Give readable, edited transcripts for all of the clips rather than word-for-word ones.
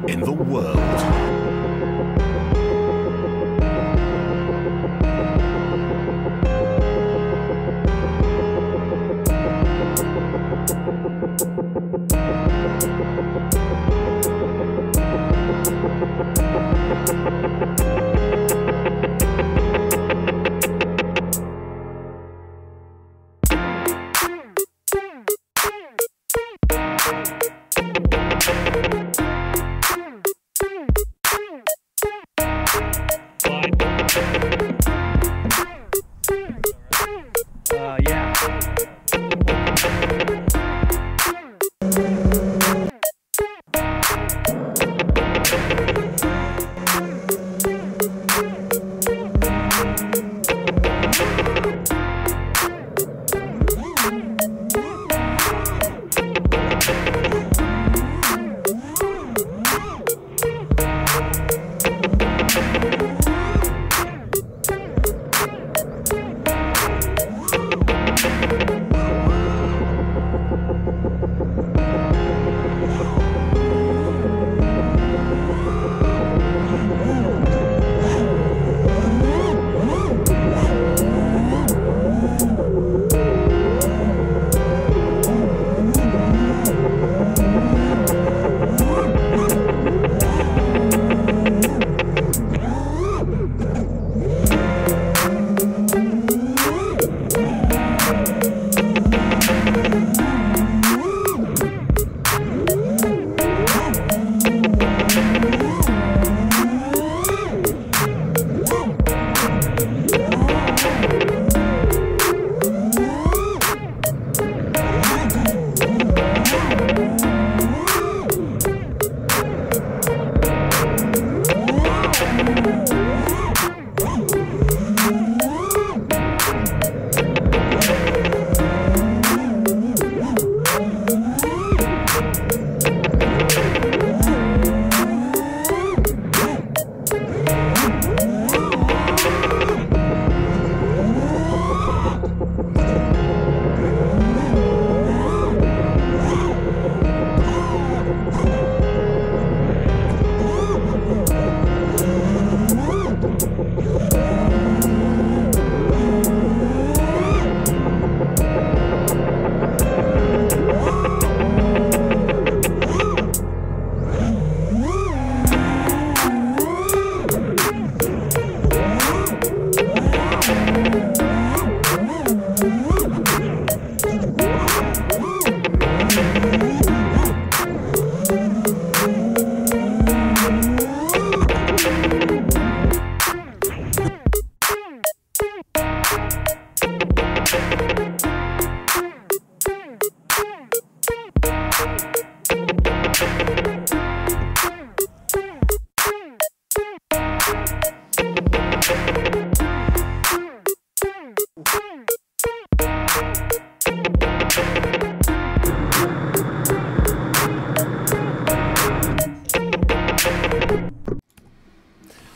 in the world. Yeah.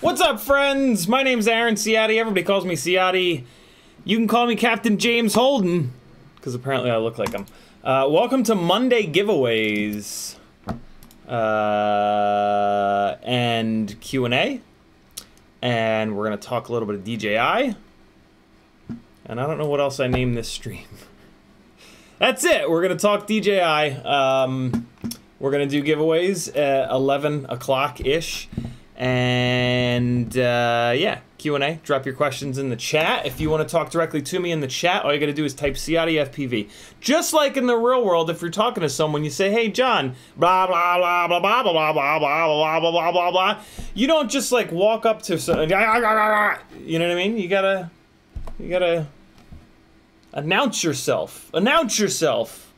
What's up, friends? My name's Aaron Ciotti. Everybody calls me Ciotti. You can call me Captain James Holden, because apparently I look like him. Welcome to Monday Giveaways and Q&A. And we're going to talk a little bit of DJI. And I don't know what else I named this stream. That's it. We're going to talk DJI. We're going to do giveaways at 11 o'clock-ish. And yeah, Q&A. Drop your questions in the chat. If you want to talk directly to me in the chat, all you got to do is type Ciotti FPV. Just like in the real world, if you're talking to someone, you say, "Hey, John," blah blah blah blah blah blah blah blah blah blah blah blah blah. You don't just like walk up to someone. You know what I mean? You gotta announce yourself. Announce yourself.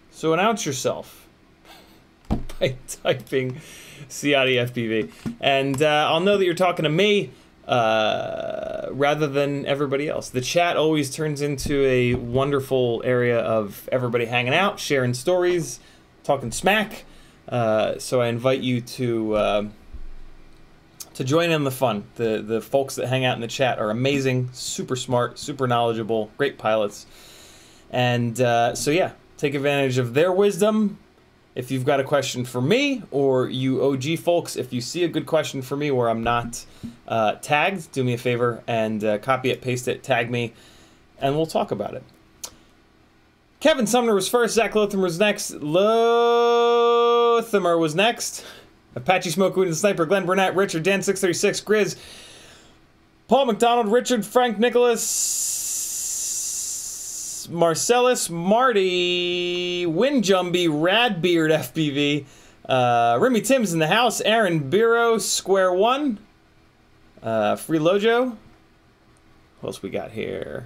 So announce yourself by typing Ciotti FPV, and I'll know that you're talking to me rather than everybody else. The chat always turns into a wonderful area of everybody hanging out, sharing stories, talking smack. So I invite you to join in the fun. The folks that hang out in the chat are amazing, super smart, super knowledgeable, great pilots, and so yeah, take advantage of their wisdom if you've got a question for me, or you OG folks, if you see a good question for me where I'm not tagged, do me a favor and copy it, paste it, tag me, and we'll talk about it. Kevin Sumner was first. Zach Lothamer was next. Lothamer was next. Apache Smoke, Wounded Sniper, Glenn Burnett, Richard, Dan636, Grizz, Paul McDonald, Richard, Frank, Nicholas, Marcellus, Marty, Windjumby, Radbeard, FPV, Remy Tim's in the house, Aaron Biro, Square One, Free Lojo. What else we got here?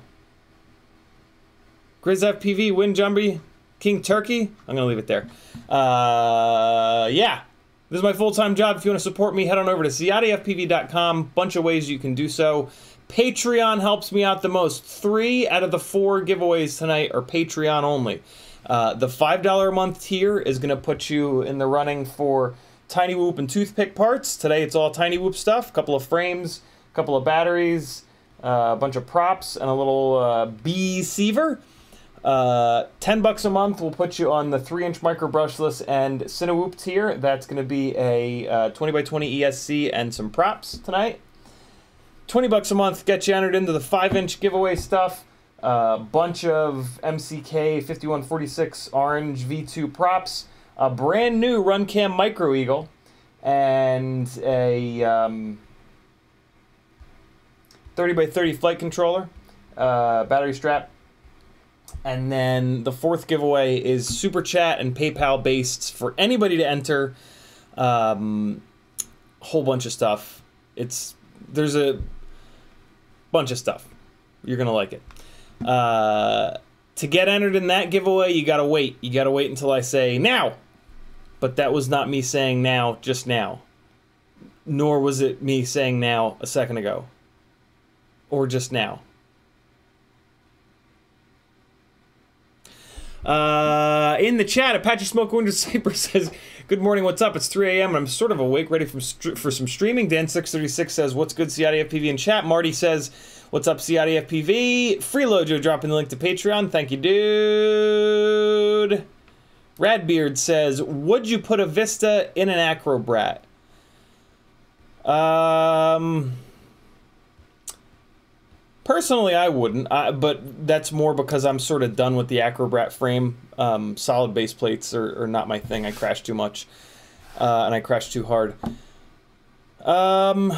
Grizz FPV, Windjumby, King Turkey. I'm gonna leave it there. Yeah. This is my full-time job. If you want to support me, head on over to CiatiFPV.com. Bunch of ways you can do so. Patreon helps me out the most. 3 out of the 4 giveaways tonight are Patreon only. The $5 a month tier is going to put you in the running for Tiny Whoop and toothpick parts. Today it's all Tiny Whoop stuff. A couple of frames, a couple of batteries, a bunch of props, and a little B-Seaver. $10 a month will put you on the 3-inch micro brushless and Cinewoop tier. That's going to be a 20x20 ESC and some props tonight. $20 a month gets you entered into the 5-inch giveaway stuff. A bunch of MCK 5146 orange V2 props, a brand new Runcam Micro Eagle, and a 30x30 flight controller, battery strap. And then the 4th giveaway is Super Chat and PayPal based for anybody to enter. Whole bunch of stuff. There's a bunch of stuff. You're gonna like it. To get entered in that giveaway, you gotta wait. You gotta wait until I say now. But that was not me saying now just now. Nor was it me saying now a second ago. Or just now. In the chat, Apache Smoke Wounded Sniper says, good morning, what's up? It's 3 a.m. and I'm sort of awake, ready for some streaming. Dan636 says, what's good, Ciati FPV in chat? Marty says, what's up, Ciati FPV? Free Lojo dropping the link to Patreon. Thank you, dude. Radbeard says, would you put a Vista in an Acrobrat? Personally, I wouldn't, but that's more because I'm sort of done with the Acrobrat frame. Solid base plates are not my thing. I crash too much, and I crash too hard. The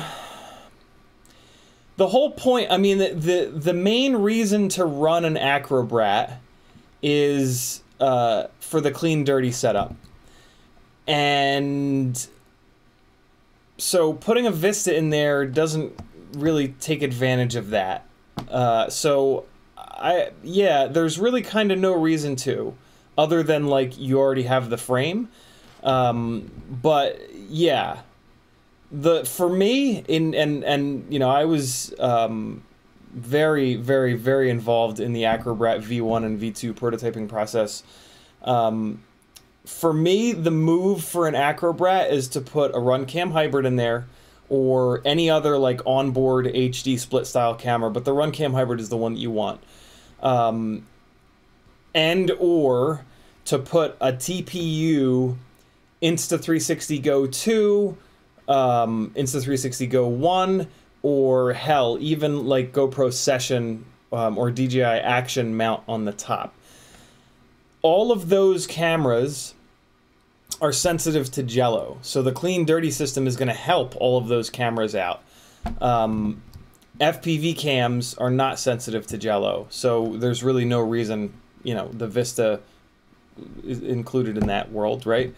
whole point, I mean, the main reason to run an Acrobrat is for the clean, dirty setup. And so putting a Vista in there doesn't really take advantage of that. Yeah, there's really kind of no reason to, other than like you already have the frame. But yeah, for me and you know, I was very, very, very involved in the Acrobrat V1 and V2 prototyping process. For me, the move for an Acrobrat is to put a Runcam hybrid in there, or any other like onboard HD split style camera, but the Runcam hybrid is the one that you want. And or to put a TPU Insta360 Go 2, Insta360 Go 1, or hell, even like GoPro Session or DJI Action mount on the top. All of those cameras are sensitive to jello, so the clean dirty system is going to help all of those cameras out. FPV cams are not sensitive to jello, so there's really no reason, you know, the Vista is included in that world, right?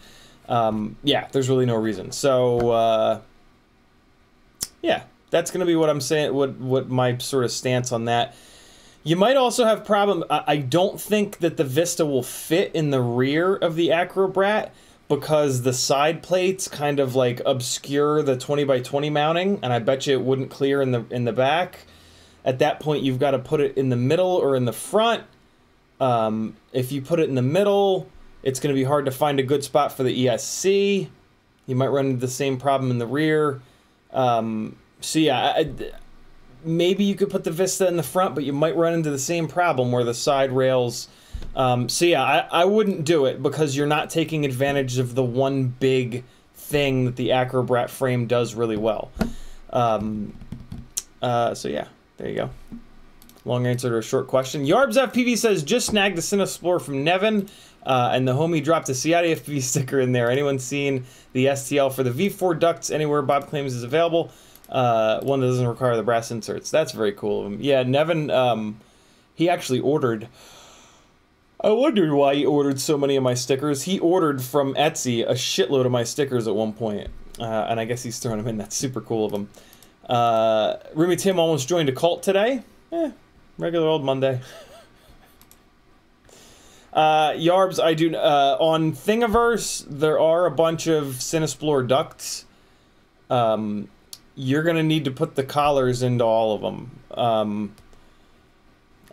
Yeah, there's really no reason. So yeah, that's going to be what I'm saying, what my sort of stance on that. You might also have problem. I don't think that the Vista will fit in the rear of the Acrobrat, because the side plates kind of like obscure the 20x20 mounting, and I bet you it wouldn't clear in the back. At that point, you've got to put it in the middle or in the front. If you put it in the middle, it's going to be hard to find a good spot for the ESC. You might run into the same problem in the rear. So yeah, maybe you could put the Vista in the front, but you might run into the same problem where the side rails So yeah, I wouldn't do it because you're not taking advantage of the one big thing that the Acrobrat frame does really well. So yeah, there you go. Long answer to a short question. Yarbs FPV says, just snagged the Cinesplorer from Nevin, and the homie dropped a Ciati FPV sticker in there. Anyone seen the STL for the V4 ducts anywhere Bob claims is available? One that doesn't require the brass inserts. That's very cool of him. Yeah, Nevin, he actually ordered... I wondered why he ordered so many of my stickers. He ordered from Etsy a shitload of my stickers at one point, and I guess he's throwing them in. That's super cool of him. Remy Tim almost joined a cult today. Regular old Monday. Yarbs, I do... on Thingiverse, there are a bunch of Cinesplorer ducts. You're going to need to put the collars into all of them.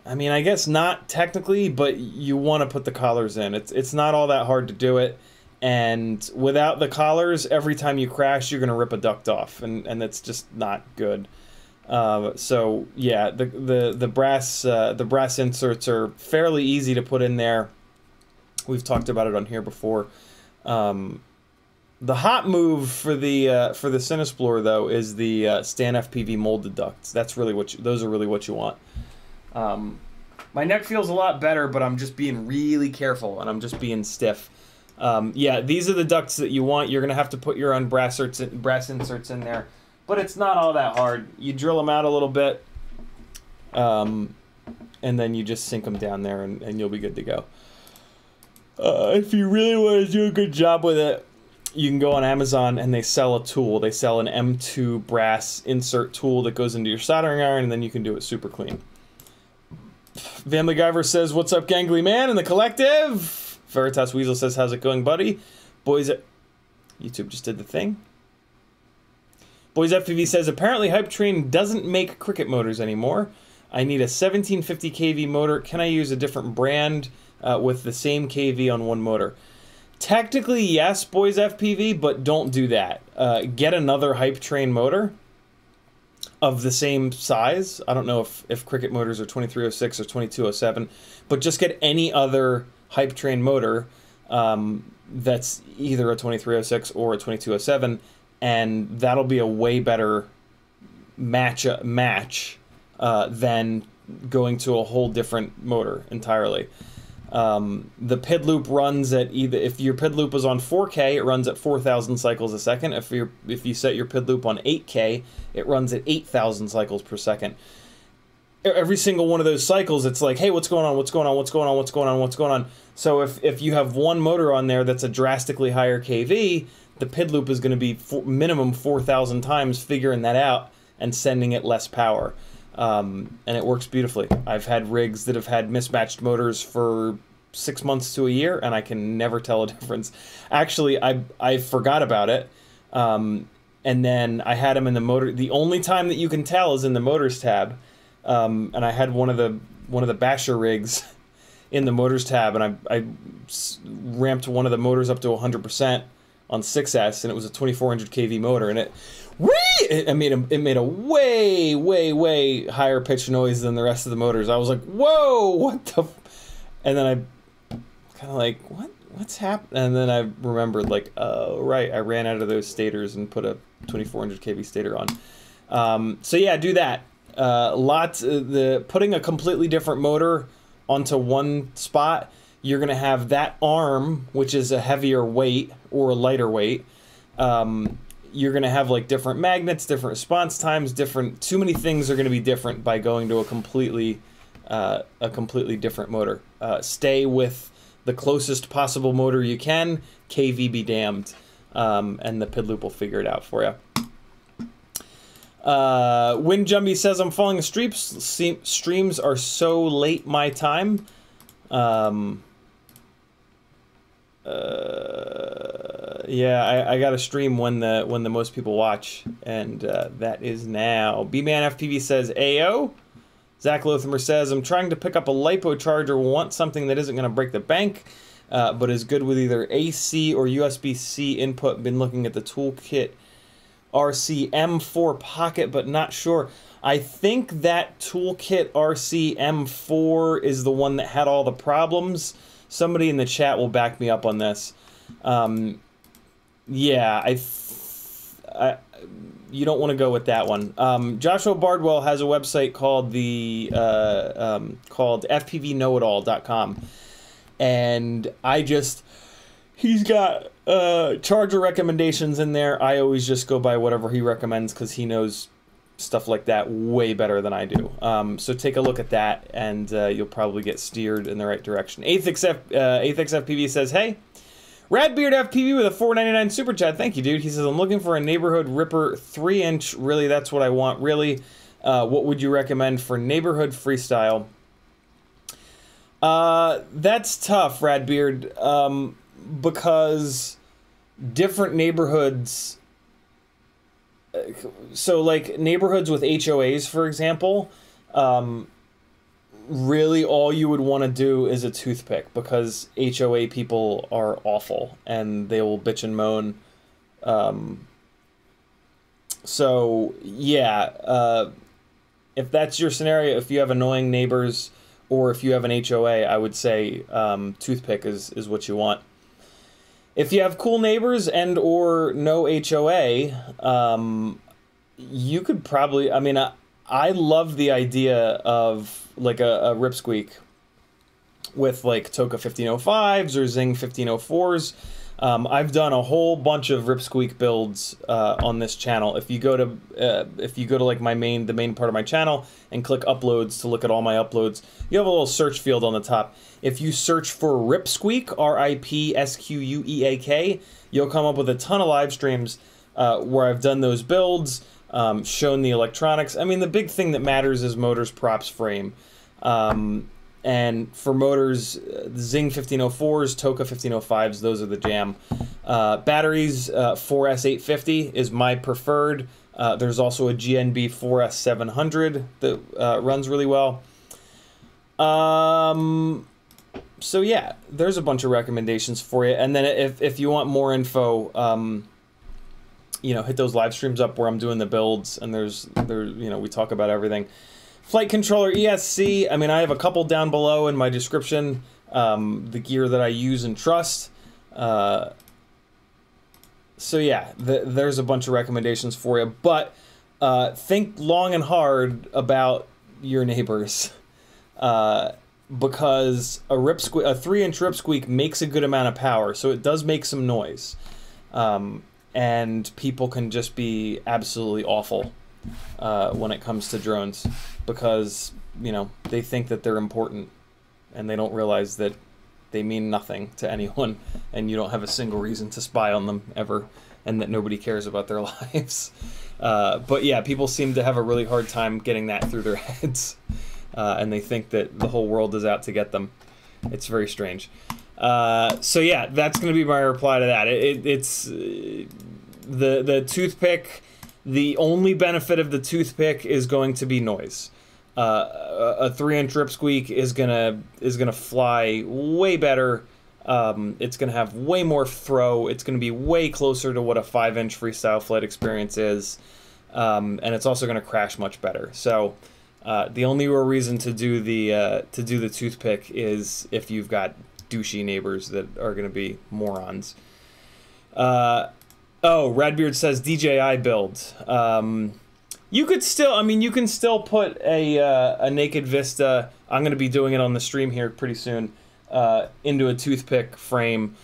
I mean, I guess not technically, but you want to put the collars in. It's not all that hard to do it. And without the collars, every time you crash, you're going to rip a duct off. And that's just not good. So yeah, the brass inserts are fairly easy to put in there. We've talked about it on here before. The hot move for the Cinesplorer though is the Stan FPV molded ducts. That's really those are really what you want. My neck feels a lot better, but I'm just being really careful and I'm just being stiff. Yeah, these are the ducts that you want. You're gonna have to put your own brass inserts in there. But it's not all that hard. You drill them out a little bit, and then you just sink them down there, and you'll be good to go. If you really want to do a good job with it, you can go on Amazon, and they sell a tool. They sell an M2 brass insert tool that goes into your soldering iron, and then you can do it super clean. Van MacGyver says, what's up, gangly man in the collective? Veritas Weasel says, how's it going, buddy? Boys, YouTube just did the thing. Boys FPV says, apparently Hype Train doesn't make Cricket motors anymore. I need a 1750 kV motor. Can I use a different brand with the same kV on one motor? Technically, yes, Boys FPV, but don't do that. Get another Hype Train motor of the same size. I don't know if Cricket motors are 2306 or 2207, but just get any other Hype Train motor that's either a 2306 or a 2207, and that'll be a way better match than going to a whole different motor entirely. The PID loop runs at either, if your PID loop is on 4K, it runs at 4,000 cycles a second. If you set your PID loop on 8K, it runs at 8,000 cycles per second. Every single one of those cycles, it's like, hey, what's going on? What's going on? What's going on? What's going on? What's going on? So if you have one motor on there that's a drastically higher kV, the PID loop is going to be minimum 4,000 times figuring that out and sending it less power. And it works beautifully. I've had rigs that have had mismatched motors for 6 months to a year, and I can never tell a difference. Actually, I forgot about it, and then I had them in the motor. The only time that you can tell is in the motors tab, and I had one of the Basher rigs in the motors tab, and I ramped one of the motors up to 100% on 6S, and it was a 2400 kV motor, and it made a way higher pitch noise than the rest of the motors. I was like, whoa, what the and then I kind of like, what's happening? And then I remembered, like, oh right, I ran out of those stators and put a 2400 kV stator on. So yeah, do that. Putting a completely different motor onto one spot, you're gonna have that arm, which is a heavier weight or a lighter weight. You're gonna have like different magnets, different response times, too many things are gonna be different by going to a completely different motor. Stay with the closest possible motor you can, KV be damned, and the PID loop will figure it out for you. Windjumby says, I'm falling asleep. Streams are so late my time. Yeah, I got to stream when the most people watch, and that is now. B-Man FPV says, Ayo. Zach Lothamer says, I'm trying to pick up a LiPo charger, want something that isn't going to break the bank, but is good with either AC or USB-C input. Been looking at the Toolkit RC M4 Pocket, but not sure. I think that Toolkit RC M4 is the one that had all the problems. Somebody in the chat will back me up on this. Yeah, you don't want to go with that one. Joshua Bardwell has a website called called fpvknowitall.com, and he's got charger recommendations in there. I always just go by whatever he recommends because he knows stuff like that way better than I do. So take a look at that, and you'll probably get steered in the right direction. 8xF FPV says, hey, Radbeard FPV with a $4.99 super chat. Thank you, dude. He says, I'm looking for a neighborhood ripper 3-inch. Really, that's what I want. Really, what would you recommend for neighborhood freestyle? That's tough, Radbeard, because different neighborhoods... So, like, neighborhoods with HOAs, for example, really all you would want to do is a toothpick, because HOA people are awful, and they will bitch and moan. So, yeah, if that's your scenario, if you have annoying neighbors, or if you have an HOA, I would say toothpick is what you want. If you have cool neighbors and or no HOA, you could probably, I mean, I love the idea of like a Ripsqueak with like Toka 1505s or Zing 1504s. I've done a whole bunch of Ripsqueak builds on this channel. If you go to like the main part of my channel and click uploads to look at all my uploads, you have a little search field on the top. If you search for Ripsqueak, RIPSQUEAK, you'll come up with a ton of live streams where I've done those builds, shown the electronics. I mean, the big thing that matters is motors, props, frame. And for motors, the Zing 1504s, Toka 1505s, those are the jam. Batteries, 4S850 is my preferred. There's also a GNB 4S700 that runs really well. So yeah, there's a bunch of recommendations for you. And then if you want more info, you know, hit those live streams up where I'm doing the builds, and you know, we talk about everything. Flight controller ESC, I mean, I have a couple down below in my description, the gear that I use and trust. So yeah, there's a bunch of recommendations for you, but think long and hard about your neighbors, because a 3-inch Ripsqueak makes a good amount of power, so it does make some noise, and people can just be absolutely awful when it comes to drones, because, you know, they think that they're important, and they don't realize that they mean nothing to anyone, and you don't have a single reason to spy on them ever, and that nobody cares about their lives. But yeah, people seem to have a really hard time getting that through their heads, and they think that the whole world is out to get them. It's very strange. So yeah, that's going to be my reply to that. It's the toothpick. The only benefit of the toothpick is going to be noise. A 3-inch Ripsqueak is gonna fly way better. It's gonna have way more throw. It's gonna be way closer to what a 5-inch freestyle flight experience is, and it's also gonna crash much better. So the only real reason to do the toothpick is if you've got douchey neighbors that are gonna be morons. Oh, Radbeard says DJI build. You could still, I mean, you can still put a Naked Vista, I'm going to be doing it on the stream here pretty soon, into a toothpick frame.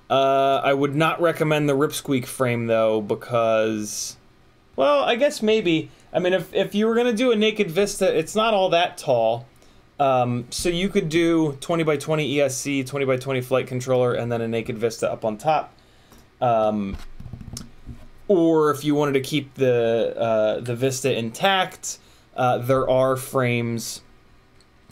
I would not recommend the Ripsqueak frame, though, because, well, I guess maybe. I mean, if you were going to do a Naked Vista, it's not all that tall. So you could do 20x20 ESC, 20x20 flight controller, and then a Naked Vista up on top. Or if you wanted to keep the Vista intact, there are frames.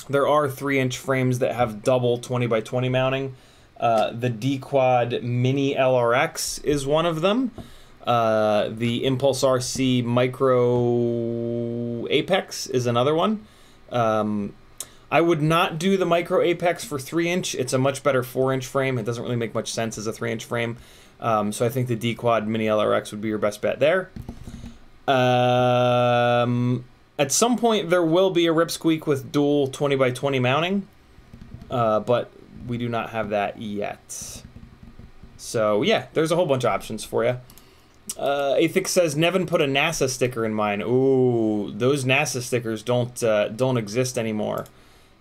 There are 3-inch frames that have double 20x20 mounting. The D-Quad Mini LRX is one of them. The Impulse RC Micro Apex is another one. I would not do the Micro Apex for 3-inch. It's a much better 4-inch frame. It doesn't really make much sense as a 3-inch frame. So I think the D-Quad Mini LRX would be your best bet there. At some point, there will be a Ripsqueak with dual 20x20 mounting, but we do not have that yet. So yeah, there's a whole bunch of options for you. Athix says Nevin put a NASA sticker in mine. Ooh, those NASA stickers don't exist anymore,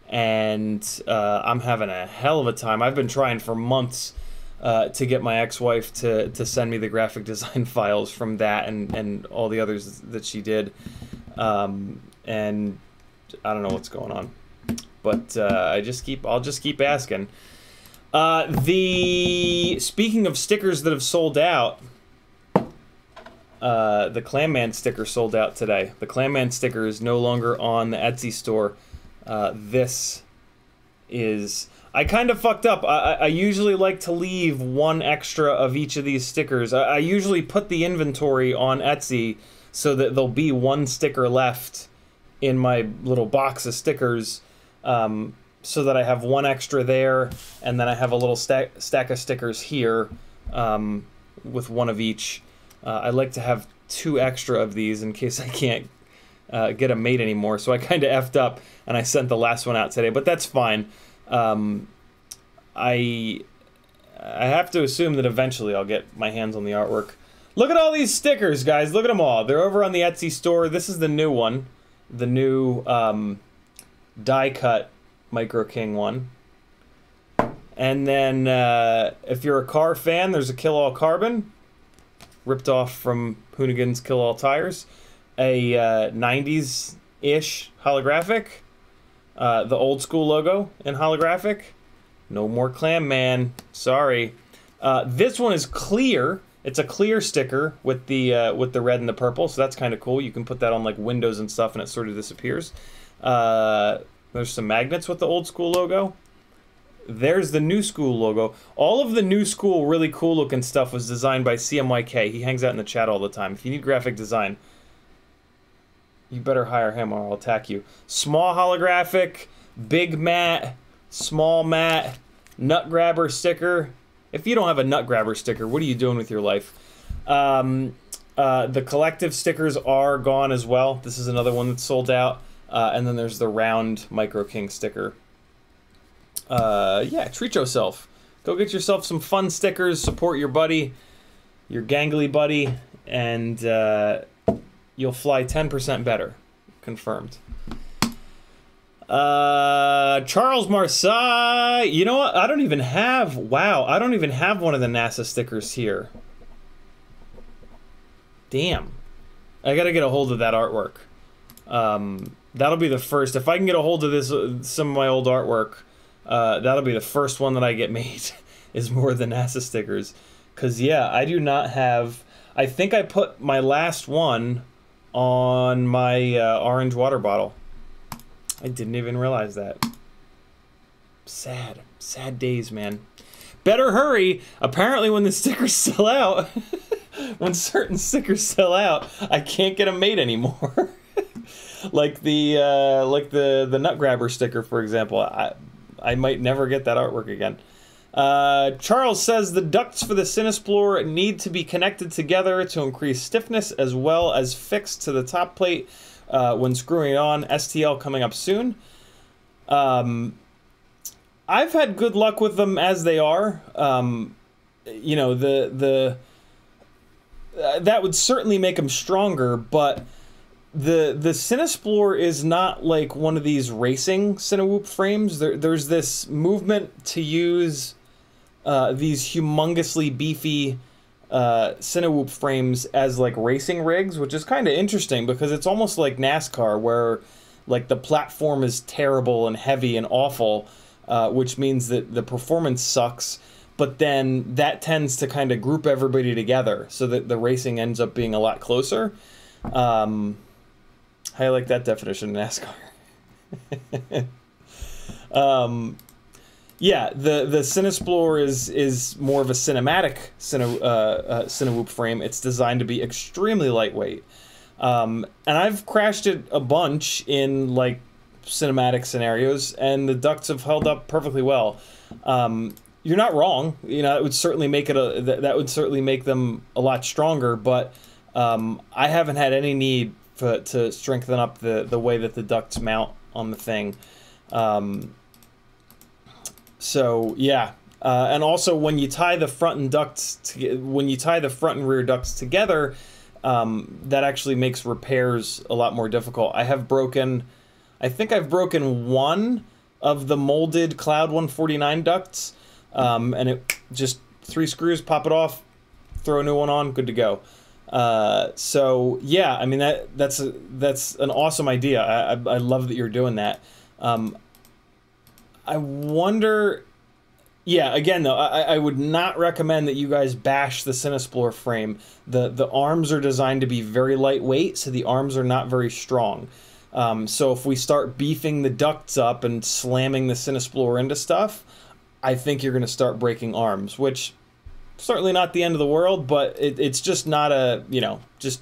and I'm having a hell of a time. I've been trying for months to get my ex-wife to send me the graphic design files from that and all the others that she did, and I don't know what's going on, but I'll just keep asking. Speaking of stickers that have sold out. The Clamman sticker sold out today. The Clamman sticker is no longer on the Etsy store. This is... I kind of fucked up. I usually like to leave one extra of each of these stickers. I usually put the inventory on Etsy so that there'll be one sticker left in my little box of stickers, so that I have one extra there, and then I have a little stack of stickers here, with one of each. I like to have 2 extra of these in case I can't get them made anymore. So I kind of effed up, and I sent the last one out today, but that's fine. I have to assume that eventually I'll get my hands on the artwork. Look at all these stickers, guys. Look at them all. They're over on the Etsy store. This is the new one. The new die-cut Micro King one. And then if you're a car fan, there's a Kill All Carbon. Ripped off from Hoonigan's Kill All Tires, a 90s-ish holographic, the old school logo in holographic. No more Clamman, sorry. This one is clear. It's a clear sticker with the red and the purple, so that's kind of cool. You can put that on like windows and stuff, and it sort of disappears. There's some magnets with the old school logo. There's the new school logo. All of the new school, really cool looking stuff was designed by CMYK. He hangs out in the chat all the time. If you need graphic design, you better hire him or I'll attack you. Small holographic, big mat, small mat, nut grabber sticker. If you don't have a nut grabber sticker, what are you doing with your life? The collective stickers are gone as well. This is another one that's sold out. And then there's the round Micro King sticker. Yeah, treat yourself. Go get yourself some fun stickers, support your buddy, your gangly buddy, and you'll fly 10% better. Confirmed. Charles Marseille. You know what? I don't even have... Wow, I don't even have one of the NASA stickers here. Damn. I gotta get a hold of that artwork. That'll be the first. If I can get a hold of this, some of my old artwork... that'll be the first one that I get made, is more of the NASA stickers. Because, yeah, I do not have... I think I put my last one on my orange water bottle. I didn't even realize that. Sad. Sad days, man. Better hurry. Apparently when the stickers sell out, when certain stickers sell out, I can't get them made anymore. like the nut grabber sticker, for example. I might never get that artwork again. Charles says the ducts for the Cinesplore need to be connected together to increase stiffness as well as fixed to the top plate when screwing it on. STL coming up soon. I've had good luck with them as they are. You know, that would certainly make them stronger, but the Cinesplore is not like one of these racing Cinewhoop frames. There's this movement to use these humongously beefy Cinewhoop frames as like racing rigs, which is kind of interesting because it's almost like NASCAR where like the platform is terrible and heavy and awful, which means that the performance sucks, but then that tends to kind of group everybody together so that the racing ends up being a lot closer. I like that definition of NASCAR. Yeah, the Cinesplore is more of a cinematic Cinewhoop frame. It's designed to be extremely lightweight. And I've crashed it a bunch in like cinematic scenarios, and the ducts have held up perfectly well. You're not wrong. You know, it would certainly make it that would certainly make them a lot stronger, but I haven't had any need to strengthen up the way that the ducts mount on the thing. So yeah, and also when you tie the front and rear ducts together, that actually makes repairs a lot more difficult. I think I've broken one of the molded Cloud 149 ducts, and it just 3 screws, pop it off, throw a new one on, good to go. So yeah, I mean that's an awesome idea. I love that you're doing that. I wonder. Yeah, again though, I would not recommend that you guys bash the Cinesplore frame. The arms are designed to be very lightweight, so the arms are not very strong. So if we start beefing the ducts up and slamming the Cinesplore into stuff, I think you're going to start breaking arms, which certainly not the end of the world, but it's just not a, just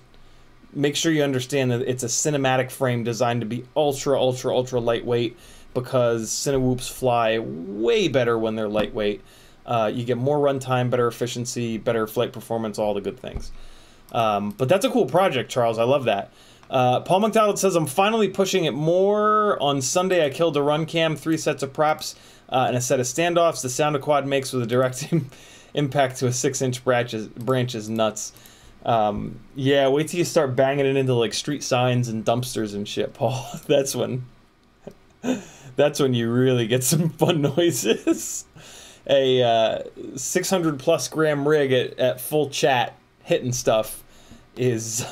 make sure you understand that it's a cinematic frame designed to be ultra, ultra, ultra lightweight, because Cinewhoops fly way better when they're lightweight. You get more runtime, better efficiency, better flight performance, all the good things. But that's a cool project, Charles. I love that. Paul McDonald says, I'm finally pushing it more. On Sunday, I killed a run cam, 3 sets of props, and a set of standoffs. The sound a quad makes with a direct impact to a 6-inch branch is nuts. Yeah, wait till you start banging it into like street signs and dumpsters and shit, Paul. That's when you really get some fun noises. A 600 plus gram rig at full chat hitting stuff is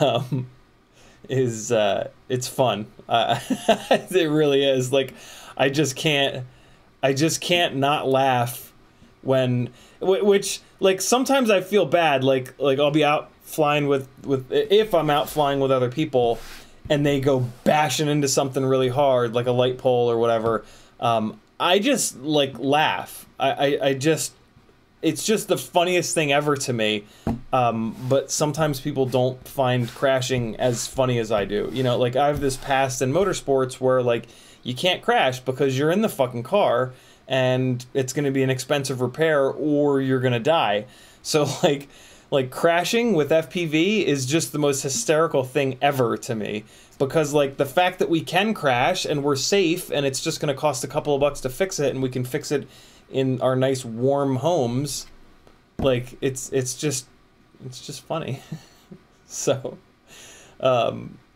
it's fun. It really is. Like, I just can't not laugh when, which, like, sometimes I feel bad, like I'll be out flying if I'm out flying with other people and they go bashing into something really hard, like a light pole or whatever. I just like laugh. It's just the funniest thing ever to me. But sometimes people don't find crashing as funny as I do. Like, I have this past in motorsports where, like, you can't crash because you're in the fucking car and it's going to be an expensive repair or you're going to die. So like crashing with FPV is just the most hysterical thing ever to me, because like the fact that we can crash and we're safe and it's just going to cost a couple of bucks to fix it and we can fix it in our nice warm homes, like it's just funny. So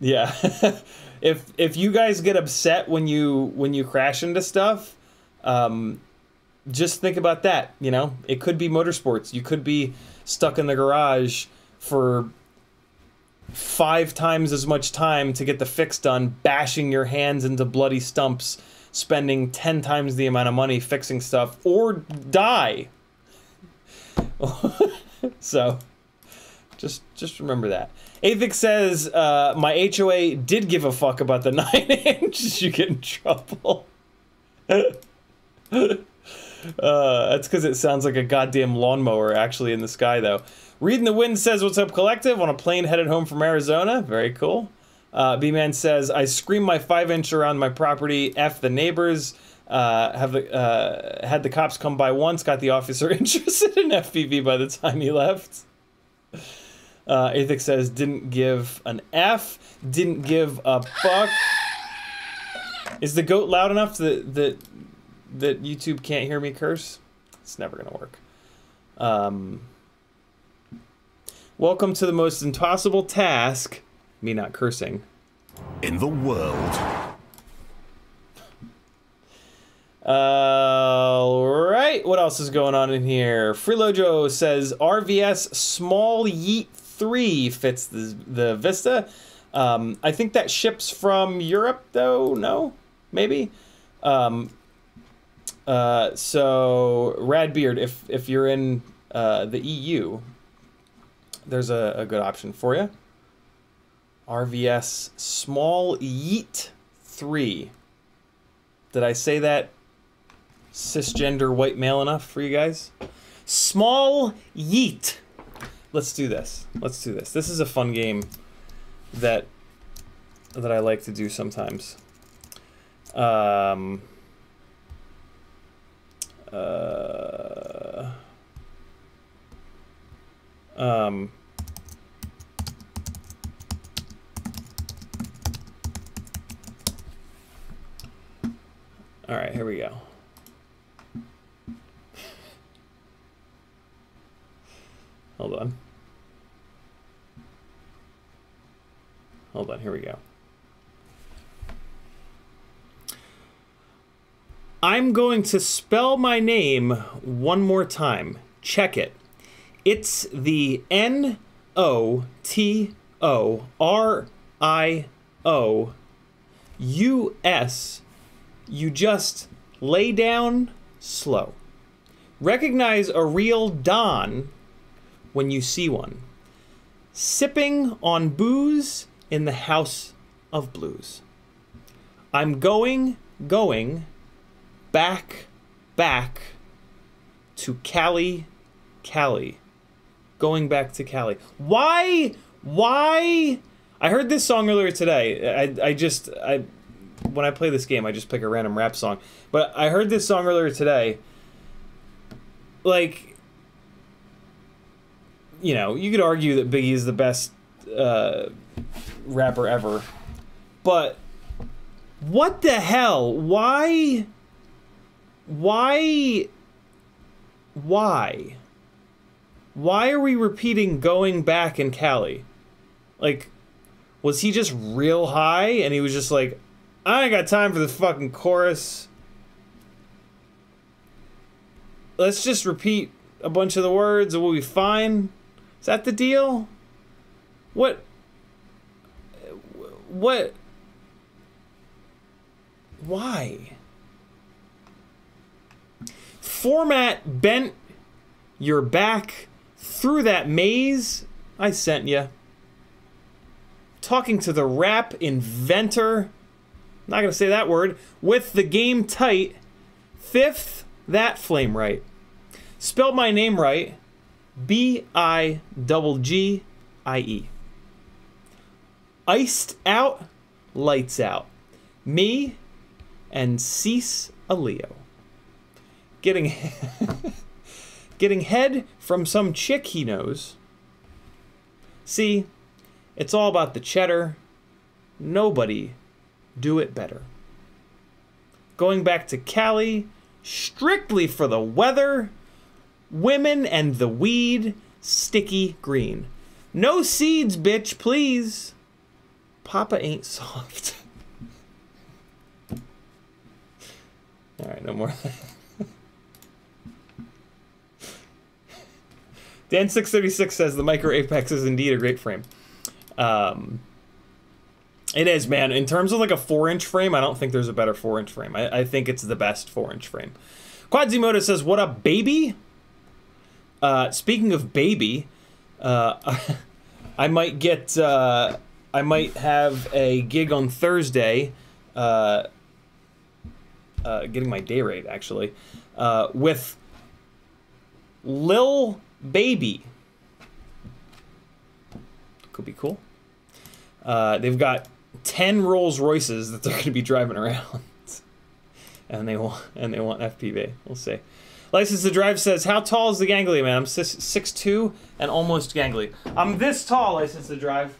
yeah. if you guys get upset when you crash into stuff, just think about that. It could be motorsports. You could be stuck in the garage for 5 times as much time to get the fix done, bashing your hands into bloody stumps, spending 10 times the amount of money fixing stuff, or die. So just remember that. Athix says, my HOA did give a fuck about the 9-inch. You get in trouble. That's because it sounds like a goddamn lawnmower actually in the sky, though. Reading the Wind says, what's up, Collective? On a plane headed home from Arizona. Very cool. B-Man says, I screamed my 5-inch around my property. F the neighbors. Had the cops come by once. Got the officer interested in FPV by the time he left. Athix says, didn't give an F. Didn't give a fuck. Is the goat loud enough that YouTube can't hear me curse? It's never gonna work. Welcome to the most impossible task, me not cursing, in the world. Alright, what else is going on in here? Freelojo says, RVS Small Yeet 3 fits the Vista. I think that ships from Europe, though? No? Maybe? So, Radbeard, if you're in the EU, there's a good option for you. RVS Small Yeet 3. Did I say that cisgender white male enough for you guys? Small Yeet. Let's do this. Let's do this. This is a fun game that I like to do sometimes. All right, here we go. Hold on. Hold on, here we go. I'm going to spell my name one more time. Check it. It's the N-O-T-O-R-I-O-U-S. You just lay down slow. Recognize a real Don when you see one. Sipping on booze in the House of Blues. I'm going back to Cali. Going back to Cali. Why? I heard this song earlier today. I when I play this game, I just pick a random rap song. But I heard this song earlier today. Like, you know, you could argue that Biggie is the best rapper ever. But what the hell? Why? Why are we repeating going back in Cali? Like, was he just real high and he was just like, I ain't got time for this fucking chorus. Let's just repeat a bunch of the words and we'll be fine. Is that the deal? What? Why? Format bent your back through that maze I sent ya. Talking to the rap inventor. Not gonna say that word. With the game tight. Fifth, that flame right. Spelled my name right. B-I-G-G-I-E. Iced out, lights out. Me and Cease a Leo. Getting head from some chick he knows. See, it's all about the cheddar. Nobody do it better. Going back to Cali, strictly for the weather. Women and the weed, sticky green. No seeds, bitch, please. Papa ain't soft. All right, no more. Dan636 says the Micro Apex is indeed a great frame. It is, man. In terms of like a 4-inch frame, I don't think there's a better 4-inch frame. I think it's the best 4-inch frame. Quadzimoto says, what up, baby? Speaking of baby, I might get, I might have a gig on Thursday, getting my day rate, actually, with Lil Baby. Could be cool. They've got 10 Rolls Royces that they're going to be driving around, and they want FPV. We'll see. License to Drive says, how tall is the gangly, man? I'm 6'2" and almost gangly. I'm this tall, License to Drive.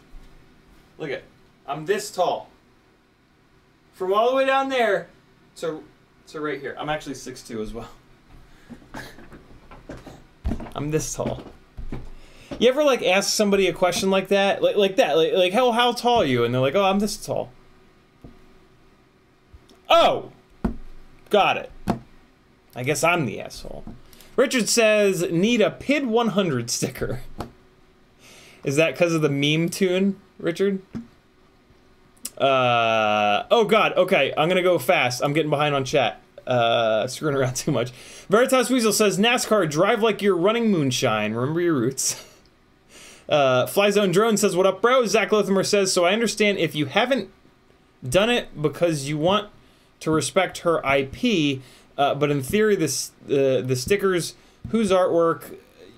Look at, I'm this tall. From all the way down there to right here. I'm actually 6'2" as well. I'm this tall. You ever like ask somebody a question like that? Like that, like how tall are you? And they're like, oh, I'm this tall. Oh, got it. I guess I'm the asshole. Richard says, need a PID 100 sticker. Is that because of the meme tune, Richard? Oh god, okay, I'm gonna go fast. I'm getting behind on chat. Screwing around too much. Veritas Weasel says, NASCAR, drive like you're running moonshine. Remember your roots. Flyzone Drone says, what up, bro? Zach Lothamer says, so I understand if you haven't done it because you want to respect her IP, but in theory, the stickers whose artwork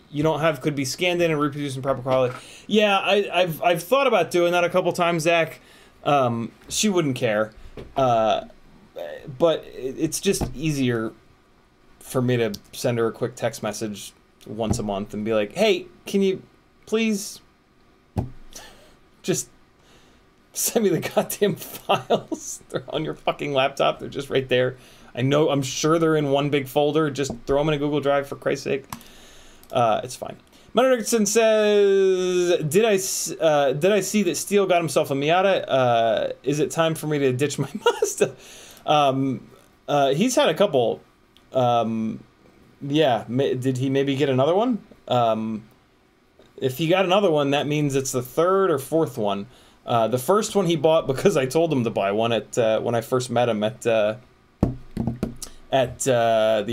you don't have could be scanned in and reproduced in proper quality. Yeah, I've thought about doing that a couple times, Zach. She wouldn't care. But it's just easier for me to send her a quick text message once a month and be like, hey, can you please just send me the goddamn files? They're on your fucking laptop. They're just right there. I'm sure they're in one big folder. Just throw them in a Google Drive for Christ's sake. It's fine. Munderson says, did I see that Steele got himself a Miata? Is it time for me to ditch my Mazda? He's had a couple. Yeah, did he maybe get another one? If he got another one, that means it's the third or fourth one. The first one he bought because I told him to buy one at when I first met him at the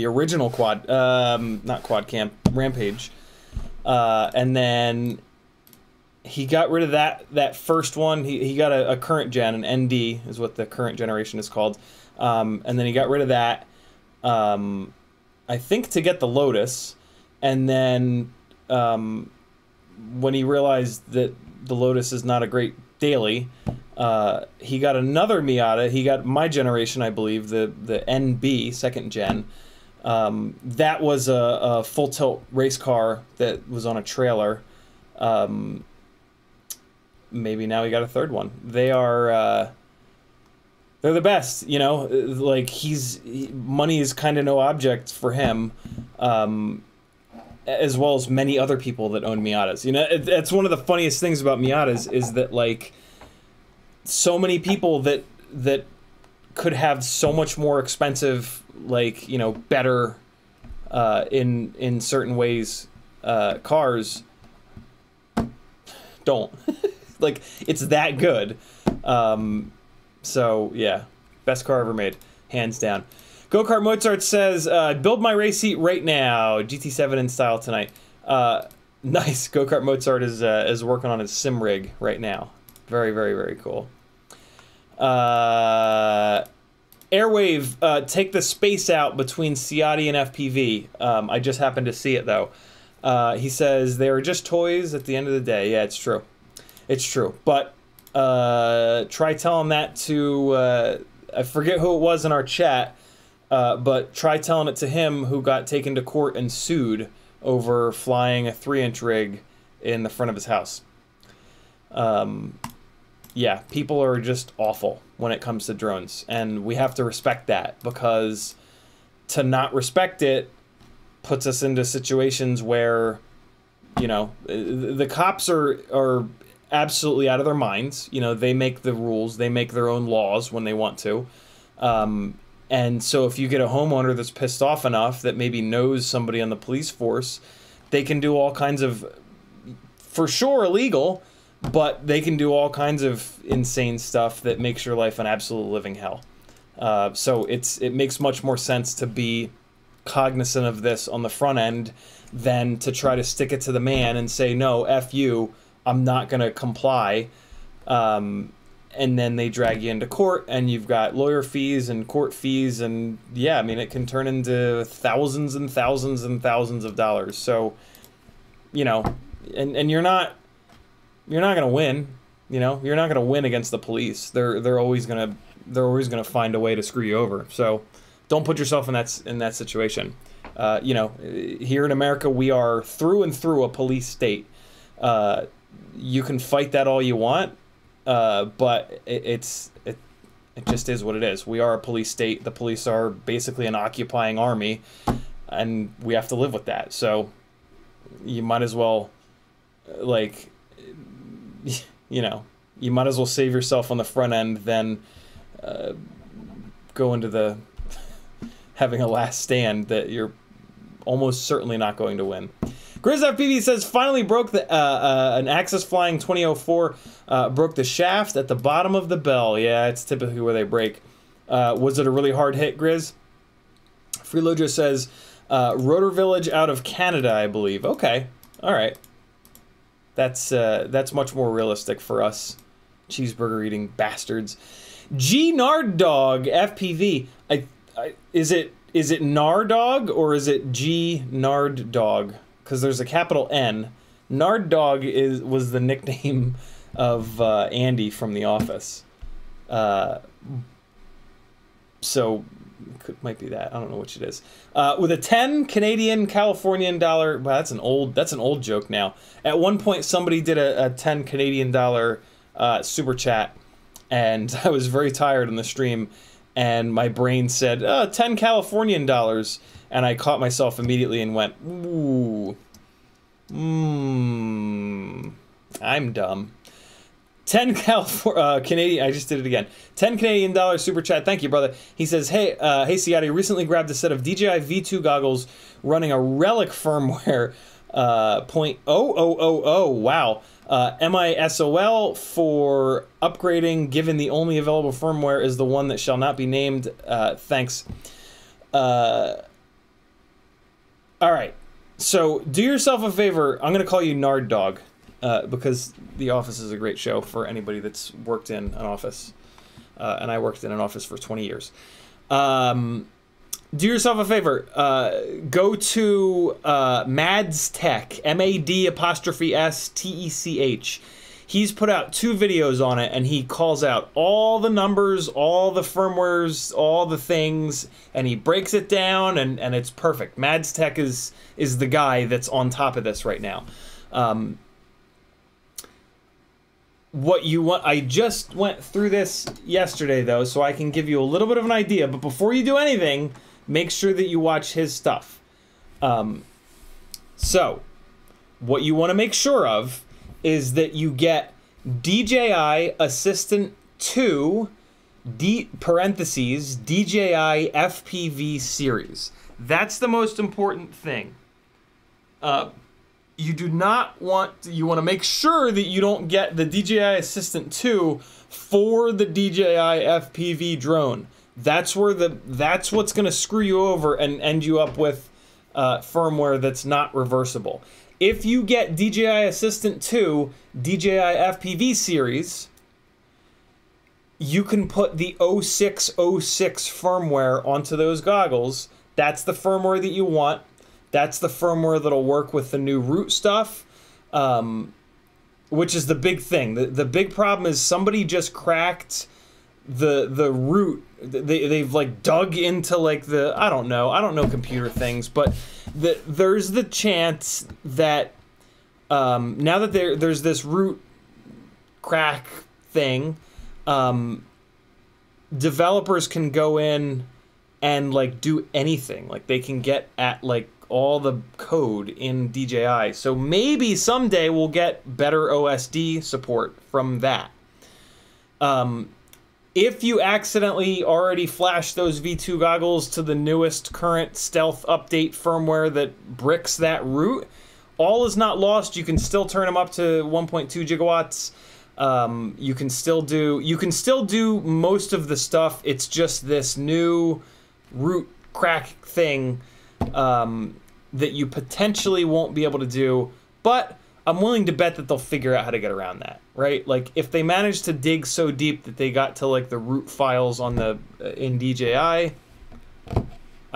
original not Quad Camp, Rampage. And then he got rid of that first one. He got a current gen, an ND is what the current generation is called. And then he got rid of that, I think to get the Lotus. And then when he realized that the Lotus is not a great daily, he got another Miata. He got my generation, I believe, the NB, second gen. That was a full tilt race car that was on a trailer. Maybe now he got a third one. They're the best, you know. Like money is kind of no object for him, as well as many other people that own Miatas. You know, it's one of the funniest things about Miatas is that like so many people that could have so much more expensive, like, you know, better in certain ways cars don't. Like, it's that good. So yeah, best car ever made, hands down. Go-Kart Mozart says, build my race seat right now, GT7 in style tonight. Nice. Go-Kart Mozart is working on his sim rig right now. Very, very, very cool. Airwave, take the space out between Ciotti and FPV. I just happened to see it, though. He says, they are just toys at the end of the day. Yeah, it's true. It's true. But try telling that to, I forget who it was in our chat, but try telling it to him who got taken to court and sued over flying a 3-inch rig in the front of his house. Yeah, people are just awful when it comes to drones, and we have to respect that, because to not respect it puts us into situations where, you know, the cops are absolutely out of their minds. You know, they make the rules, they make their own laws when they want to. And so if you get a homeowner that's pissed off enough that maybe knows somebody on the police force, they can do all kinds of, for sure, illegal, but they can do all kinds of insane stuff that makes your life an absolute living hell. So it makes much more sense to be cognizant of this on the front end than to try to stick it to the man and say, no, F you, I'm not going to comply. And then they drag you into court, and you've got lawyer fees and court fees, and yeah, I mean, it can turn into thousands and thousands and thousands of dollars. So, you know, and you're not going to win. You know, you're not going to win against the police. They're always going to find a way to screw you over. So, don't put yourself in that situation. You know, here in America, we are through and through a police state. You can fight that all you want. But it just is what it is. We are a police state. The police are basically an occupying army, and we have to live with that. So you might as well, like, you know, you might as well save yourself on the front end than go into the having a last stand that you're almost certainly not going to win. Grizz FPV says, finally broke the an Axis Flying 2004, broke the shaft at the bottom of the bell. Yeah, it's typically where they break. Was it a really hard hit, Grizz? Freelojo says, Rotor Village out of Canada, I believe. Okay, all right. That's much more realistic for us cheeseburger eating bastards. G Nard Dog FPV. Is it Nardog or is it G Nard Dog? Because there's a capital N. Nard Dog was the nickname of Andy from The Office. So might be that. I don't know which it is. With a 10 Canadian Californian dollar. Wow, that's an old joke now. At one point, somebody did a 10 Canadian dollar super chat, and I was very tired on the stream, and my brain said, 10 Californian dollars, and I caught myself immediately and went, ooh, I'm dumb. 10 Canadian, I just did it again. 10 Canadian dollars super chat. Thank you, brother. He says, hey, Ciotti, recently grabbed a set of DJI V2 goggles running a Relic firmware, .0000. Wow. MISOL for upgrading, given the only available firmware is the one that shall not be named. Thanks. All right. So do yourself a favor. I'm going to call you Nard Dog. Because The Office is a great show for anybody that's worked in an office. And I worked in an office for 20 years. Do yourself a favor. Go to Mads Tech, MAD''STECH. He's put out 2 videos on it, and he calls out all the numbers, all the firmwares, all the things, and he breaks it down, and it's perfect. Mads Tech is the guy that's on top of this right now. What you want, I just went through this yesterday though, so I can give you a little bit of an idea, but before you do anything, make sure that you watch his stuff. So, what you want to make sure of is that you get DJI Assistant 2, parentheses, DJI FPV series. That's the most important thing. You do not want, you want to make sure that you don't get the DJI Assistant 2 for the DJI FPV drone. That's what's going to screw you over and end you up with firmware that's not reversible. If you get DJI Assistant 2 DJI FPV series, you can put the 0606 firmware onto those goggles. That's the firmware that you want. That's the firmware that'll work with the new root stuff, which is the big thing. The big problem is somebody just cracked the root. They've like dug into like I don't know computer things, but there's the chance that now that there's this root crack thing, developers can go in and like do anything. Like they can get at like all the code in DJI. So maybe someday we'll get better OSD support from that. If you accidentally already flashed those V2 goggles to the newest current stealth update firmware that bricks that root, all is not lost. You can still turn them up to 1.2 gigawatts. You can still do most of the stuff. It's just this new root crack thing that you potentially won't be able to do, but I'm willing to bet that they'll figure out how to get around that, right? Like if they manage to dig so deep that they got to like the root files on the in DJI, I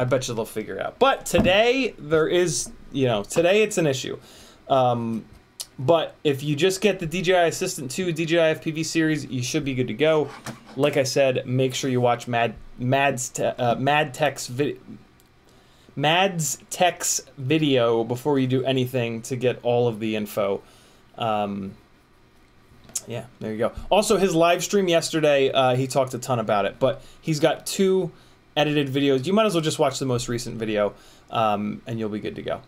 bet you they'll figure it out. But today today it's an issue. But if you just get the DJI Assistant 2 DJI FPV series, you should be good to go. Like I said, make sure you watch Mads Tech's video before you do anything to get all of the info. Yeah, there you go. Also, his live stream yesterday, he talked a ton about it, but he's got 2 edited videos. You might as well just watch the most recent video, and you'll be good to go.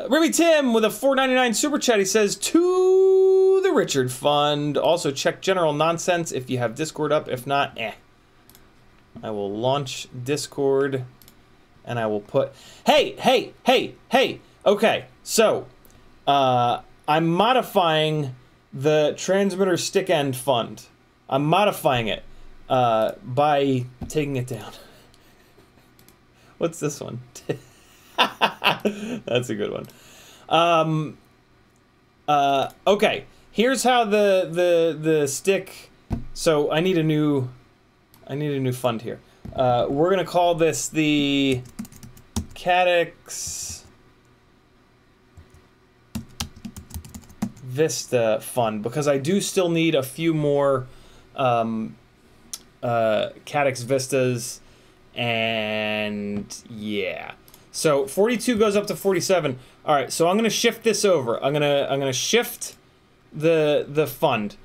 Remy Tim with a $4.99 super chat. He says, to the Richard Fund. Also, check General Nonsense if you have Discord up. If not, I will launch Discord, and I will put... Hey! Okay, so, I'm modifying the Transmitter Stick End Fund. I'm modifying it by taking it down. What's this one? That's a good one. Okay, here's how the stick... So, I need a new fund here. We're gonna call this the Caddx Vista fund because I do still need a few more Caddx Vistas, and yeah. So 42 goes up to 47. All right, so I'm gonna shift this over. I'm gonna shift the fund.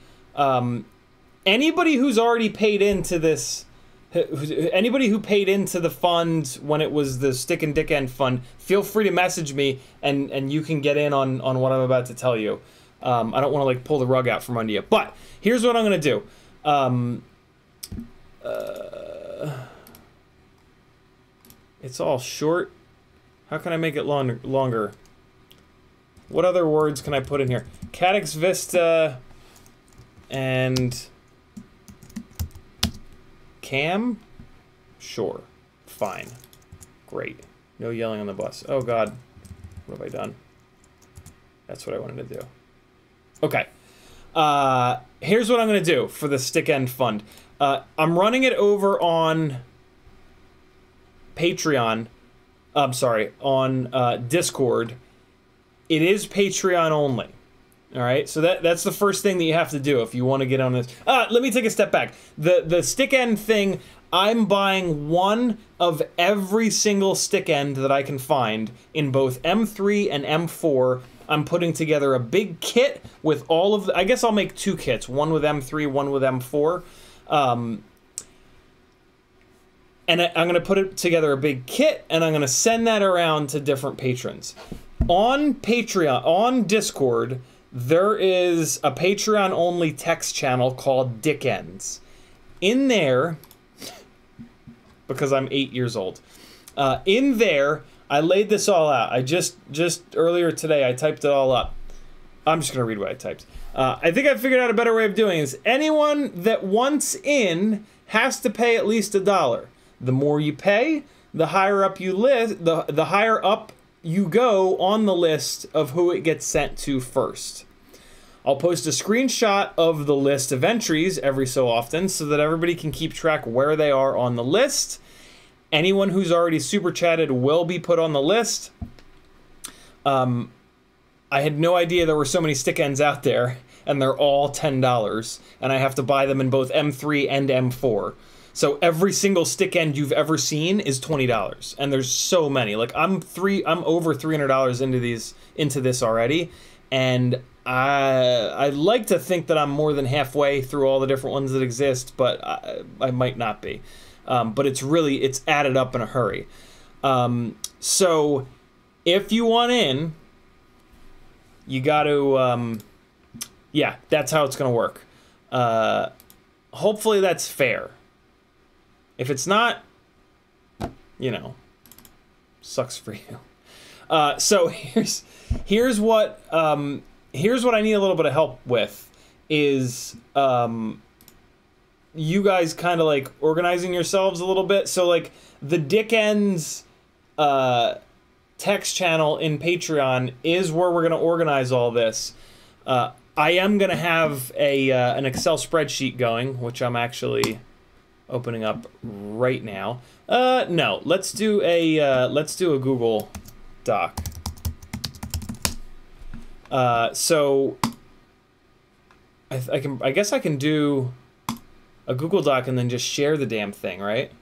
Anybody who's already paid into this, anybody who paid into the fund when it was the Stick and Dick End fund, feel free to message me and you can get in on what I'm about to tell you. I don't want to like pull the rug out from under you, but here's what I'm gonna do. It's all short. How can I make it longer? What other words can I put in here? Caddx Vista and Cam? Sure. Fine. Great. No yelling on the bus. Oh god. What have I done? That's what I wanted to do. Okay. Here's what I'm going to do for the Stick End Fund. I'm running it over on Patreon. I'm sorry, on Discord. It is Patreon only. All right, so that's the first thing that you have to do if you want to get on this. Let me take a step back. The Stick End thing, I'm buying one of every single Stick End that I can find in both M3 and M4. I'm putting together a big kit with all of the, I guess I'll make two kits, one with M3, one with M4. And I'm going to put together a big kit, and I'm going to send that around to different patrons. On Patreon, on Discord, there is a Patreon-only text channel called Dick Ends. In there, because I'm 8 years old, in there, I laid this all out. I just earlier today, I typed it all up. I'm just going to read what I typed. I think I figured out a better way of doing this. Anyone that wants in has to pay at least $1. The more you pay, the higher up you list, the higher up you go on the list of who it gets sent to first. I'll post a screenshot of the list of entries every so often so that everybody can keep track where they are on the list. Anyone who's already super chatted will be put on the list. I had no idea there were so many Stick Ends out there, and they're all $10, and I have to buy them in both M3 and M4. So every single Stick End you've ever seen is $20, and there's so many. Like I'm over $300 into this already, and I like to think that I'm more than halfway through all the different ones that exist, but I might not be. But it's added up in a hurry. So if you want in, you got to yeah, that's how it's gonna work. Hopefully that's fair. If it's not, you know, sucks for you. So here's what I need a little bit of help with is you guys kind of like organizing yourselves a little bit. So like the Dick Ends text channel in Patreon is where we're gonna organize all this. I am gonna have an Excel spreadsheet going, which I'm actually opening up right now. No, let's do a Google Doc. So I guess I can do a Google Doc and then just share the damn thing, right?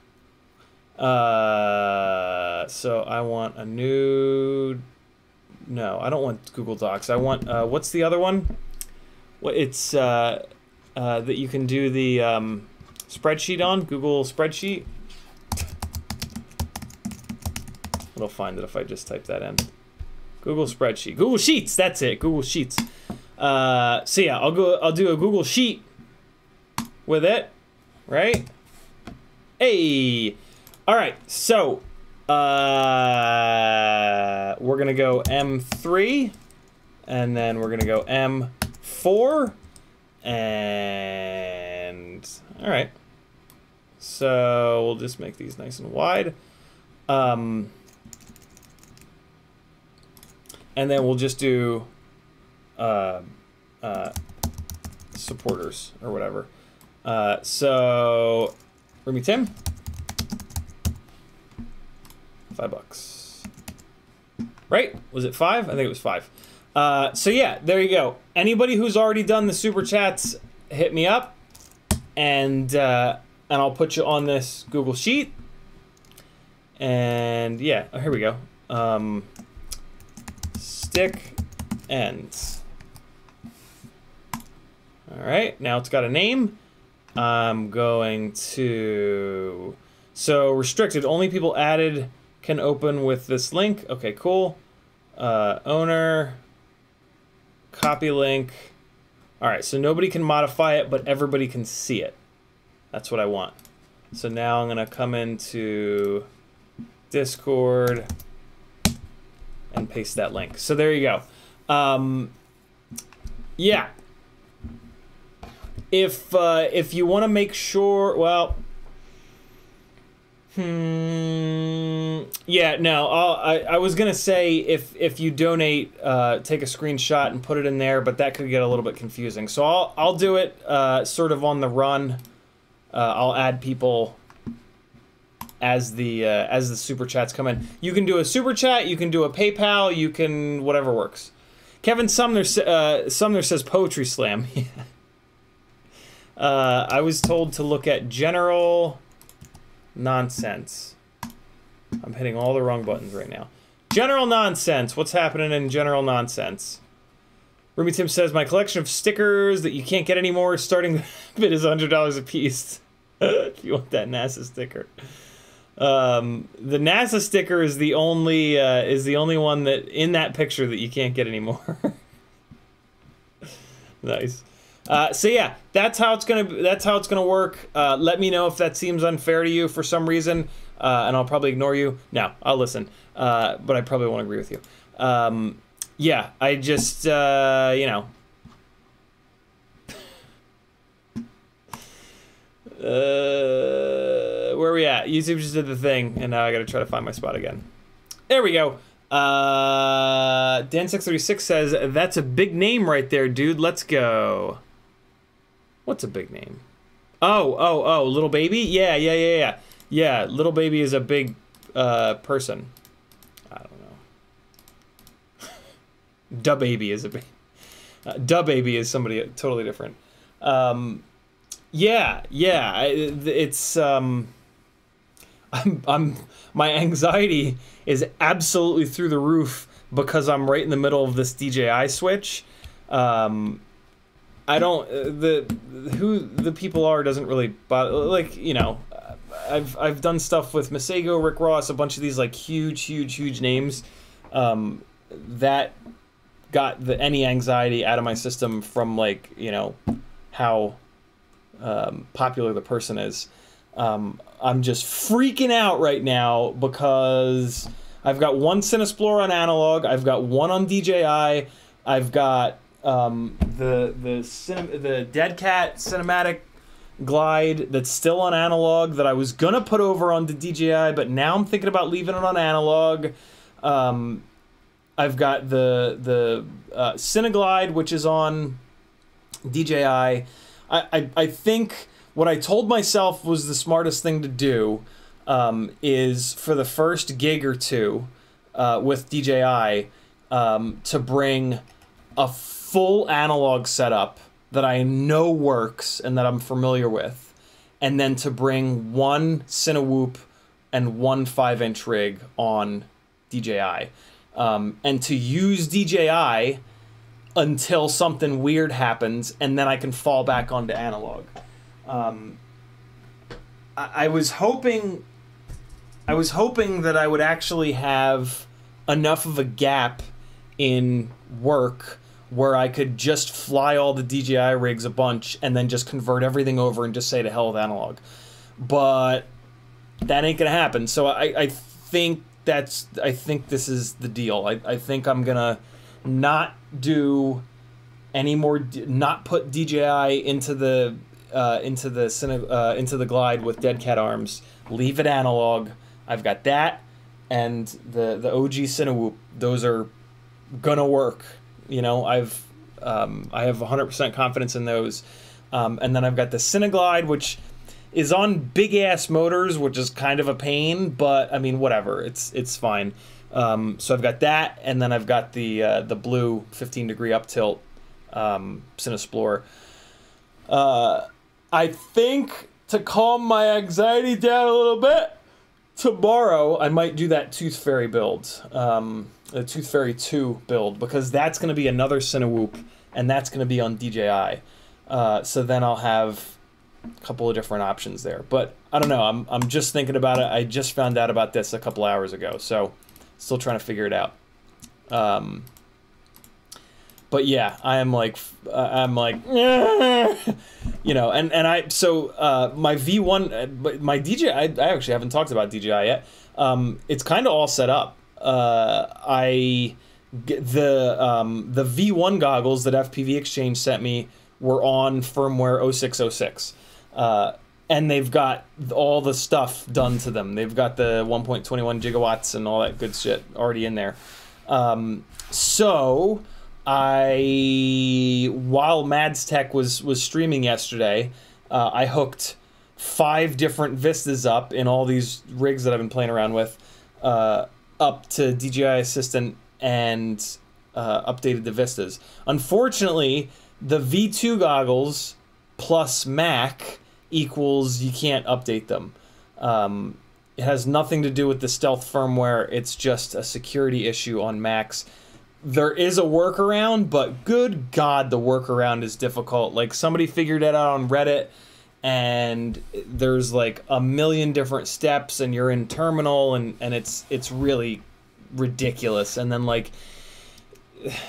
So I want a new. No, I don't want Google Docs. I want what's the other one? It's that you can do the spreadsheet on Google Spreadsheet. It'll find it if I just type that in. Google Spreadsheet, Google Sheets. That's it. Google Sheets. So yeah, I'll do a Google Sheet with it, right? Hey, all right. So we're gonna go M3, and then we're gonna go M4, and all right. So we'll just make these nice and wide. And then we'll just do supporters or whatever. So Remy Tim, $5. Right? Was it 5? I think it was 5. So yeah, there you go. Anybody who's already done the super chats, hit me up, and I'll put you on this Google Sheet. And yeah, here we go. Stick Ends. All right, now it's got a name, I'm going to... So, restricted. Only people added can open with this link. Okay, cool. Owner. Copy link. Alright, so nobody can modify it, but everybody can see it. That's what I want. So now I'm going to come into Discord and paste that link. So there you go. Yeah. If you want to make sure, well, yeah, no, I was gonna say if you donate, take a screenshot and put it in there, but that could get a little bit confusing. So I'll do it sort of on the run. I'll add people as the super chats come in. You can do a super chat, you can do a PayPal, you can whatever works. Kevin Sumner says Poetry Slam. I was told to look at general nonsense. I'm hitting all the wrong buttons right now. General nonsense. What's happening in general nonsense? Rumi Tim says, my collection of stickers that you can't get anymore, starting bid is $100 a piece. If you want that NASA sticker. The NASA sticker is the only one that in that picture that you can't get anymore. Nice. So yeah, that's how it's gonna work. Let me know if that seems unfair to you for some reason, and I'll probably ignore you. No, I'll listen, but I probably won't agree with you. Yeah, I just you know. Where are we at? YouTube just did the thing, and now I gotta try to find my spot again. There we go. Dan636 says, that's a big name right there, dude. Let's go. What's a big name? Oh, Little Baby? Yeah. Yeah, Little Baby is a big person. I don't know. Da Baby is a big... Da Baby is somebody totally different. Yeah, it's... my anxiety is absolutely through the roof because I'm right in the middle of this DJI switch. I don't who the people are doesn't really bother. Like, you know, I've done stuff with Masego, Rick Ross, a bunch of these like huge names that got any anxiety out of my system from, like, you know, how popular the person is. I'm just freaking out right now because I've got one Cinesplorer on analog, I've got one on DJI, I've got the Dead Cat cinematic glide that's still on analog that I was gonna put over onto DJI, but now I'm thinking about leaving it on analog. I've got the Cineglide, which is on DJI. I think what I told myself was the smartest thing to do is for the first gig or two with DJI to bring a full analog setup that I know works and that I'm familiar with, and then to bring one Cinewhoop and one 5-inch rig on DJI, and to use DJI until something weird happens, and then I can fall back onto analog. I was hoping that I would actually have enough of a gap in work where I could just fly all the DJI rigs a bunch and then just convert everything over and just say to hell with analog. But that ain't gonna happen. So I think this is the deal. I think I'm gonna not do any more, not put DJI into the glide with Dead Cat arms. Leave it analog. I've got that and the OG Cinewhoop. Those are gonna work. You know, I have 100% confidence in those. And then I've got the Cineglide, which is on big ass motors, which is kind of a pain, but I mean, whatever. It's fine. So I've got that, and then I've got the blue 15-degree up tilt Cinesplorer. I think to calm my anxiety down a little bit, tomorrow I might do that Tooth Fairy build, the Tooth Fairy 2 build, because that's going to be another Cinewhoop, and that's going to be on DJI. So then I'll have a couple of different options there. But I don't know. I'm just thinking about it. I just found out about this a couple hours ago, so still trying to figure it out. But yeah, I'm like, you know, and I, so my V1, my DJI, I actually haven't talked about DJI yet. It's kind of all set up. The V1 goggles that FPV Exchange sent me were on firmware 0606. And they've got all the stuff done to them. They've got the 1.21 gigawatts and all that good shit already in there. So while Mads Tech was streaming yesterday, I hooked 5 different Vistas up in all these rigs that I've been playing around with, up to DJI Assistant and updated the Vistas. Unfortunately, the V2 goggles plus Mac equals you can't update them. It has nothing to do with the stealth firmware. It's just a security issue on Macs. There is a workaround, but good God, the workaround is difficult. Like, somebody figured it out on Reddit, and there's like a million different steps, and you're in terminal, and it's really ridiculous. And then like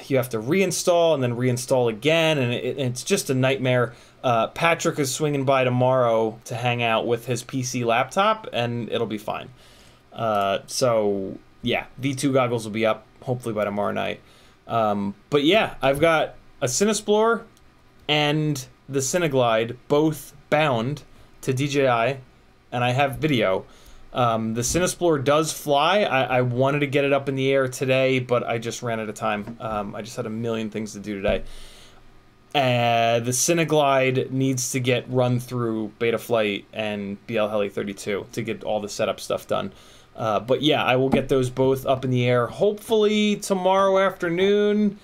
you have to reinstall and then reinstall again, and it's just a nightmare. Patrick is swinging by tomorrow to hang out with his PC laptop, and it'll be fine. So yeah, V2 goggles will be up hopefully by tomorrow night. But yeah, I've got a Cinesplorer and the Cineglide both bound to DJI, and I have video. The Cinesplorer does fly. I wanted to get it up in the air today, but I just ran out of time. I just had a million things to do today. The Cineglide needs to get run through Betaflight and BL Heli 32 to get all the setup stuff done. But yeah, I will get those both up in the air hopefully tomorrow afternoon,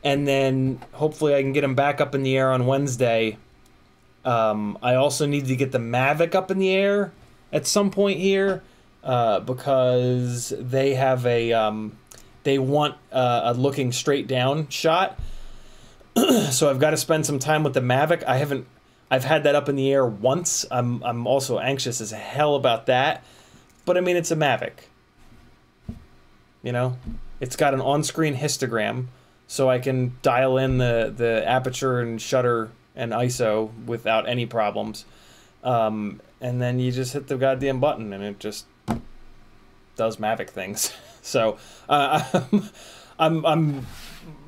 and then hopefully I can get them back up in the air on Wednesday. I also need to get the Mavic up in the air at some point here, because they have they want a looking straight down shot. So I've got to spend some time with the Mavic. I've had that up in the air once. I'm also anxious as hell about that. But I mean, it's a Mavic. You know, it's got an on-screen histogram, so I can dial in the aperture and shutter and ISO without any problems. And then you just hit the goddamn button, and it just does Mavic things. So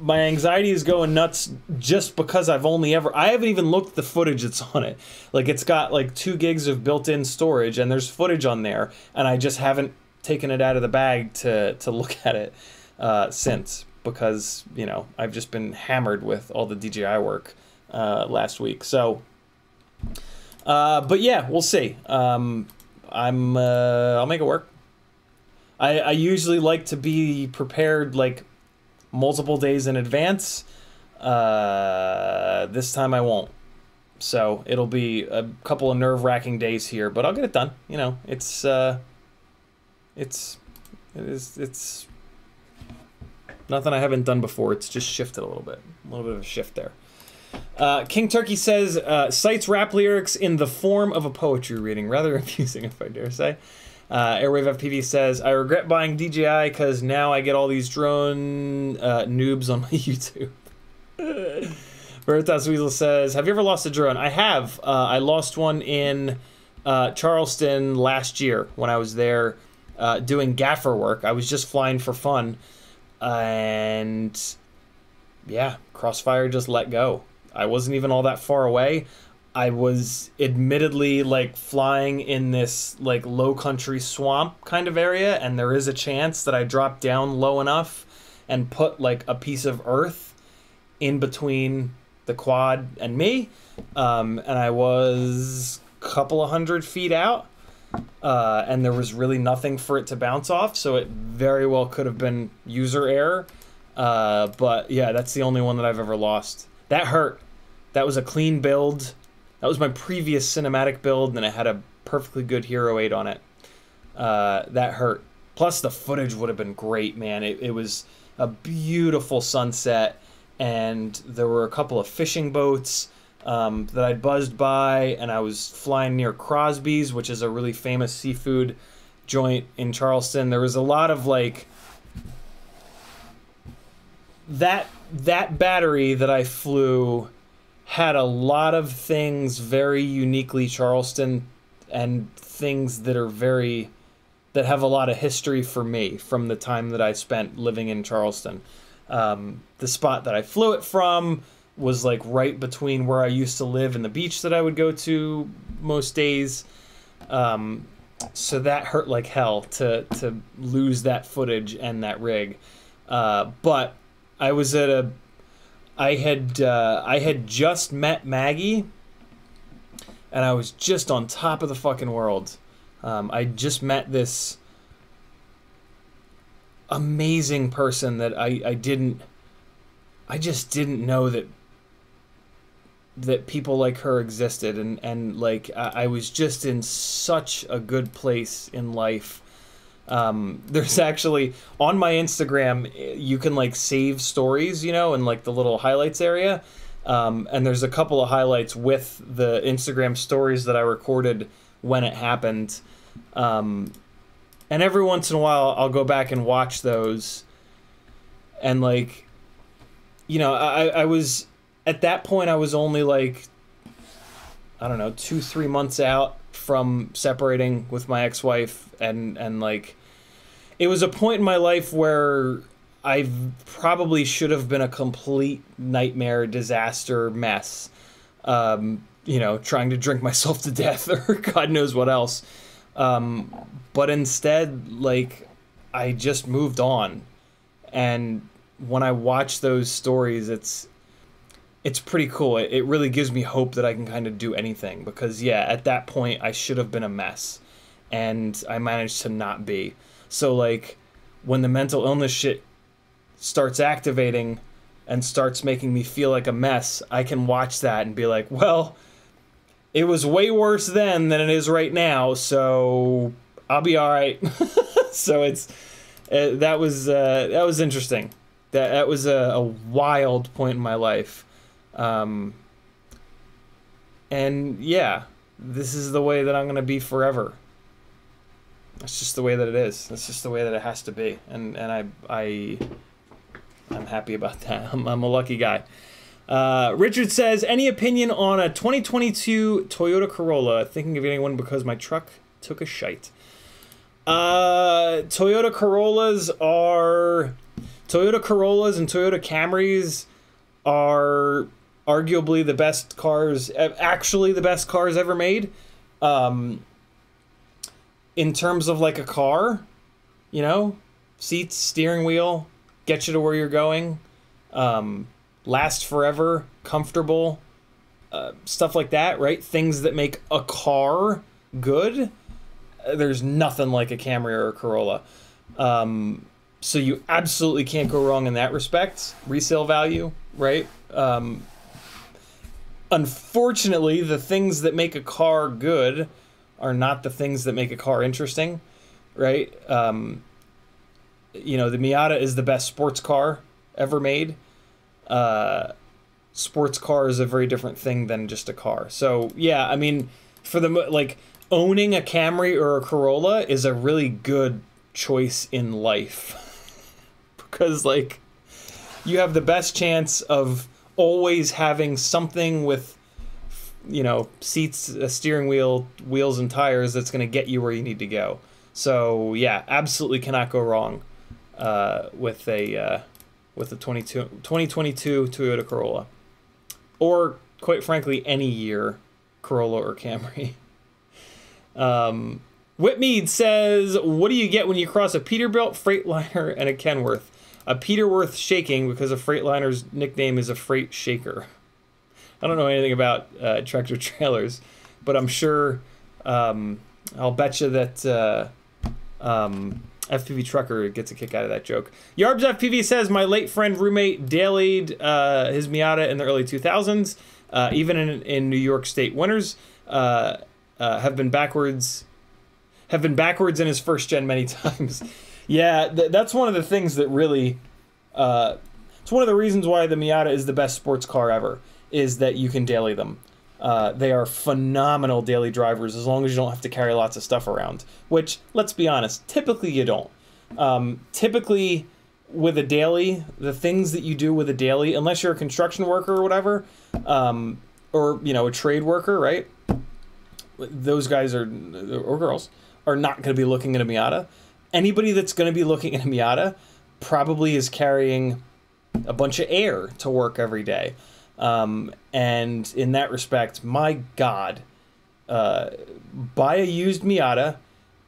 my anxiety is going nuts just because I haven't even looked at the footage that's on it. Like, it's got like 2 gigs of built-in storage, and there's footage on there, and I just haven't taken it out of the bag to look at it since, because, you know, I've just been hammered with all the DJI work last week. So, but yeah, we'll see. I'll make it work. I usually like to be prepared like multiple days in advance. This time I won't. So it'll be a couple of nerve-wracking days here, but I'll get it done. You know, it's nothing I haven't done before. It's just shifted a little bit of a shift there. King Turkey says, cites rap lyrics in the form of a poetry reading. Rather amusing, if I dare say. Airwave FPV says, I regret buying DJI because now I get all these drone noobs on my YouTube. Veritas Weasel says, have you ever lost a drone? I have. I lost one in Charleston last year when I was there doing gaffer work. I was just flying for fun. And yeah, Crossfire just let go. I wasn't even all that far away. I was admittedly like flying in this like low country swamp kind of area, and there is a chance that I drop down low enough and put like a piece of earth in between the quad and me, and I was a couple of 100 feet out, and there was really nothing for it to bounce off, so it very well could have been user error. But yeah, that's the only one that I've ever lost. That hurt. That was a clean build. That was my previous cinematic build, and it had a perfectly good Hero 8 on it. That hurt. Plus, the footage would have been great, man. It was a beautiful sunset, and there were a couple of fishing boats. that I'd buzzed by, and I was flying near Crosby's, which is a really famous seafood joint in Charleston. There was a lot of like that battery that I flew had a lot of things very uniquely Charleston, and things that have a lot of history for me from the time that I spent living in Charleston. The spot that I flew it from was like right between where I used to live and the beach that I would go to most days. So that hurt like hell to lose that footage and that rig. But I was I had just met Maggie, and I was just on top of the fucking world. I just met this amazing person that I just didn't know that people like her existed, and like I was just in such a good place in life. There's actually on my Instagram, you can like save stories, you know, in like the little highlights area. And there's a couple of highlights with the Instagram stories that I recorded when it happened. And every once in a while I'll go back and watch those. And like, you know, I was at that point, I was only like, I don't know, 2-3 months out from separating with my ex-wife, and like, it was a point in my life where I probably should have been a complete nightmare, disaster, mess. You know, trying to drink myself to death or God knows what else. But instead, like, I just moved on. And when I watch those stories, it's pretty cool. It really gives me hope that I can kind of do anything, because yeah, at that point I should have been a mess, and I managed to not be. So like, when the mental illness shit starts activating and starts making me feel like a mess, I can watch that and be like, well, it was way worse then than it is right now, so I'll be all right. So that was interesting. That was a wild point in my life. And yeah, this is the way that I'm going to be forever. That's just the way that it is. That's just the way that it has to be. And I'm happy about that. I'm a lucky guy. Richard says, any opinion on a 2022 Toyota Corolla? Thinking of getting one because my truck took a shite. Toyota Corollas and Toyota Camrys are arguably the best cars, actually the best cars ever made. In terms of like a car, you know, seats, steering wheel, get you to where you're going, last forever, comfortable, stuff like that, right? Things that make a car good. There's nothing like a Camry or a Corolla. So you absolutely can't go wrong in that respect. Resale value, right? Unfortunately, the things that make a car good are not the things that make a car interesting, right? You know, the Miata is the best sports car ever made. Sports car is a very different thing than just a car. So yeah, I mean, for the like, owning a Camry or a Corolla is a really good choice in life. Because like, you have the best chance of always having something with, you know, seats, a steering wheel, wheels, and tires that's going to get you where you need to go. So yeah, absolutely cannot go wrong with a 2022 Toyota Corolla, or quite frankly any year Corolla or Camry. Whitmead says, what do you get when you cross a Peterbilt, Freightliner, and a Kenworth? A Peterworth shaking, because a Freightliner's nickname is a freight shaker. I don't know anything about tractor trailers, but I'm sure, I'll bet you that FPV Trucker gets a kick out of that joke. Yarbs FPV says, my late friend roommate dailied his Miata in the early 2000s, even in New York State winters, have been backwards in his first gen many times. Yeah, that's one of the things that really, it's one of the reasons why the Miata is the best sports car ever. is that you can daily them. They are phenomenal daily drivers as long as you don't have to carry lots of stuff around, which, let's be honest, typically you don't. Typically, with a daily, the things that you do with a daily, unless you're a construction worker or whatever, or, you know, a trade worker, right? Those guys or girls are not going to be looking at a Miata. Anybody that's going to be looking at a Miata probably is carrying a bunch of air to work every day. And in that respect, my God, buy a used Miata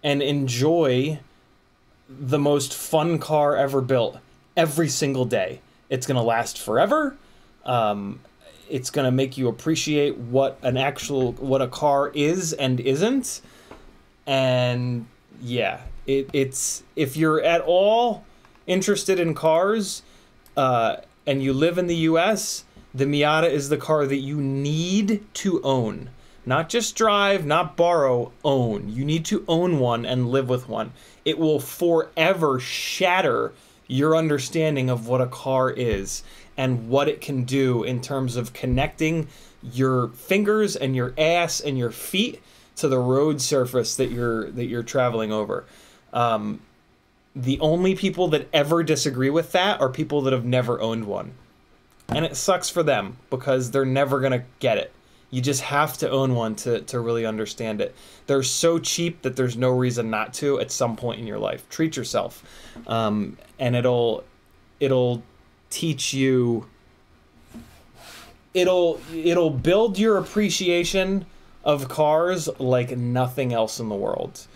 and enjoy the most fun car ever built every single day. It's going to last forever. It's going to make you appreciate what a car is and isn't. And yeah, it's if you're at all interested in cars, and you live in the US, the Miata is the car that you need to own. Not just drive, not borrow, own. You need to own one and live with one. It will forever shatter your understanding of what a car is and what it can do in terms of connecting your fingers and your ass and your feet to the road surface that you're traveling over. The only people that ever disagree with that are people that have never owned one. And it sucks for them because they're never going to get it. You just have to own one to really understand it. They're so cheap that there's no reason not to at some point in your life. Treat yourself. And it'll teach you, it'll build your appreciation of cars like nothing else in the world.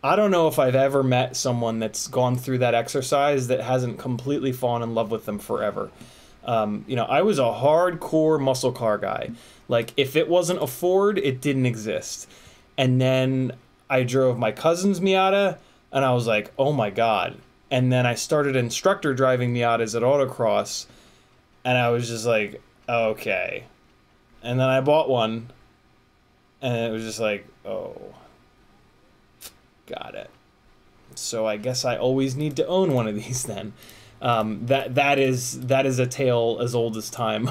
I don't know if I've ever met someone that's gone through that exercise that hasn't completely fallen in love with them forever. You know, I was a hardcore muscle car guy. Like, if it wasn't a Ford, it didn't exist. And then I drove my cousin's Miata, and I was like, oh my God. And then I started instructor driving Miatas at autocross, and I was just like, okay. And then I bought one, and it was just like, oh, got it. So I guess I always need to own one of these then. That is a tale as old as time.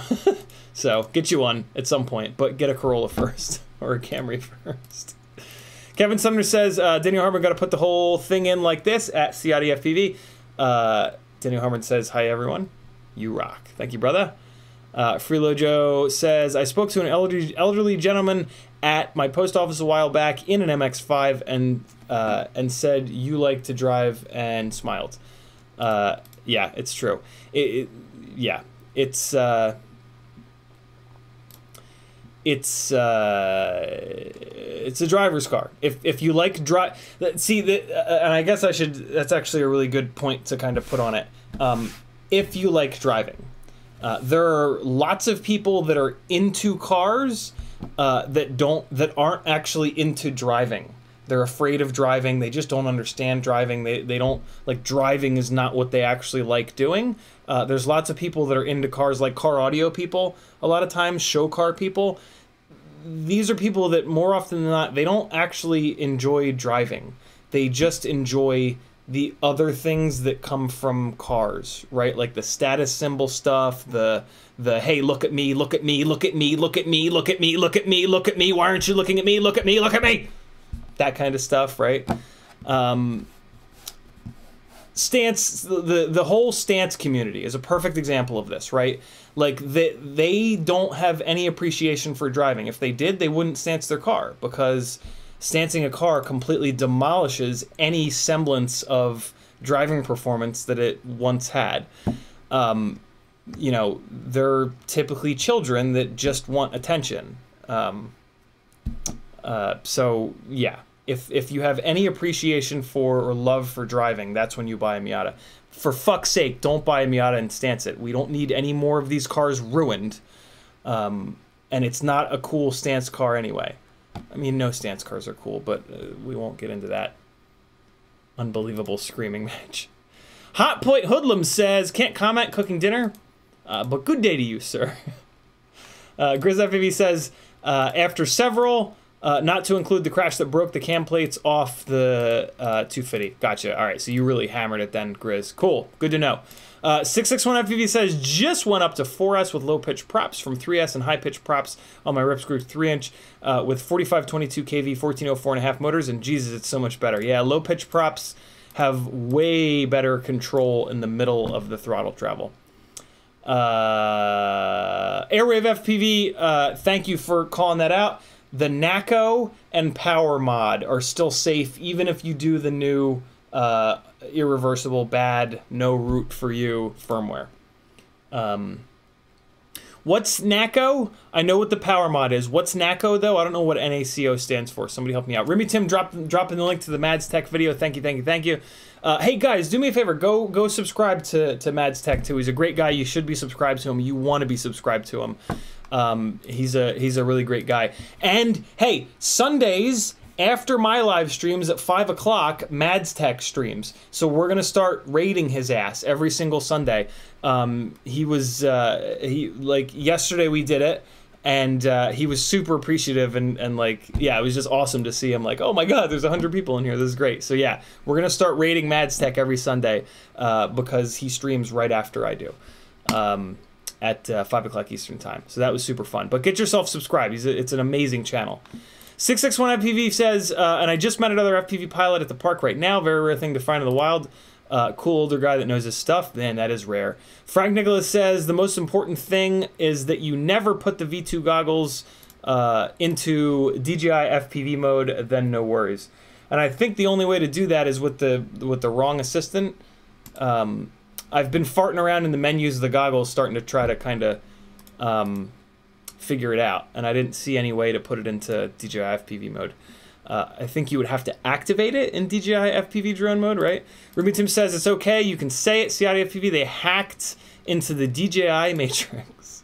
So get you one at some point, but get a Corolla first or a Camry first. Kevin Sumner says, Daniel Harmon got to put the whole thing in like this at CIDFPV. Daniel Harmon says, hi everyone. You rock. Thank you, brother. Freelo Joe says, I spoke to an elderly gentleman at my post office a while back in an MX-5 and said, you like to drive, and smiled. Yeah, it's true. Yeah, it's a driver's car. If you like and I guess that's actually a really good point to kind of put on it. If you like driving, there are lots of people that are into cars that aren't actually into driving. They're afraid of driving. They just don't understand driving. They don't, like, driving is not what they actually like doing. There's lots of people that are into cars, like car audio people, a lot of times, show car people. These are people that more often than not, they don't actually enjoy driving. They just enjoy the other things that come from cars, right? Like the status symbol stuff, the hey, look at me, look at me, look at me, look at me, look at me, look at me, look at me, why aren't you looking at me, look at me, look at me? That kind of stuff, right? Stance, the whole stance community is a perfect example of this, right? Like, they don't have any appreciation for driving. If they did, they wouldn't stance their car, because stancing a car completely demolishes any semblance of driving performance that it once had. You know, they're typically children that just want attention. So, yeah. If you have any appreciation for or love for driving, that's when you buy a Miata. For fuck's sake, don't buy a Miata and stance it. We don't need any more of these cars ruined. And it's not a cool stance car anyway. I mean, no stance cars are cool, but we won't get into that unbelievable screaming match. Hot Point Hoodlum says, can't comment, cooking dinner, but good day to you, sir. Grizz FAV says, after several Not to include the crash that broke the cam plates off the 250. Gotcha. All right, so you really hammered it then, Grizz. Cool. Good to know. 661 FPV says, just went up to 4S with low pitch props from 3S and high pitch props on my Rip Screw 3-inch with 4522 kV 1404.5 motors, and Jesus, it's so much better. Yeah, low pitch props have way better control in the middle of the throttle travel. Airwave FPV, thank you for calling that out. The NACO and Power Mod are still safe even if you do the new irreversible bad no root for you firmware. What's NACO? I know what the Power Mod is. What's NACO though? I don't know what NACO stands for. Somebody help me out. Remy Tim dropping the link to the Mads Tech video. Thank you, thank you, thank you. Hey guys, do me a favor. Go subscribe to Mads Tech too. He's a great guy. You should be subscribed to him. You want to be subscribed to him. He's a really great guy. And hey, Sundays after my live streams at 5 o'clock, Mads Tech streams. So we're gonna start raiding his ass every single Sunday. He like yesterday we did it, and he was super appreciative and like, yeah, it was just awesome to see him like, oh my god, there's 100 people in here, this is great. So yeah, we're gonna start raiding Mads Tech every Sunday because he streams right after I do. At 5 o'clock Eastern time. So that was super fun. But get yourself subscribed. It's an amazing channel. 661 FPV says, and I just met another FPV pilot at the park right now. Very rare thing to find in the wild. Cool older guy that knows his stuff. Man, that is rare. Frank Nicholas says, the most important thing is that you never put the V2 goggles into DJI FPV mode, then no worries. And I think the only way to do that is with the wrong assistant. I've been farting around in the menus of the goggles starting to try to kind of figure it out, and I didn't see any way to put it into DJI FPV mode. I think you would have to activate it in DJI FPV drone mode, right? Ruby Tim says it's okay, you can say it, CID FPV, they hacked into the DJI matrix.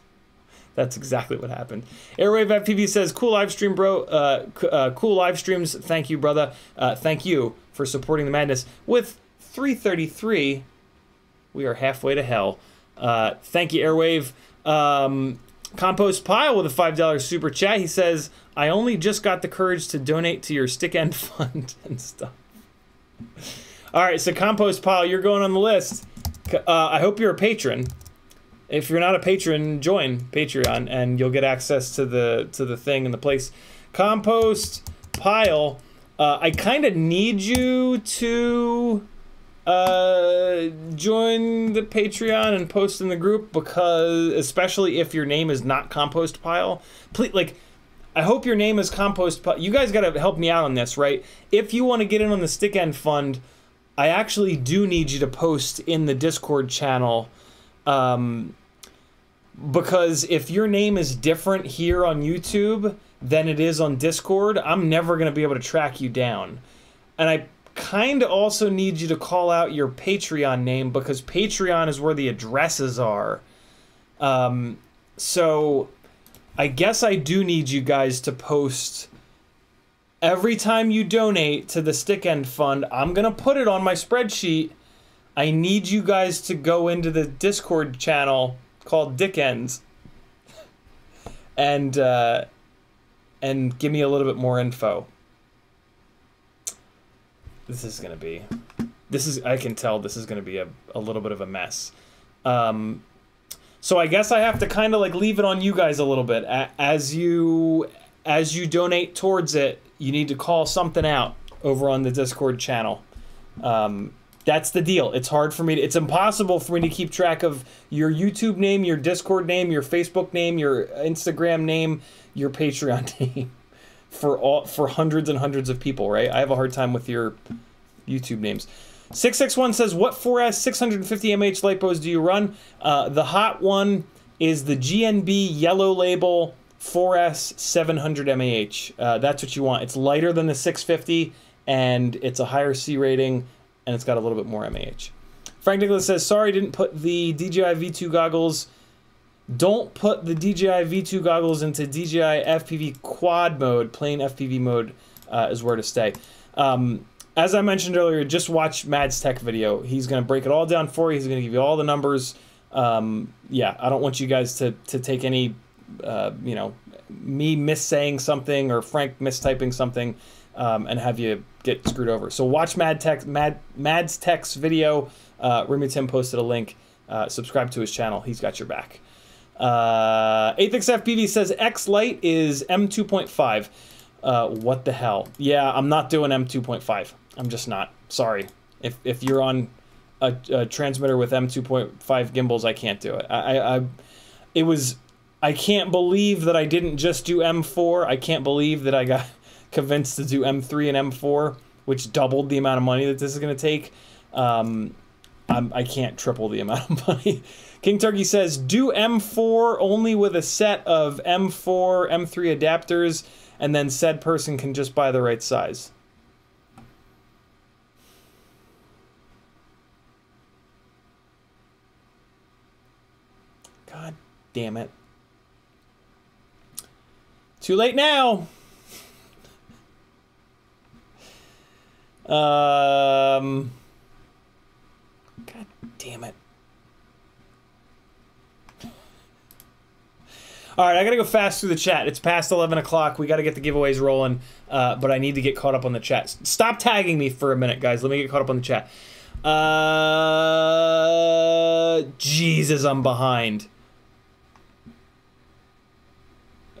That's exactly what happened. Airwave FPV says, cool live stream, bro. Cool live streams, thank you, brother. Thank you for supporting the madness. With 333, we are halfway to hell. Thank you, Airwave. Compost Pile with a $5 super chat. He says, I only just got the courage to donate to your stick end fund and stuff. All right, so Compost Pile, you're going on the list. I hope you're a patron. If you're not a patron, join Patreon and you'll get access to the thing and the place. Compost Pile, I kind of need you to join the Patreon and post in the group, because especially if your name is not Compost Pile, please, like, I hope your name is Compost Pile. You guys got to help me out on this, right? If you want to get in on the stick end fund, I actually do need you to post in the Discord channel, because if your name is different here on YouTube than it is on Discord, I'm never going to be able to track you down. And I kind of also need you to call out your Patreon name, because Patreon is where the addresses are. So I guess I do need you guys to post every time you donate to the Stick End Fund. I'm gonna put it on my spreadsheet. I need you guys to go into the Discord channel called Dick Ends and give me a little bit more info. This is gonna be, I can tell this is gonna be a little bit of a mess. So I guess I have to kind of like leave it on you guys a little bit. As you donate towards it, you need to call something out over on the Discord channel. That's the deal. It's hard for me to, it's impossible for me to keep track of your YouTube name, your Discord name, your Facebook name, your Instagram name, your Patreon name. For hundreds and hundreds of people, right? I have a hard time with your YouTube names. 661 says, what 4S 650 mAh LiPos do you run? The hot one is the GNB yellow label 4S 700 mAh. That's what you want. It's lighter than the 650, and it's a higher C rating, and it's got a little bit more mAh. Frank Nicholas says, sorry, didn't put the DJI V2 goggles. Don't put the DJI V2 goggles into DJI FPV quad mode. Plain FPV mode is where to stay. As I mentioned earlier, just watch Mads Tech video. He's going to break it all down for you. He's going to give you all the numbers. Yeah, I don't want you guys to take any you know, me missaying something or Frank mistyping something, and have you get screwed over. So watch Mad's Tech's video. Remy Tim posted a link. Subscribe to his channel. He's got your back. 8xFPV says X Lite is M2.5. What the hell? Yeah, I'm not doing M2.5. I'm just not. Sorry. If you're on a transmitter with M2.5 gimbals, I can't do it. I can't believe that I didn't just do M4. I can't believe that I got convinced to do M3 and M4, which doubled the amount of money that this is going to take. I can't triple the amount of money. King Turkey says, do M4 only with a set of M4, M3 adapters, and then said person can just buy the right size. God damn it. Too late now. God damn it. All right, I got to go fast through the chat. It's past 11 o'clock. We got to get the giveaways rolling, but I need to get caught up on the chat. Stop tagging me for a minute, guys. Let me get caught up on the chat. Jesus, I'm behind.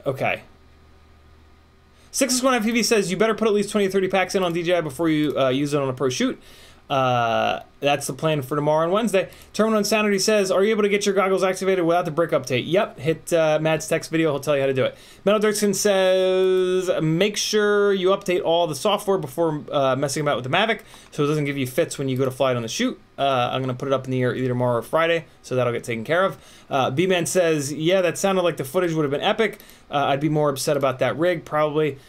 Okay. 661FPV says, you better put at least 20 or 30 packs in on DJI before you use it on a pro shoot. That's the plan for tomorrow and Wednesday. Terminal Insanity says, are you able to get your goggles activated without the brick update? Yep, hit Mad's Tech's video. He'll tell you how to do it. Metal Dirksen says, make sure you update all the software before messing about with the Mavic so it doesn't give you fits when you go to fly it on the shoot. I'm going to put it up in the air either tomorrow or Friday, so that'll get taken care of. B-Man says, yeah, that sounded like the footage would have been epic. I'd be more upset about that rig, probably.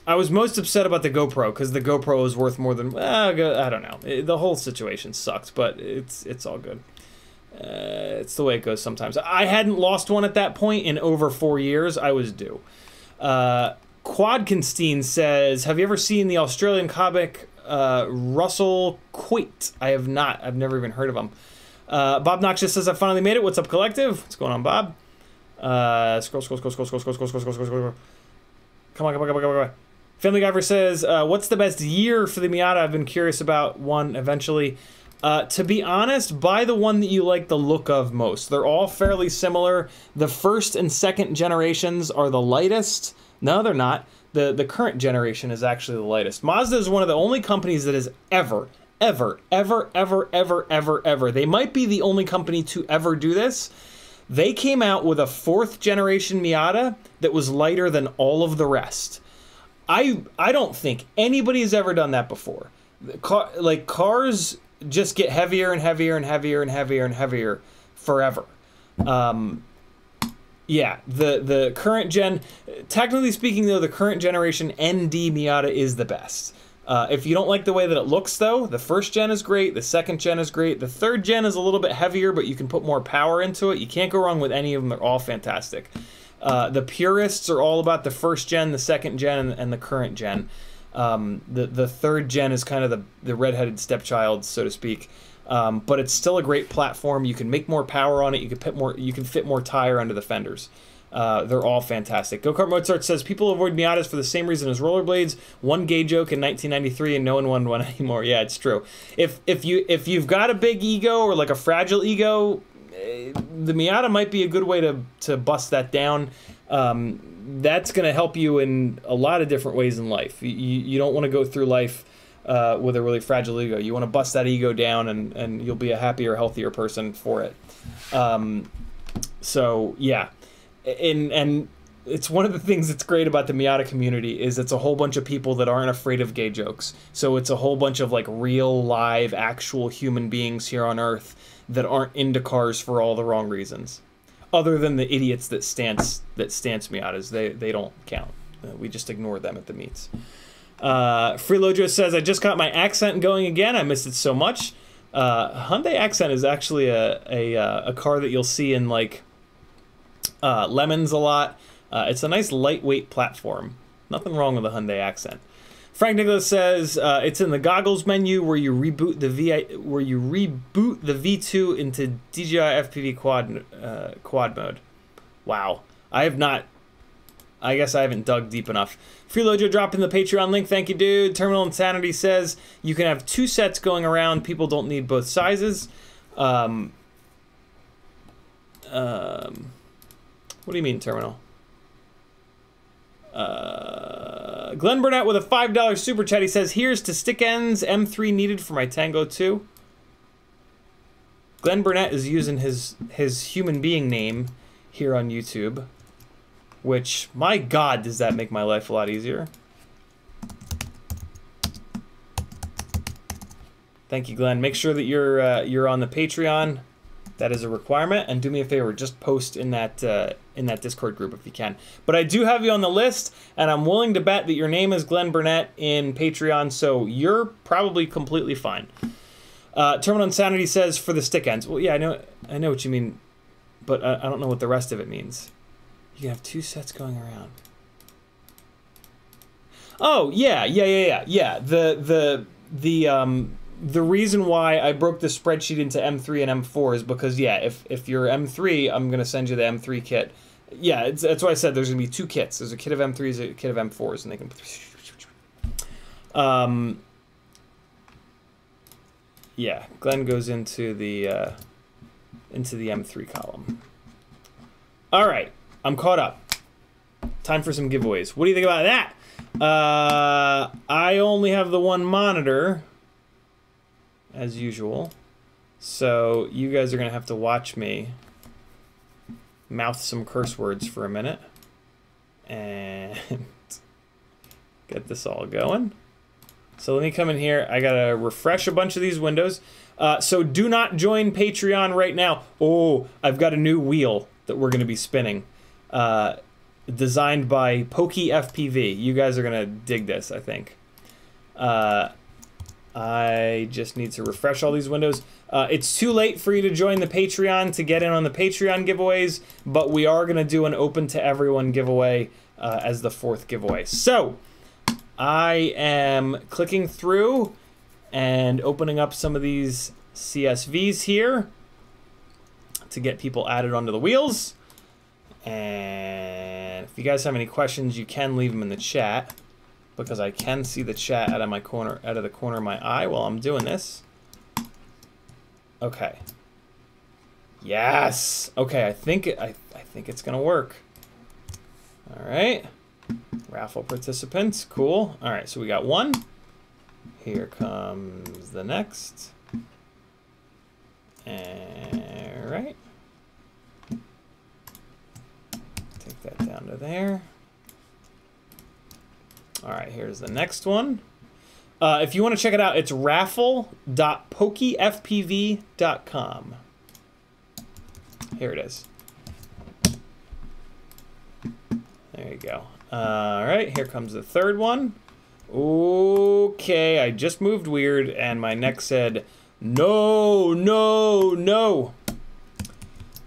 I was most upset about the GoPro because the GoPro is worth more than I don't know. The whole situation sucked, but it's all good. It's the way it goes sometimes. I hadn't lost one at that point in over 4 years. I was due. Quadkenstein says, have you ever seen the Australian comic Russell Quate? I have not. I've never even heard of him. Bob Noxious says, I finally made it. What's up, Collective? What's going on, Bob? Scroll. Come on. Family Guyver says, what's the best year for the Miata? I've been curious about one eventually. To be honest, buy the one that you like the look of most. They're all fairly similar. The first and second generations are the lightest. No, they're not. The current generation is actually the lightest. Mazda is one of the only companies that has ever, they might be the only company to ever do this. They came out with a 4th generation Miata that was lighter than all of the rest. I don't think anybody has ever done that before. Cars just get heavier and heavier and heavier and heavier and heavier forever. Yeah, the current gen, technically speaking though, the current generation ND Miata is the best. If you don't like the way that it looks though, the first gen is great, the second gen is great, the third gen is a little bit heavier, but you can put more power into it. You can't go wrong with any of them, they're all fantastic. The purists are all about the first gen, the second gen, and the current gen. The third gen is kind of the redheaded stepchild, so to speak. But it's still a great platform. You can make more power on it. You can fit more tire under the fenders. They're all fantastic. Go-Kart Mozart says, people avoid Miatas for the same reason as rollerblades. One gay joke in 1993 and no one won one anymore. Yeah, it's true. If you've got a big ego or like a fragile ego, the Miata might be a good way to bust that down. That's going to help you in a lot of different ways in life. You don't want to go through life with a really fragile ego. You want to bust that ego down and you'll be a happier, healthier person for it. So, yeah. And it's one of the things that's great about the Miata community is it's a whole bunch of people that aren't afraid of gay jokes. So it's a whole bunch of like real, live, actual human beings here on Earth that aren't into cars for all the wrong reasons. Other than the idiots that stance Miatas. They don't count. We just ignore them at the meets. Freelojo says, I just got my Accent going again. I missed it so much. Hyundai Accent is actually a car that you'll see in like Lemons a lot. It's a nice lightweight platform. Nothing wrong with the Hyundai Accent. Frank Nicholas says it's in the goggles menu where you reboot the V2 into DJI FPV quad mode. Wow. I guess I haven't dug deep enough. Freelojo dropped in the Patreon link. Thank you, dude. Terminal Insanity says you can have 2 sets going around. People don't need both sizes. What do you mean, Terminal? Glenn Burnett with a $5 super chat. He says, here's to stick ends M3 needed for my Tango 2. Glenn Burnett is using his human being name here on YouTube, which, my God, does that make my life a lot easier. Thank you, Glenn. Make sure that you're on the Patreon. That is a requirement. And do me a favor, just post in that Discord group if you can. But I do have you on the list, and I'm willing to bet that your name is Glenn Burnett in Patreon, so you're probably completely fine. Terminal Insanity says for the stick ends. Well, yeah, I know what you mean, but I don't know what the rest of it means. You can have 2 sets going around. Oh, yeah. The reason why I broke the spreadsheet into M3 and M4 is because, yeah, if you're M3, I'm going to send you the M3 kit. Yeah, that's why I said there's going to be 2 kits. There's a kit of M3s, a kit of M4s, and they can... yeah, Glenn goes into the M3 column. All right, I'm caught up. Time for some giveaways. What do you think about that? I only have the one monitor, as usual, so you guys are gonna have to watch me mouth some curse words for a minute and get this all going. So let me come in here. I gotta refresh a bunch of these windows. So do not join Patreon right now. Oh, I've got a new wheel that we're gonna be spinning. Designed by Pokey FPV. You guys are gonna dig this, I think. I just need to refresh all these windows. It's too late for you to join the Patreon to get in on the Patreon giveaways, but we are gonna do an open to everyone giveaway as the 4th giveaway. So I am clicking through and opening up some of these CSVs here to get people added onto the wheels. And if you guys have any questions, you can leave them in the chat, because I can see the chat out of the corner of my eye while I'm doing this. Okay. Yes. Okay, I think it's gonna work. All right. Raffle participants. Cool. All right, so we got 1. Here comes the next. All right. Take that down to there. All right, here's the next one. If you want to check it out, it's raffle.pokeyfpv.com. Here it is. There you go. All right, here comes the 3rd one. Okay, I just moved weird, and my neck said, no, no, no.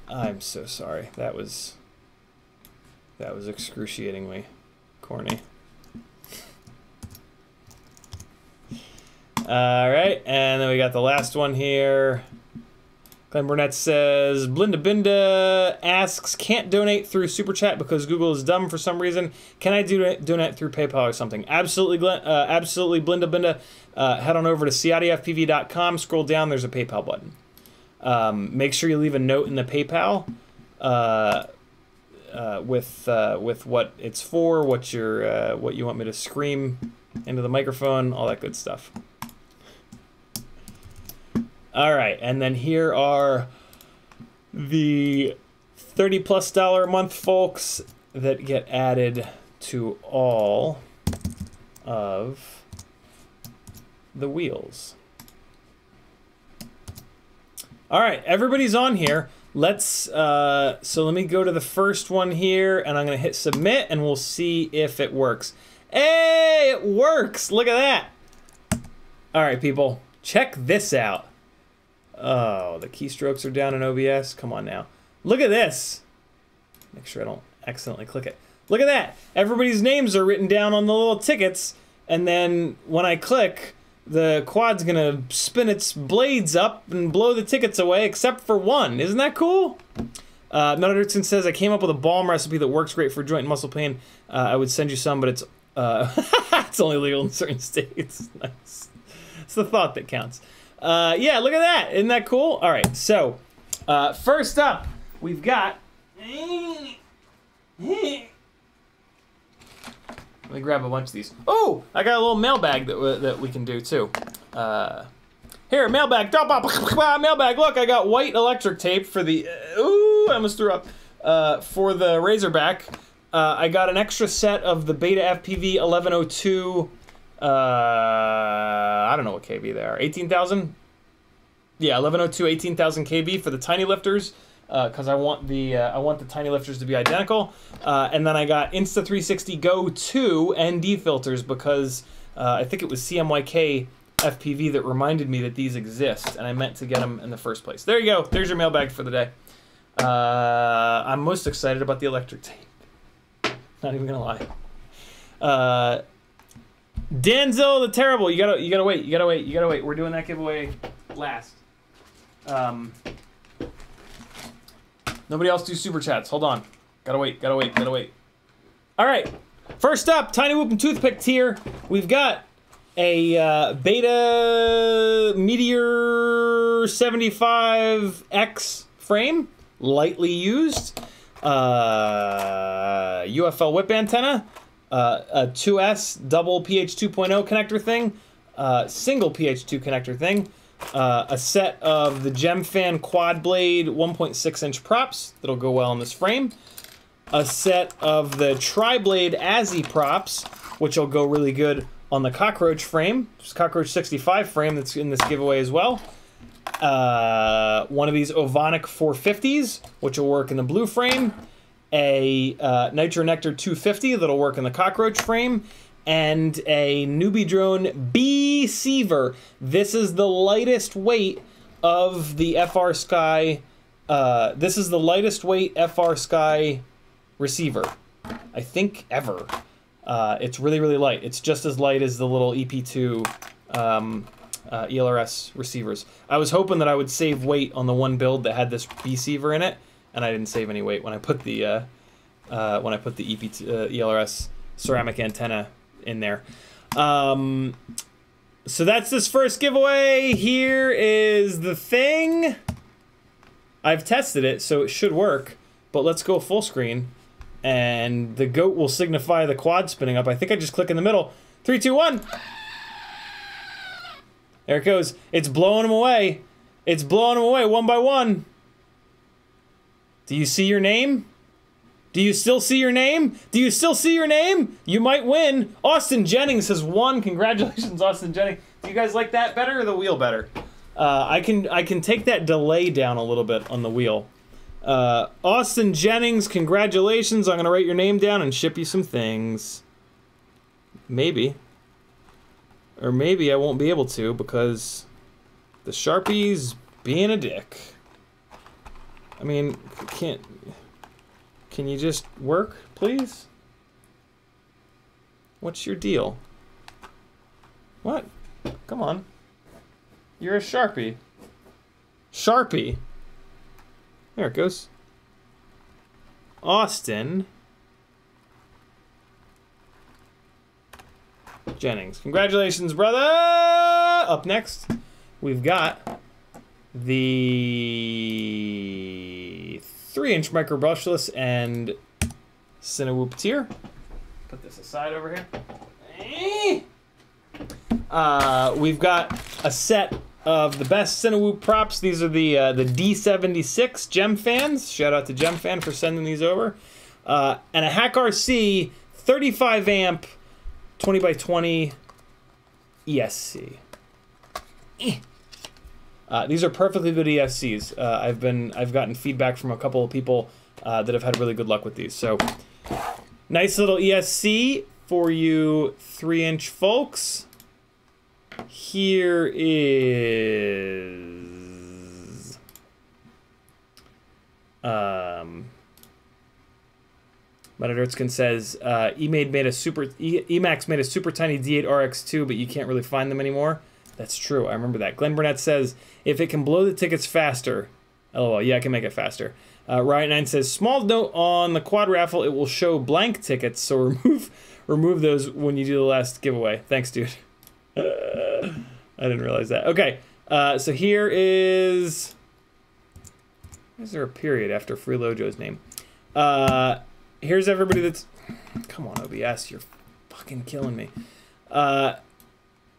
I'm so sorry. That was excruciatingly corny. All right, and then we got the last one here. Glenn Burnett says, Blinda Binda asks, can't donate through Super Chat because Google is dumb for some reason. Can I donate through PayPal or something? Absolutely, Glenn, absolutely, Blinda Binda. Head on over to ciadyfpv.com, scroll down, there's a PayPal button. Make sure you leave a note in the PayPal with what it's for, what you want me to scream into the microphone, all that good stuff. All right, and then here are the $30+ a month folks that get added to all of the wheels. All right, everybody's on here. Let's, so let me go to the first one here, and I'm gonna hit submit, and we'll see if it works. Hey, it works, look at that. All right, people, check this out. Oh, the keystrokes are down in OBS. Come on now. Look at this. Make sure I don't accidentally click it. Look at that. Everybody's names are written down on the little tickets, and then when I click, the quad's gonna spin its blades up and blow the tickets away, except for one. Isn't that cool? Meta Dirksen says, I came up with a balm recipe that works great for joint and muscle pain. I would send you some, but it's it's only legal in certain states. Nice. It's the thought that counts. Yeah, look at that. Isn't that cool? All right, so first up, we've got... Let me grab a bunch of these. Oh, I got a little mailbag that we can do too. Here, mailbag, drop off, mailbag. Look, I got white electric tape for the. Ooh, I almost threw up. For the Razorback, I got an extra set of the Beta FPV 1102. I don't know what KB they are. 18,000. Yeah, 1102, 18,000 KB for the tiny lifters. Because I want the tiny lifters to be identical, and then I got Insta360 Go 2 ND filters because I think it was CMYK FPV that reminded me that these exist, and I meant to get them in the first place. There you go. There's your mailbag for the day. I'm most excited about the electric tape. Not even gonna lie. Danzo the Terrible. You gotta wait. We're doing that giveaway last. Nobody else do super chats. Hold on. Gotta wait. All right. First up, Tiny Whoop and Toothpick tier. We've got a Beta Meteor 75X frame, lightly used. UFL whip antenna. A 2S double PH2.0 connector thing. Single PH2 connector thing. A set of the Gemfan quad blade 1.6-inch props that'll go well in this frame. A set of the tri-blade ASI props, which will go really good on the Cockroach frame, Cockroach 65 frame that's in this giveaway as well. One of these Ovonic 450s, which will work in the blue frame. A Nitro Nectar 250 that'll work in the Cockroach frame. And a Newbie Drone B-Seaver. This is the lightest weight of the FR Sky. This is the lightest weight FR Sky receiver, I think, ever. It's really, really light. It's just as light as the little EP2 ELRS receivers. I was hoping that I would save weight on the one build that had this B-Seaver in it, and I didn't save any weight when I put the EP2 ELRS ceramic antenna in there. So that's this first giveaway. Here is the thing. I've tested it, so it should work, but let's go full screen, and the goat will signify the quad spinning up. I think I just click in the middle. 3, 2, 1. There it goes. It's blowing them away. It's blowing them away one by one. Do you see your name? Do you still see your name? Do you still see your name? You might win. Austin Jennings has won. Congratulations, Austin Jennings. Do you guys like that better or the wheel better? I can take that delay down a little bit on the wheel. Austin Jennings, congratulations. I'm gonna write your name down and ship you some things. Maybe. Or maybe I won't be able to because the Sharpie's being a dick. I mean, can you just work, please? What's your deal? What? Come on. You're a Sharpie. Sharpie. There it goes. Austin Jennings. Congratulations, brother! Up next, we've got the 3-inch micro brushless and Cinewoop tier. Put this aside over here. We've got a set of the best Cinewoop props. These are the D76 Gemfans. Shout out to Gemfan for sending these over. And a Hack RC 35 amp 20 by 20 ESC. These are perfectly good ESCs. I've gotten feedback from a couple of people that have had really good luck with these. So nice little ESC for you 3-inch folks. Here is Metadirtskin says Emax made a super tiny D8 RX2, but you can't really find them anymore. That's true. I remember that. Glenn Burnett says if it can blow the tickets faster, LOL. Yeah, I can make it faster. Riot9 says, small note on the quad raffle, it will show blank tickets, so remove those when you do the last giveaway. Thanks, dude. I didn't realize that. Okay, so here is... Is there a period after Freelojo's name? Here's everybody that's... Come on, OBS, you're fucking killing me. I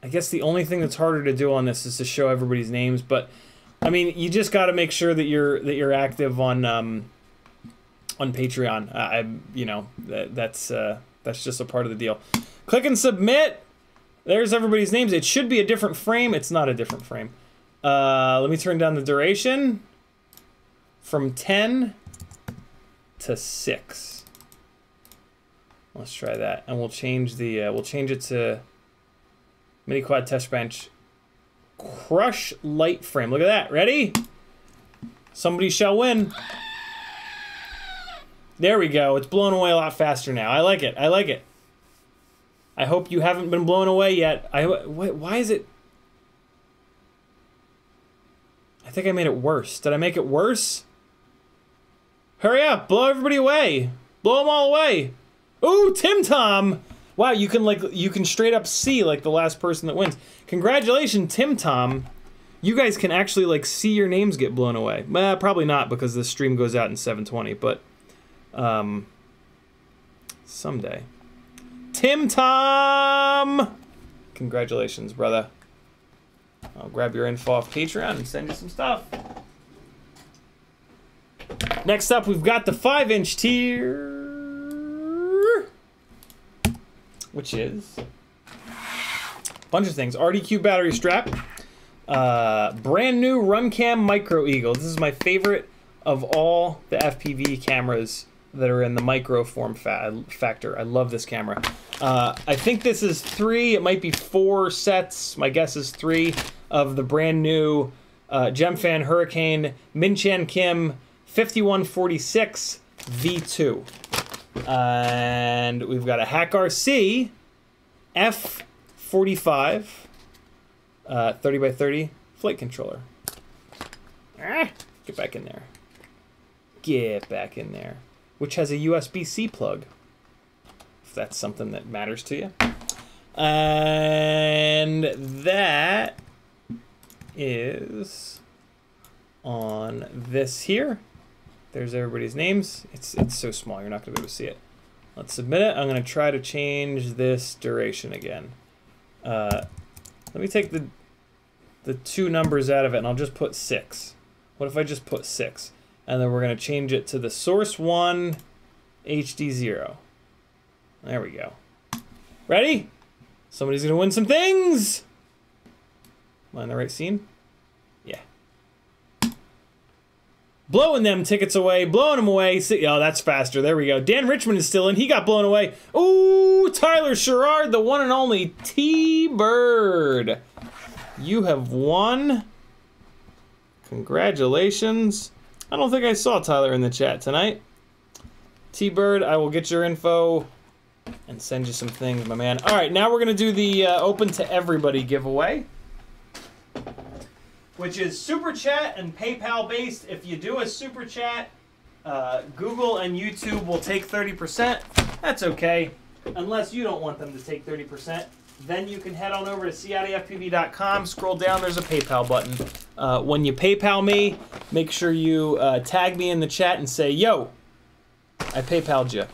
guess the only thing that's harder to do on this is to show everybody's names, but... I mean, you just got to make sure that you're active on Patreon. You know, that's just a part of the deal. Click and submit. There's everybody's names. It should be a different frame. It's not a different frame. Let me turn down the duration from 10 to 6. Let's try that, and we'll change it to mini quad test bench. Crush light frame. Look at that. Ready? Somebody shall win. There we go. It's blown away a lot faster now. I like it. I like it. I hope you haven't been blown away yet. Why is it? I think I made it worse. Did I make it worse? Hurry up. Blow everybody away. Blow them all away. Ooh, Tim Tom. Wow, you can straight up see like the last person that wins. Congratulations, Tim Tom. You guys can actually like see your names get blown away. Probably not because this stream goes out in 720, but someday. Tim Tom! Congratulations, brother. I'll grab your info off Patreon and send you some stuff. Next up, we've got the 5-inch tier, which is a bunch of things. RDQ battery strap, brand new Runcam Micro Eagle. This is my favorite of all the FPV cameras that are in the micro form factor. I love this camera. I think this is 3, it might be 4 sets. My guess is 3 of the brand new Gemfan Hurricane Minchan Kim 5146 V2. And we've got a Hack RC F45 30x30 flight controller. Get back in there. Get back in there. Which has a USB-C plug, if that's something that matters to you. And that is on this here. There's everybody's names. It's so small, you're not gonna be able to see it. Let's submit it. I'm gonna try to change this duration again. Let me take the 2 numbers out of it and I'll just put 6. What if I just put 6? And then we're gonna change it to the source 1 HD0. There we go. Ready? Somebody's gonna win some things! Am I in the right scene? Yeah. Blowing them tickets away, blowing them away. Oh, that's faster. There we go. Dan Richmond is still in. He got blown away. Ooh, Tyler Sherrard, the one and only T-Bird. You have won. Congratulations. I don't think I saw Tyler in the chat tonight. T-Bird, I will get your info and send you some things, my man. All right, now we're going to do the open to everybody giveaway, which is Super Chat and PayPal based. If you do a Super Chat, Google and YouTube will take 30%. That's okay, unless you don't want them to take 30%. Then you can head on over to ciatiFPV.com, scroll down, there's a PayPal button. When you PayPal me, make sure you tag me in the chat and say, yo, I PayPal'd you.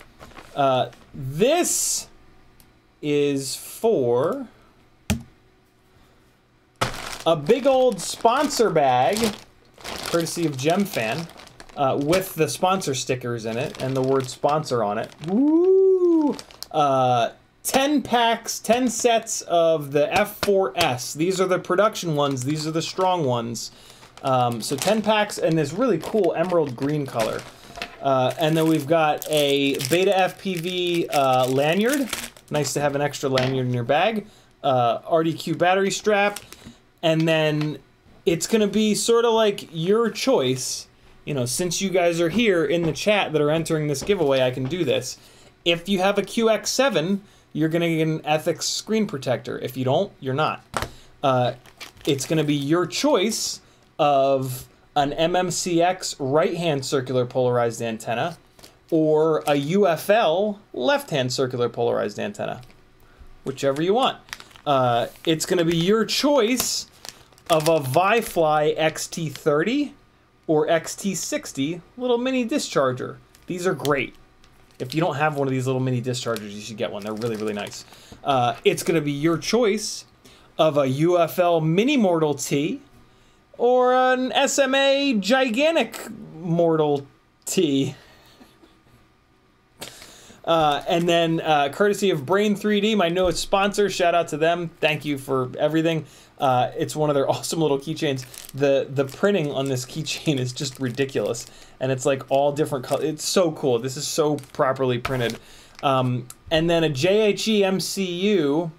This is for a big old sponsor bag, courtesy of Gemfan, with the sponsor stickers in it and the word sponsor on it. Woo! 10 packs, 10 sets of the F4S. These are the production ones. These are the strong ones. So 10 packs in this really cool emerald green color. And then we've got a Beta FPV lanyard. Nice to have an extra lanyard in your bag. RDQ battery strap. And then it's going to be sort of like your choice. You know, since you guys are here in the chat that are entering this giveaway, I can do this. If you have a QX7, you're going to get an Ethics screen protector. If you don't, you're not. It's going to be your choice of an MMCX right-hand circular polarized antenna, or a UFL left-hand circular polarized antenna, whichever you want. It's going to be your choice of a Vifly XT30 or XT60 little mini discharger. These are great. If you don't have one of these little mini dischargers, you should get one. They're really, really nice. It's going to be your choice of a UFL Mini Mortal T or an SMA Gigantic Mortal T. And then, courtesy of Brain 3D, my newest sponsor, shout out to them. Thank you for everything. It's one of their awesome little keychains. The printing on this keychain is just ridiculous. And it's like all different colors. It's so cool. This is so properly printed. And then a JHE MCU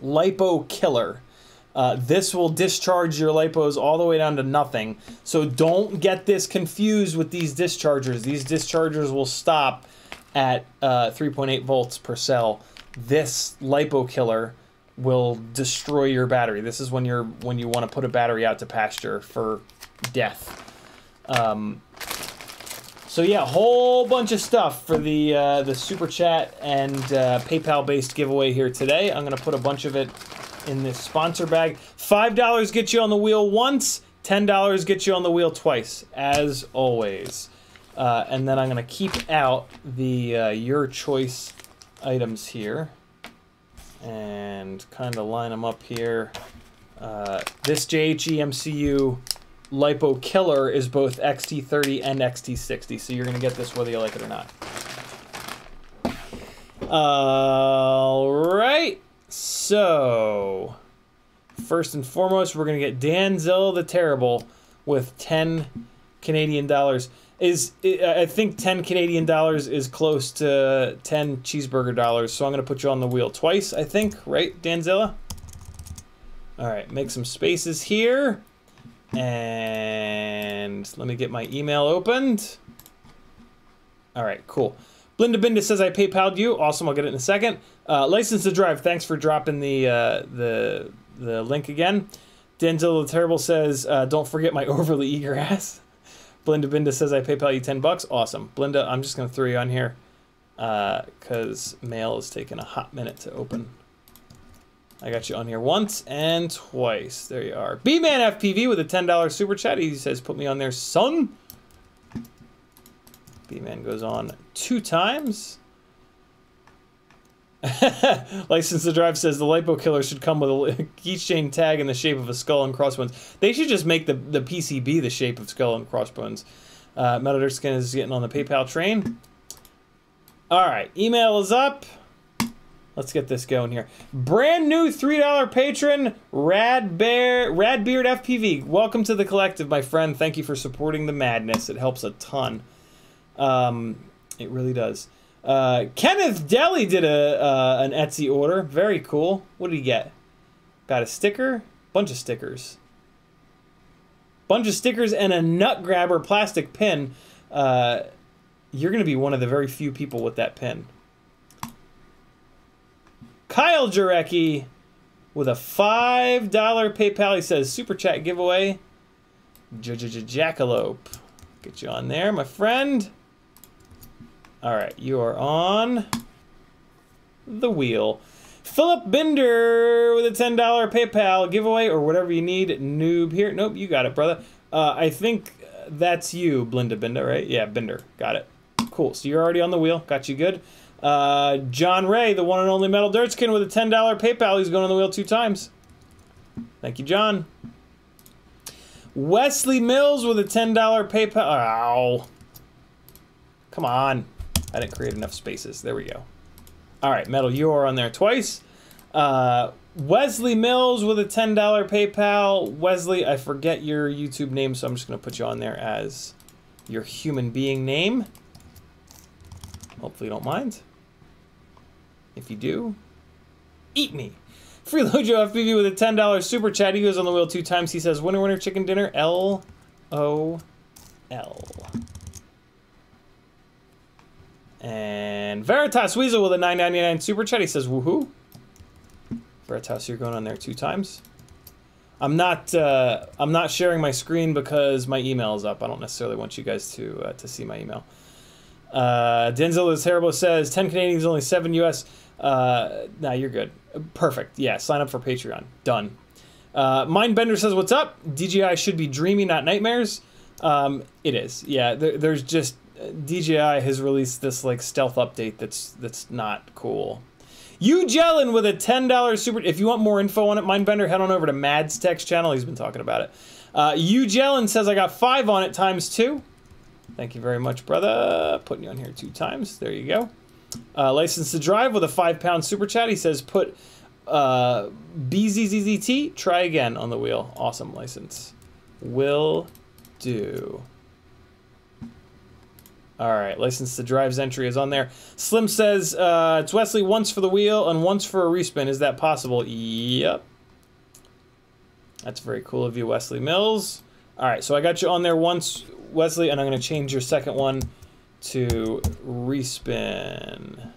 Lipo Killer. This will discharge your lipos all the way down to nothing. So don't get this confused with these dischargers. These dischargers will stop at 3.8 volts per cell. This Lipo Killer will destroy your battery. This is when you want to put a battery out to pasture for death. So yeah, a whole bunch of stuff for the Super Chat and PayPal-based giveaway here today. I'm gonna put a bunch of it in this sponsor bag. $5 gets you on the wheel once, $10 gets you on the wheel twice, as always. And then I'm gonna keep out the your choice items here and kind of line them up here. This JHE MCU Lipo Killer is both XT30 and XT60, so you're gonna get this whether you like it or not. All right, so first and foremost, we're gonna get Danzilla the Terrible with 10 Canadian dollars. I think 10 Canadian dollars is close to 10 cheeseburger dollars, so I'm gonna put you on the wheel twice, I think, right, Danzilla? All right, make some spaces here. And let me get my email opened. All right, cool. Blinda Binda says I PayPal'd you. Awesome, I'll get it in a second. License to Drive, thanks for dropping the link again. Danzilla the Terrible says, don't forget my overly eager ass. Blinda Binda says I PayPal you $10. Awesome. Blinda, I'm just gonna throw you on here because mail is taking a hot minute to open. I got you on here once and twice. There you are. B-Man FPV with a $10 super chat. He says, put me on there, son. B-Man goes on 2 times. License to Drive says the Lipo Killer should come with a keychain tag in the shape of a skull and crossbones. They should just make the PCB the shape of skull and crossbones. Metal Dirt Skin is getting on the PayPal train. All right, email is up. Let's get this going here. Brand new $3 patron, Radbeard FPV. Welcome to the collective, my friend. Thank you for supporting the madness. It helps a ton. It really does. Kenneth Deli did an Etsy order. Very cool. What did he get? Got a sticker, bunch of stickers. Bunch of stickers and a nut grabber plastic pin. You're gonna be one of the very few people with that pin. Kyle Jarecki with a $5 PayPal. He says, Super Chat giveaway. Jackalope. Get you on there, my friend. All right, you are on the wheel. Philip Binder with a $10 PayPal giveaway or whatever you need. Noob here. Nope, you got it, brother. I think that's you, Blinda Binder, right? Yeah, Binder. Got it. Cool. So you're already on the wheel. Got you good. John Ray, the one and only Metal Dirtskin with a $10 PayPal. He's going on the wheel 2 times. Thank you, John. Wesley Mills with a $10 PayPal. Ow. Come on. I didn't create enough spaces. There we go. All right, Metal, you are on there twice. Wesley Mills with a $10 PayPal. Wesley, I forget your YouTube name, so I'm just going to put you on there as your human being name. Hopefully you don't mind. If you do, eat me. Freelojo FPV with a $10 super chat. He goes on the wheel 2 times. He says, winner, winner, chicken dinner, LOL. And Veritas Weasel with a $9.99 super chat. He says, woohoo. Veritas, you're going on there 2 times. I'm not sharing my screen because my email is up. I don't necessarily want you guys to see my email. Denzel is terrible says 10 Canadian is only 7 US. Nah, you're good. Perfect. Yeah, sign up for Patreon. Done. Mindbender says, what's up? DJI should be dreamy, not nightmares. It is. Yeah, there's just DJI has released this like stealth update that's not cool. You Jellin with a $10 super. If you want more info on it, Mindbender, head on over to Mad's Text channel. He's been talking about it. You Jellin says I got 5 on it times 2. Thank you very much, brother. Putting you on here 2 times. There you go. License to Drive with a £5 super chat. He says put BZZZT. Try again on the wheel. Awesome license. Will do. All right, License to Drive's entry is on there. Slim says, it's Wesley once for the wheel and once for a respin. Is that possible? Yep. That's very cool of you, Wesley Mills. All right, so I got you on there once, Wesley, and I'm going to change your second one to respin.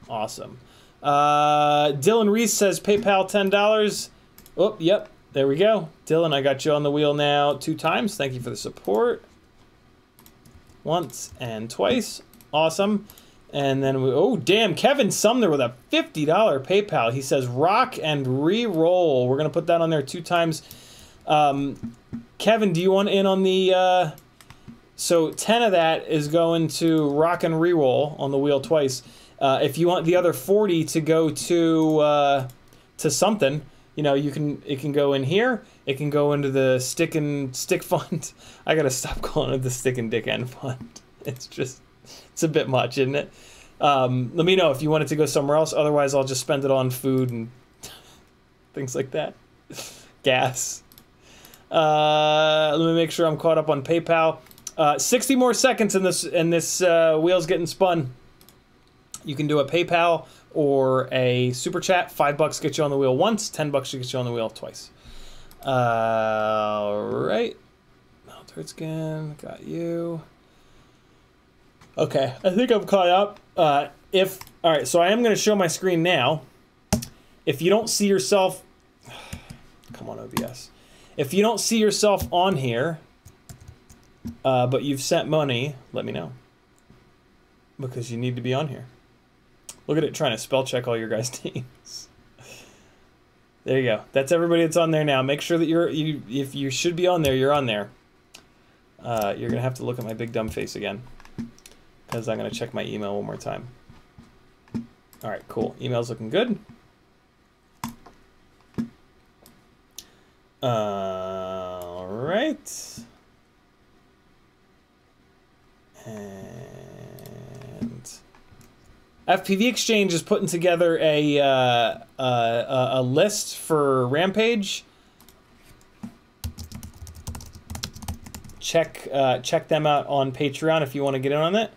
Awesome. Dylan Reese says PayPal $10. Oh, yep, there we go. Dylan, I got you on the wheel now 2 times. Thank you for the support. Once and twice. Awesome. And then we, oh damn, Kevin Sumner with a $50 PayPal. He says rock and re-roll. We're gonna put that on there 2 times. Kevin, do you want in on the so 10 of that is going to rock and re-roll on the wheel twice. If you want the other 40 to go to something, you know, it can go in here. It can go into the stick fund. I gotta stop calling it the stick and dick end fund. It's a bit much, isn't it? Let me know if you want it to go somewhere else. Otherwise, I'll just spend it on food and things like that. Gas. Let me make sure I'm caught up on PayPal. 60 more seconds and this wheel's getting spun. You can do a PayPal or a super chat. $5 gets you on the wheel once. $10 gets you on the wheel twice. All right. Malturtskin, got you. Okay, I think I'm caught up. All right, so I am going to show my screen now. If you don't see yourself, come on OBS. If you don't see yourself on here, but you've sent money, let me know. Because you need to be on here. Look at it trying to spell check all your guys' names. There you go. That's everybody that's on there now. Make sure that if you should be on there, you're on there. You're gonna have to look at my big dumb face again, because I'm gonna check my email one more time. All right, cool. Email's looking good. All right. And FPV Exchange is putting together a list for Rampage. Check them out on Patreon if you want to get in on that.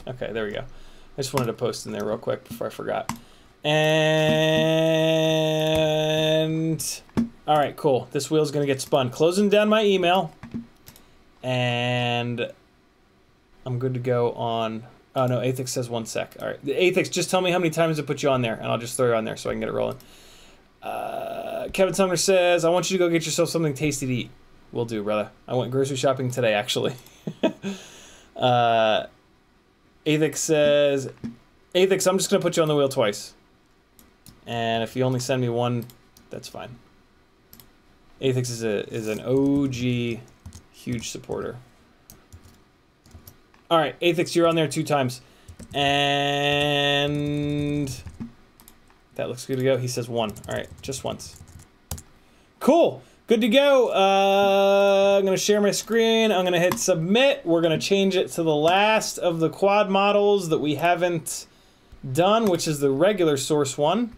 Okay, there we go. I just wanted to post in there real quick before I forgot. And all right, cool. This wheel's gonna get spun. Closing down my email, and I'm good to go on. Oh no, Athix says 1 sec. All right, Athix, just tell me how many times to put you on there, and I'll just throw you on there so I can get it rolling. Kevin Sumner says, I want you to go get yourself something tasty to eat. Will do, brother. I went grocery shopping today, actually. Athix says, Athix, I'm just gonna put you on the wheel twice. And if you only send me one, that's fine. Athix is an OG huge supporter. All right, Athix, you're on there 2 times. And that looks good to go. He says 1. All right, just once. Cool, good to go. I'm gonna share my screen. I'm gonna hit submit. We're gonna change it to the last of the quad models that we haven't done, which is the regular source one.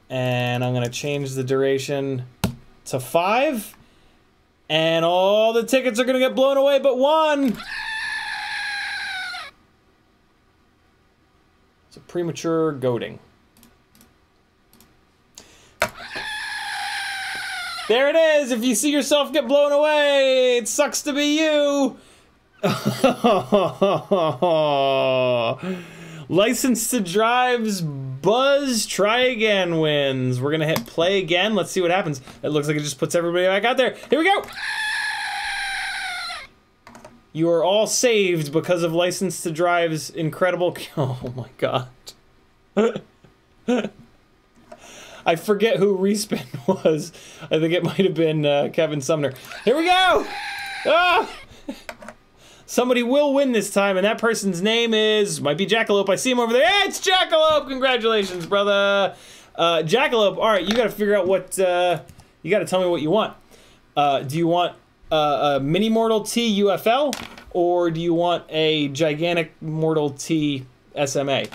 And I'm gonna change the duration to 5. And all the tickets are gonna get blown away but one. It's a premature goading. There it is. If you see yourself get blown away, it sucks to be you. License to Drive's Buzz Try Again wins. We're gonna hit play again. Let's see what happens. It looks like it just puts everybody back out there. Here we go. You are all saved because of License to Drive's incredible... Oh my god. I forget who Respin was. I think it might have been Kevin Sumner. Here we go! Ah! Somebody will win this time, and that person's name might be Jackalope. I see him over there. Hey, it's Jackalope! Congratulations, brother. Jackalope, all right, you gotta figure out what, you gotta tell me what you want. Do you want a mini Mortal T UFL, or do you want a gigantic Mortal T SMA?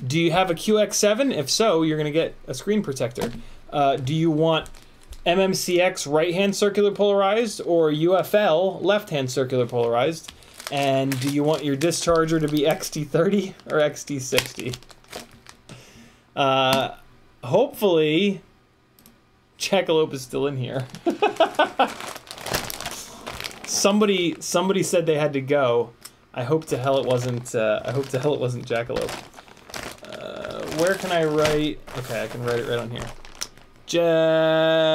Do you have a QX7? If so, you're gonna get a screen protector. Do you want MMCX right-hand circular polarized, or UFL left-hand circular polarized? And do you want your discharger to be XT30 or XT60? Hopefully, Jackalope is still in here. Somebody said they had to go. I hope to hell it wasn't. Jackalope. Where can I write? Okay, I can write it right on here. Jackalope.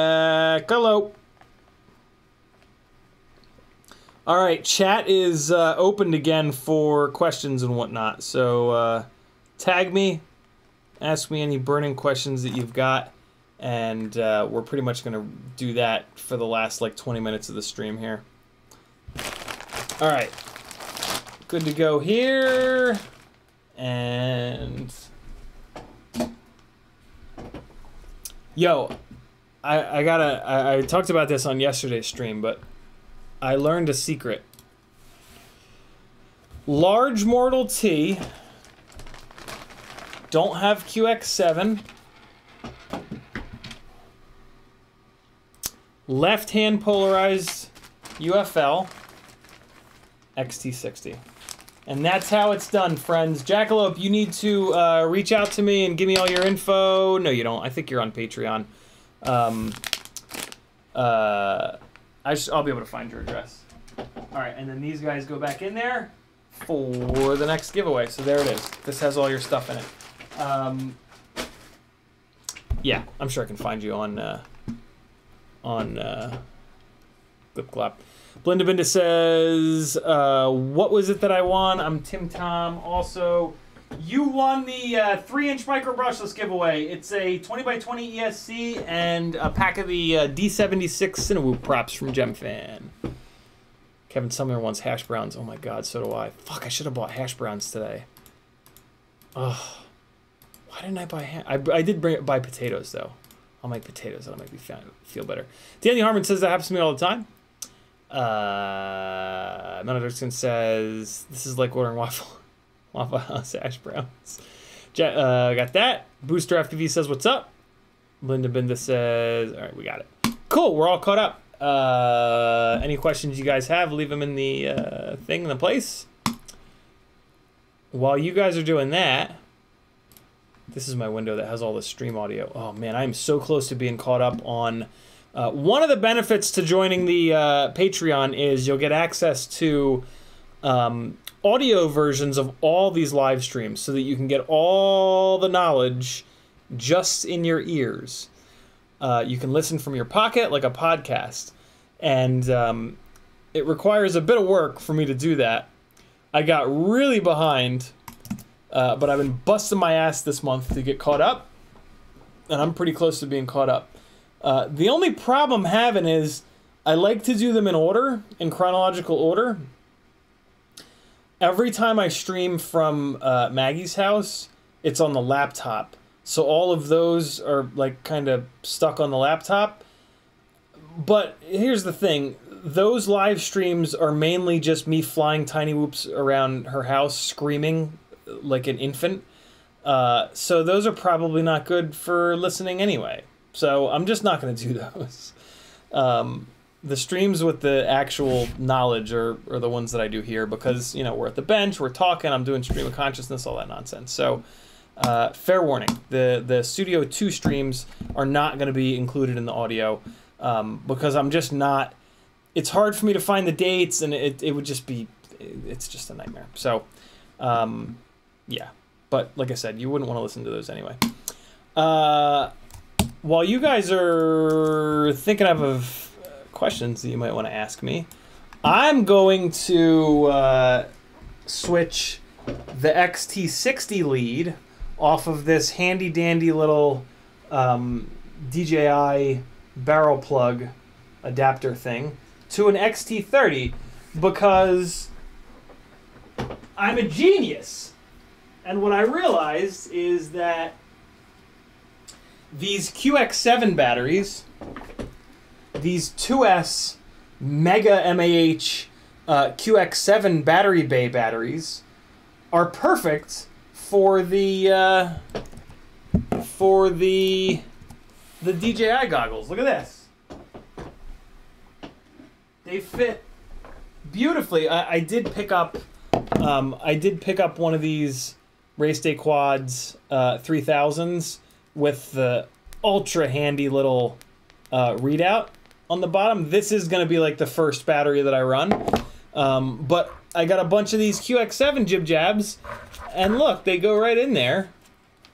All right, chat is opened again for questions and whatnot. So tag me, ask me any burning questions that you've got, and we're pretty much gonna do that for the last like 20 minutes of the stream here. All right, good to go here, and yo, I talked about this on yesterday's stream, but I learned a secret. Large Mortal T don't have QX7. Left-hand polarized UFL XT60. And that's how it's done, friends. Jackalope, you need to reach out to me and give me all your info. No, you don't. I think you're on Patreon. I'll be able to find your address. All right, and then these guys go back in there for the next giveaway. So there it is. This has all your stuff in it. Yeah, I'm sure I can find you on GlipGlop. Blinda Binda says, what was it that I won? I'm Tim Tom. Also, you won the 3-inch micro brushless giveaway. It's a 20x20 ESC and a pack of the D76 Cinewoop props from GemFan. Kevin Sumner wants hash browns. Oh my god, so do I. Fuck, I should have bought hash browns today. Ugh. Why didn't I buy I did buy potatoes, though. I'll make potatoes. That'll make me feel better. Danny Harmon says that happens to me all the time. Menaderson says, this is like ordering Waffle House hash browns. Got that. Booster FTV says, what's up? Linda Binda says, all right, we got it. Cool, we're all caught up. Any questions you guys have, leave them in the thing in the place. While you guys are doing that, this is my window that has all the stream audio. Oh man, I am so close to being caught up on... one of the benefits to joining the Patreon is you'll get access to audio versions of all these live streams so that you can get all the knowledge just in your ears. You can listen from your pocket like a podcast. And it requires a bit of work for me to do that. I got really behind, but I've been busting my ass this month to get caught up. And I'm pretty close to being caught up. The only problem I'm having is I like to do them in order, in chronological order. Every time I stream from Maggie's house, it's on the laptop. So all of those are like kind of stuck on the laptop. But here's the thing. Those live streams are mainly just me flying tiny whoops around her house screaming like an infant. So those are probably not good for listening anyway. So I'm just not going to do those. The streams with the actual knowledge are the ones that I do here because, you know, we're at the bench, we're talking, I'm doing stream of consciousness, all that nonsense. So fair warning, the Studio 2 streams are not going to be included in the audio. because I'm just not. It's hard for me to find the dates, and it would just be. It's just a nightmare. So, yeah. But like I said, you wouldn't want to listen to those anyway. While you guys are thinking of questions that you might want to ask me, I'm going to switch the XT60 lead off of this handy dandy little DJI barrel plug adapter thing to an XT30 because I'm a genius. And what I realized is that these QX7 batteries, these 2S Mega MAH QX7 battery bay batteries, are perfect for the DJI goggles. Look at this. They fit beautifully. I did pick up one of these Race Day Quads 3000s with the ultra handy little readout on the bottom. This is going to be like the first battery that I run. But I got a bunch of these QX7 jib jabs, and look, they go right in there,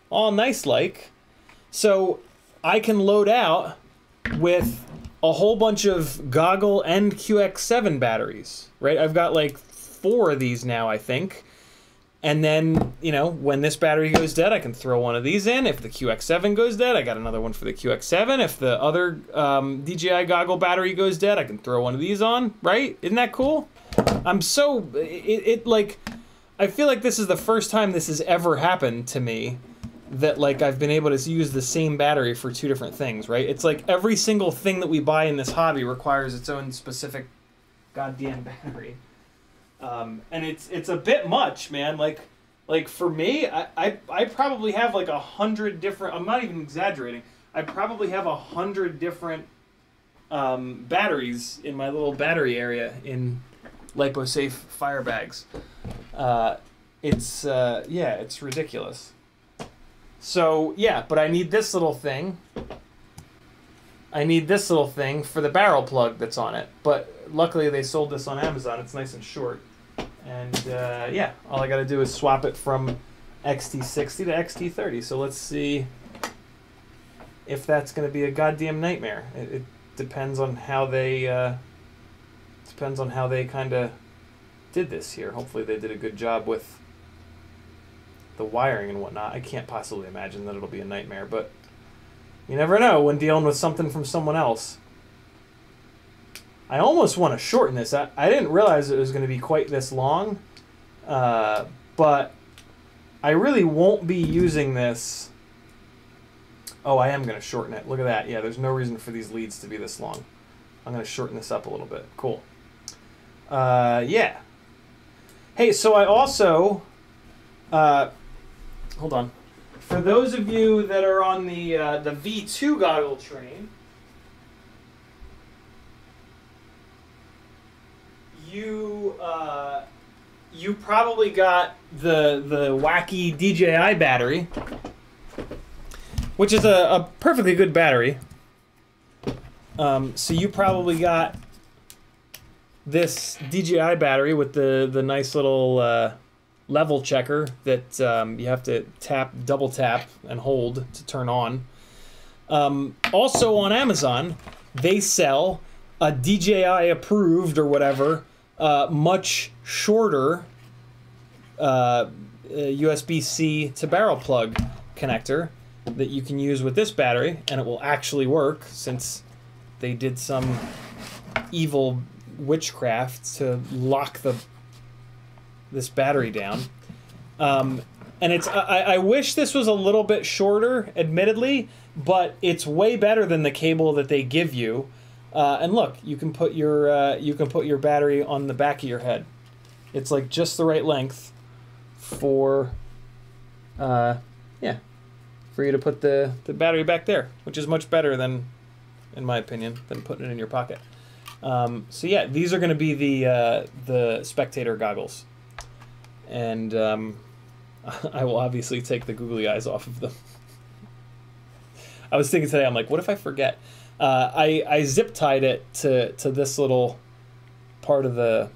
all nice like. So I can load out with a whole bunch of goggle and QX7 batteries, right? I've got like 4 of these now, I think. And then, you know, when this battery goes dead, I can throw one of these in. If the QX7 goes dead, I got another one for the QX7. If the other DJI goggle battery goes dead, I can throw one of these on, right? Isn't that cool? I'm so, like, I feel like this is the first time this has ever happened to me that, like, I've been able to use the same battery for 2 different things, right? It's like every single thing that we buy in this hobby requires its own specific goddamn battery. And it's a bit much, man. Like for me, I probably have like 100 different, I'm not even exaggerating, I probably have 100 different batteries in my little battery area in LipoSafe fire bags. Yeah, it's ridiculous. So yeah, but I need this little thing. I need this little thing for the barrel plug that's on it. But luckily they sold this on Amazon. It's nice and short. And yeah, all I got to do is swap it from XT60 to XT30. So let's see if that's going to be a goddamn nightmare. It depends on how they kind of did this here. Hopefully they did a good job with the wiring and whatnot. I can't possibly imagine that it'll be a nightmare, but you never know when dealing with something from someone else. I almost want to shorten this. I didn't realize it was going to be quite this long, but I really won't be using this. Oh, I am going to shorten it. Look at that. Yeah, there's no reason for these leads to be this long. I'm going to shorten this up a little bit. Cool. Yeah. Hey, so I also... hold on. For those of you that are on the V2 goggle train, you probably got the wacky DJI battery, which is a perfectly good battery. So you probably got this DJI battery with the nice little level checker that you have to double tap and hold to turn on. Also on Amazon, they sell a DJI approved or whatever, much shorter USB-C to barrel plug connector that you can use with this battery, and it will actually work since they did some evil witchcraft to lock this battery down. And it's I wish this was a little bit shorter, admittedly, but it's way better than the cable that they give you. And look, you can put your battery on the back of your head. It's like just the right length for yeah, for you to put the battery back there, which is much better than, in my opinion, than putting it in your pocket. So yeah, these are going to be the spectator goggles, and I will obviously take the googly eyes off of them. I was thinking today, I'm like, what if I forget? I zip tied it to this little part of the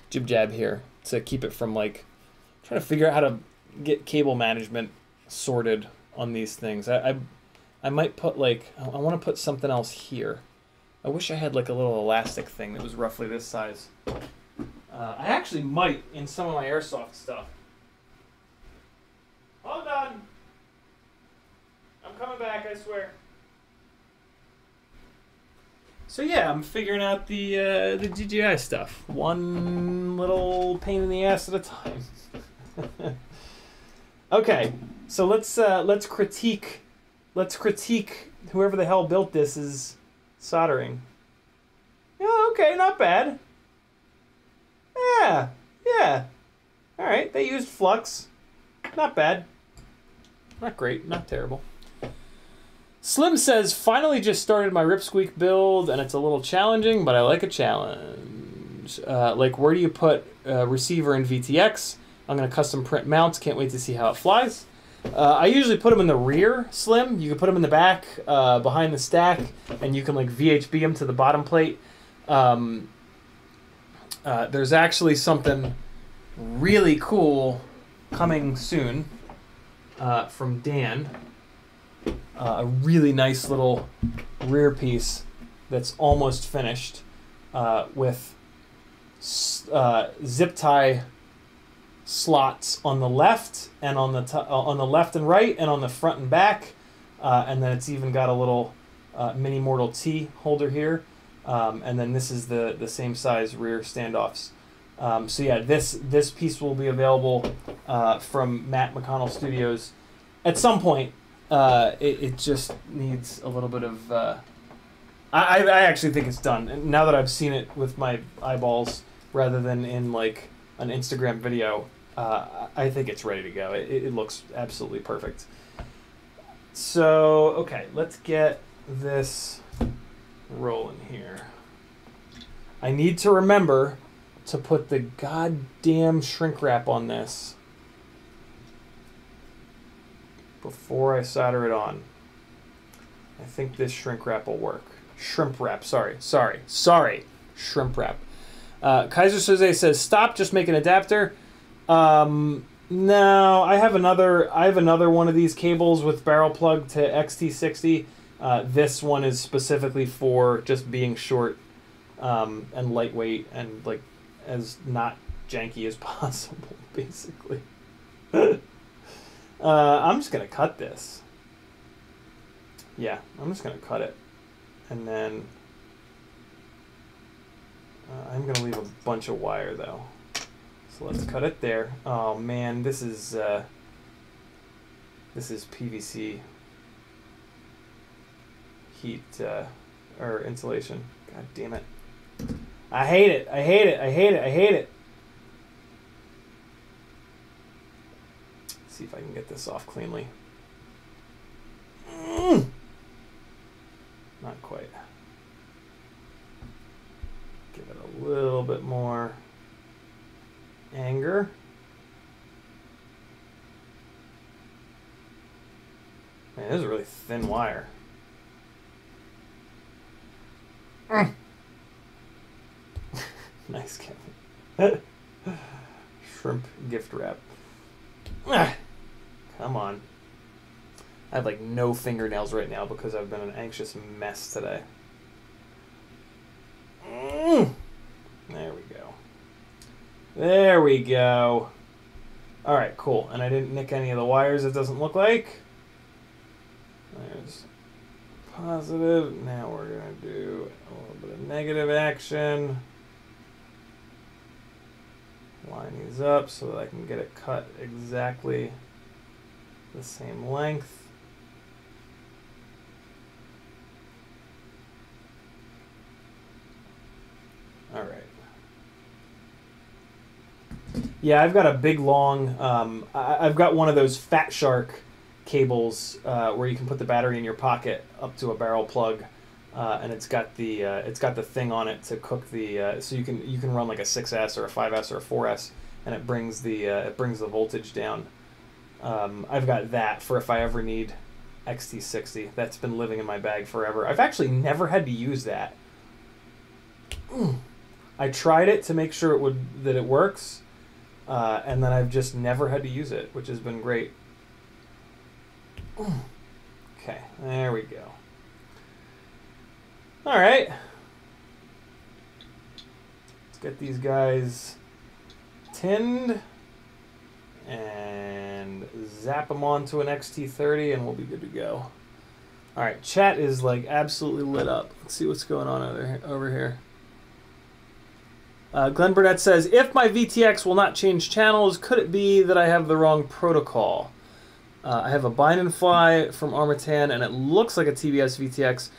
jib jab here to keep it from like trying to figure out how to get cable management sorted on these things. I might put like, I want to put something else here. I wish I had like a little elastic thing that was roughly this size. I actually might in some of my airsoft stuff. Hold on. I'm coming back, I swear. So yeah, I'm figuring out the DJI stuff. One little pain in the ass at a time. Okay, so let's critique whoever the hell built this is soldering. Yeah, okay, not bad. Yeah. All right, they used flux. Not bad. Not great, not terrible. Slim says, finally just started my Ripsqueak build, and it's a little challenging, but I like a challenge. Like, where do you put receiver in VTX? I'm going to custom print mounts. Can't wait to see how it flies. I usually put them in the rear, Slim. You can put them in the back, behind the stack, and you can, like, VHB them to the bottom plate. There's actually something really cool coming soon from Dan. A really nice little rear piece that's almost finished with zip tie slots on the left and on the left and right and on the front and back, and then it's even got a little mini Mortal T holder here, and then this is the same size rear standoffs. So yeah, this piece will be available from Matt McConnell Studios at some point. It just needs a little bit of... I actually think it's done. And now that I've seen it with my eyeballs rather than in like an Instagram video, I think it's ready to go. It looks absolutely perfect. So, okay, let's get this rolling here. I need to remember to put the goddamn shrink wrap on this before I solder it on. I think this shrink wrap will work. Shrimp wrap, sorry. Shrimp wrap. Kaiser Soze says, stop, just make an adapter. No, I have another one of these cables with barrel plug to XT60. This one is specifically for just being short and lightweight and like as not janky as possible, basically. I'm just going to cut this. Yeah, I'm just going to cut it. And then I'm going to leave a bunch of wire, though. So let's cut it there. Oh, man, this is PVC heat or insulation. God damn it. I hate it. See if I can get this off cleanly. Not quite. Give it a little bit more anger. Man, this is a really thin wire. Nice, Kevin. Shrimp gift wrap. Come on. I have like no fingernails right now because I've been an anxious mess today. There we go. Alright, cool. And I didn't nick any of the wires, it doesn't look like. There's positive. Now we're going to do a little bit of negative action. Line these up so that I can get it cut exactly the same length. All right. Yeah, I've got a big long, I've got one of those Fat Shark cables where you can put the battery in your pocket up to a barrel plug, and it's got the thing on it to cook the, so you can run like a 6S or a 5S or a 4S, and it brings the voltage down. I've got that for if I ever need XT60. That's been living in my bag forever. I've actually never had to use that. I tried it to make sure that it works, and then I've just never had to use it, which has been great. Okay, there we go. All right. Let's get these guys tinned and zap them onto an XT30 and we'll be good to go. All right, chat is like absolutely lit up. Let's see what's going on over here. Glenn Burnett says, if my VTX will not change channels, could it be that I have the wrong protocol? I have a bind and fly from Armatan, and it looks like a TBS VTX.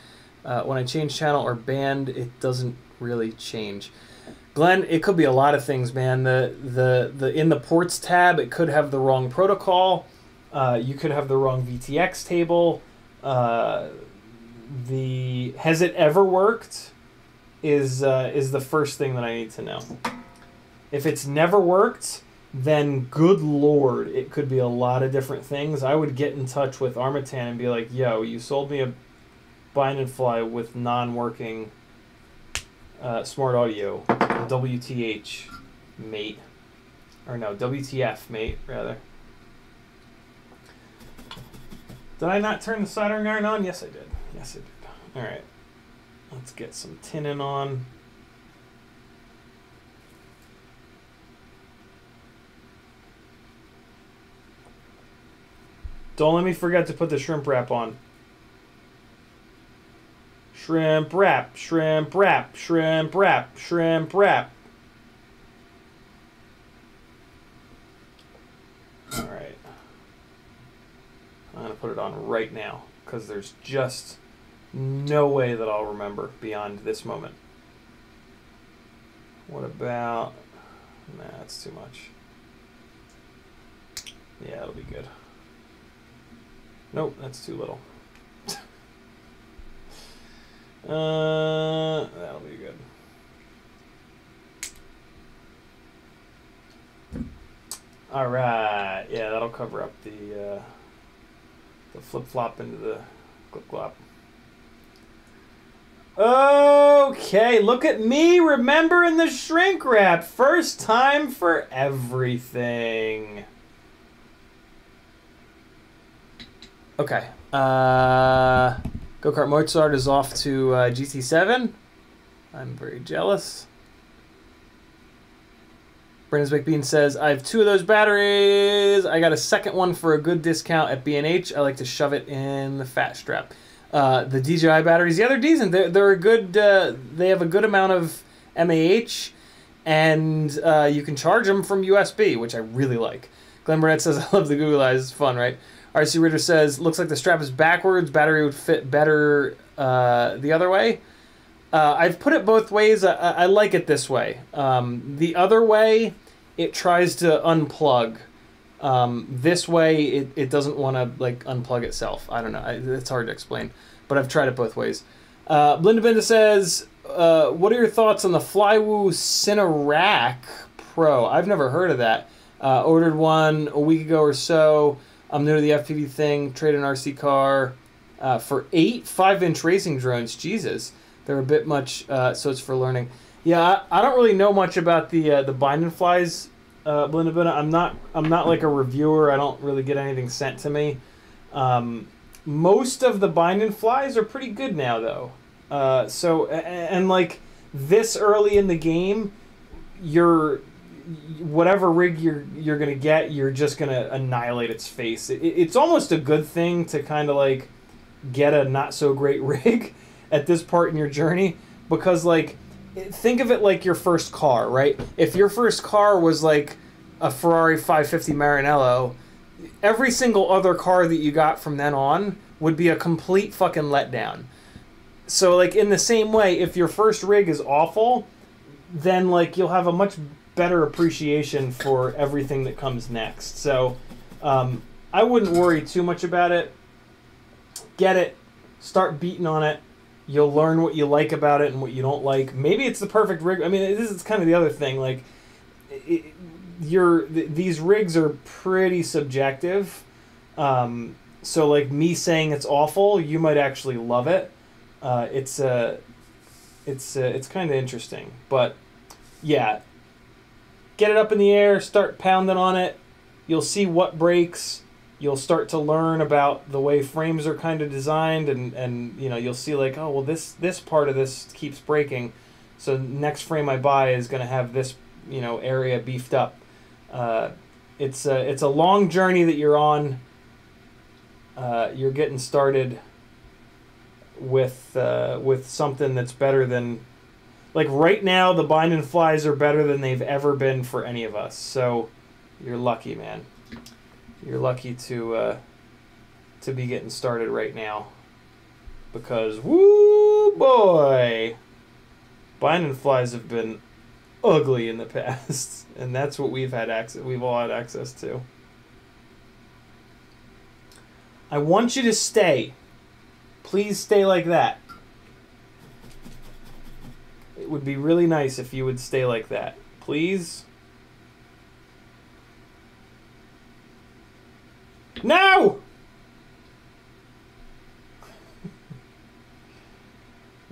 When I change channel or band, it doesn't really change. Glenn, it could be a lot of things, man. The in the ports tab, it could have the wrong protocol. You could have the wrong VTX table. Has it ever worked? Is the first thing that I need to know. If it's never worked, then good lord, it could be a lot of different things. I would get in touch with Armatan and be like, yo, you sold me a bind and fly with non-working smart audio. WTH, mate. Or no, WTF, mate, rather. Did I not turn the soldering iron on? Yes, I did. Yes, I did. All right. Let's get some tinning on. Don't let me forget to put the shrimp wrap on. Shrimp wrap, shrimp wrap, shrimp wrap, shrimp wrap. All right. I'm going to put it on right now because there's just no way that I'll remember beyond this moment. What about... Nah, that's too much. Yeah, that'll be good. Nope, that's too little. That'll be good. All right, yeah, that'll cover up the flip-flop into the clip-clop. Okay, look at me remembering the shrink wrap. First time for everything. Okay. Go-Kart Mozart is off to GT7. I'm very jealous. Brandon McBean says, I have 2 of those batteries. I got a second one for a good discount at B&H. I like to shove it in the fat strap. The DJI batteries, yeah, they're decent. They're a good. They have a good amount of MAH, and you can charge them from USB, which I really like. Glenn Burnett says, I love the Google Eyes. It's fun, right? RC Ritter says, looks like the strap is backwards. Battery would fit better the other way. I've put it both ways. I like it this way. The other way, it tries to unplug. This way, it doesn't want to like unplug itself. I don't know. It's hard to explain, but I've tried it both ways. Blinda Binda says, what are your thoughts on the Flywoo Cinerac Pro? I've never heard of that. Ordered one a week ago or so. I'm new to the FPV thing. Traded an RC car for 8 5-inch racing drones. Jesus, they're a bit much, so it's for learning. Yeah, I don't really know much about the bind and flies. Blinda Binda. I'm not like a reviewer. I don't really get anything sent to me. Most of the bind and flies are pretty good now, though. So like this early in the game, whatever rig you're gonna get, you're just gonna annihilate its face. It's almost a good thing to kind of like get a not so great rig at this part in your journey, because like think of it like your first car, right? If your first car was like a Ferrari 550 Maranello, every single other car that you got from then on would be a complete fucking letdown. So like in the same way, if your first rig is awful, then like you'll have a much better appreciation for everything that comes next. So I wouldn't worry too much about it. Get it, start beating on it. You'll learn what you like about it and what you don't like. Maybe it's the perfect rig. I mean, this is kind of the other thing. Like, these rigs are pretty subjective. So like me saying it's awful, you might actually love it. It's kind of interesting, but yeah, get it up in the air, start pounding on it. You'll see what breaks. You'll start to learn about the way frames are kind of designed, and you know, you'll see like, oh well, this part of this keeps breaking, so next frame I buy is going to have this, you know, area beefed up. It's a long journey that you're on. You're getting started with something that's better than, like right now the Bind and Flies are better than they've ever been for any of us. So you're lucky, man. You're lucky to be getting started right now, because woo boy, Bind and Flies have been ugly in the past, and that's what we've all had access to. I want you to stay. Please stay like that. It would be really nice if you would stay like that. Please. No!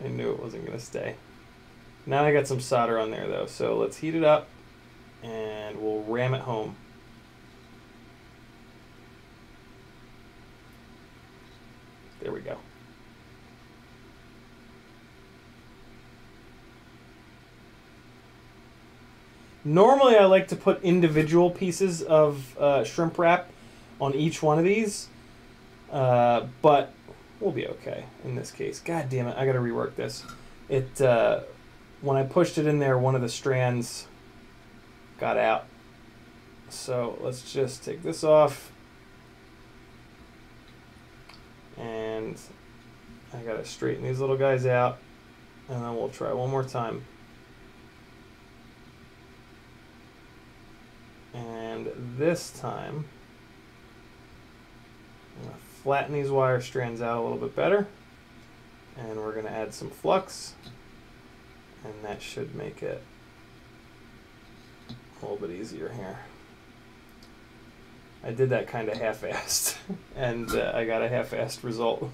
I knew it wasn't going to stay. Now I got some solder on there though, so let's heat it up and we'll ram it home. There we go. Normally I like to put individual pieces of shrimp wrap on each one of these, but we'll be okay in this case. God damn it, I gotta rework this. When I pushed it in there, one of the strands got out. So let's just take this off. And I gotta straighten these little guys out, and then we'll try one more time. And this time, I'm gonna flatten these wire strands out a little bit better, and we're gonna add some flux, and that should make it a little bit easier here. I did that kind of half-assed, and I got a half-assed result.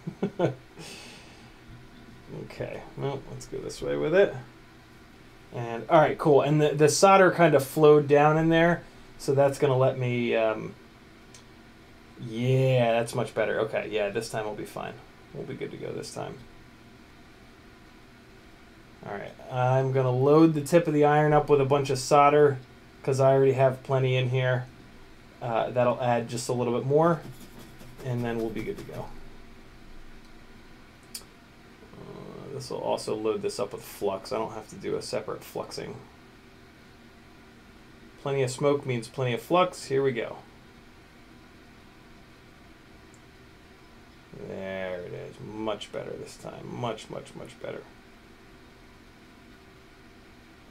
Okay, well, let's go this way with it. And all right, cool. And the solder kind of flowed down in there, so that's gonna let me. Yeah, that's much better. Okay, yeah, this time we'll be fine. We'll be good to go this time. All right, I'm gonna load the tip of the iron up with a bunch of solder because I already have plenty in here. That'll add just a little bit more, and then we'll be good to go. This will also load this up with flux. I don't have to do a separate fluxing. Plenty of smoke means plenty of flux. Here we go. There it is. Much better this time. Much, much, much better.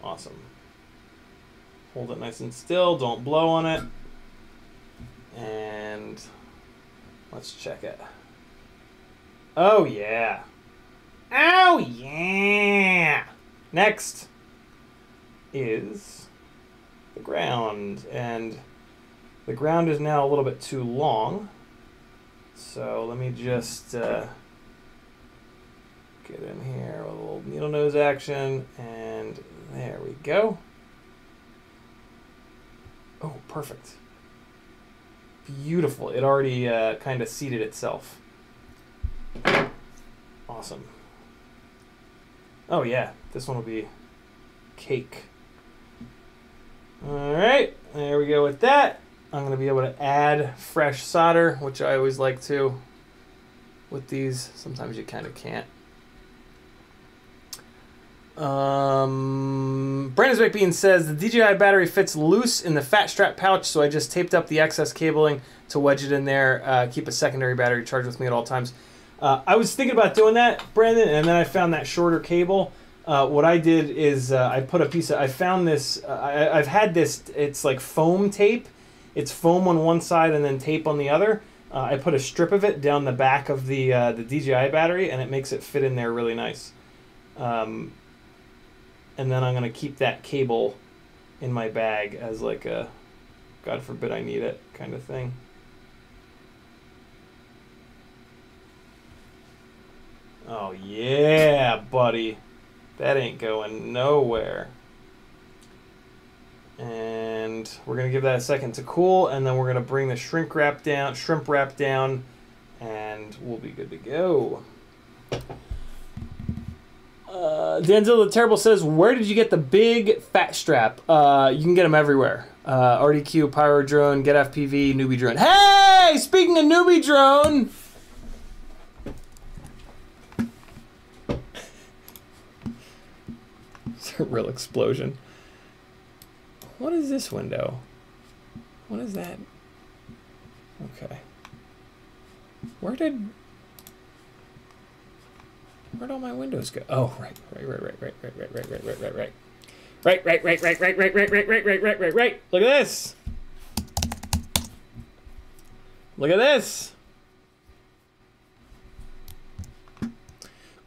Awesome. Hold it nice and still. Don't blow on it. And let's check it. Oh, yeah. Oh, yeah. Next is the ground. And the ground is now a little bit too long. So let me just get in here with a little needle nose action. And there we go. Oh, perfect. Beautiful. It already kind of seated itself. Awesome. Oh yeah, this one will be cake. All right, there we go with that. I'm going to be able to add fresh solder, which I always like to with these. Sometimes you kind of can't. Brandon's Baked Bean says the DJI battery fits loose in the fat strap pouch, so I just taped up the excess cabling to wedge it in there. Keep a secondary battery charged with me at all times. I was thinking about doing that, Brandon, and then I found that shorter cable. What I did is I put a piece of, I found this, I've had this, it's like foam tape. It's foam on one side and then tape on the other. I put a strip of it down the back of the DJI battery, and it makes it fit in there really nice. And then I'm going to keep that cable in my bag as like a, God forbid I need it kind of thing. Oh, yeah, buddy. That ain't going nowhere. And we're going to give that a second to cool, and then we're going to bring the shrimp wrap down, and we'll be good to go. Denzel the Terrible says, where did you get the big fat strap? You can get them everywhere. RDQ, Pyro Drone, Get FPV, Newbie Drone. Hey! Speaking of Newbie Drone! It's a real explosion. What is this window? What is that? Okay. Where'd all my windows go? Oh, right. Right. Look at this. Look at this.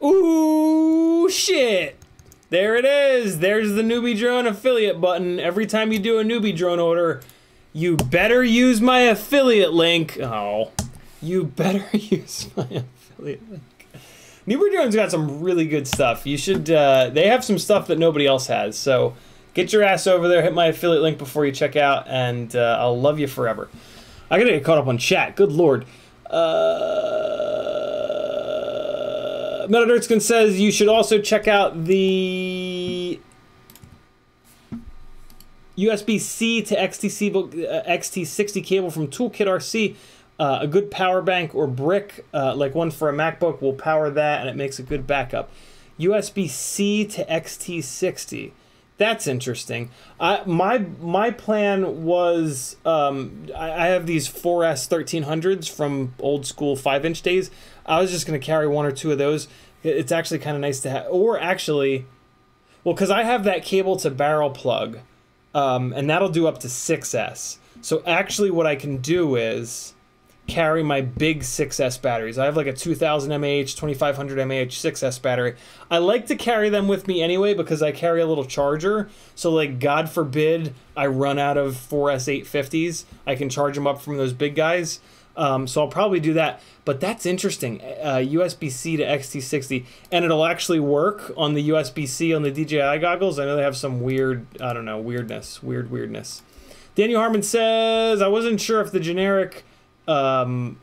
Ooh, shit. There it is. There's the Newbie Drone affiliate button. Every time you do a Newbie Drone order, you better use my affiliate link. Oh, you better use my affiliate link. Newbie Drone's got some really good stuff. You should, they have some stuff that nobody else has. So get your ass over there, hit my affiliate link before you check out, and I'll love you forever. I gotta get caught up on chat. Good Lord. Metadirtskin says you should also check out the USB-C to XT60 cable from Toolkit RC. A good power bank or brick, like one for a MacBook, will power that, and it makes a good backup. USB-C to XT60. That's interesting. My plan was, I have these 4S 1300s from old school 5-inch days. I was just going to carry one or two of those. It's actually kind of nice to have. Or actually, well, because I have that cable to barrel plug, and that'll do up to 6S. So actually what I can do is carry my big 6S batteries. I have like a 2000 mAh, 2500 mAh 6S battery. I like to carry them with me anyway because I carry a little charger. So like, God forbid I run out of 4S 850s, I can charge them up from those big guys. So I'll probably do that. But that's interesting. USB-C to XT60, and it'll actually work on the USB-C on the DJI goggles. I know they have some weird, I don't know, weirdness. Daniel Harmon says, I wasn't sure if the generic 2.I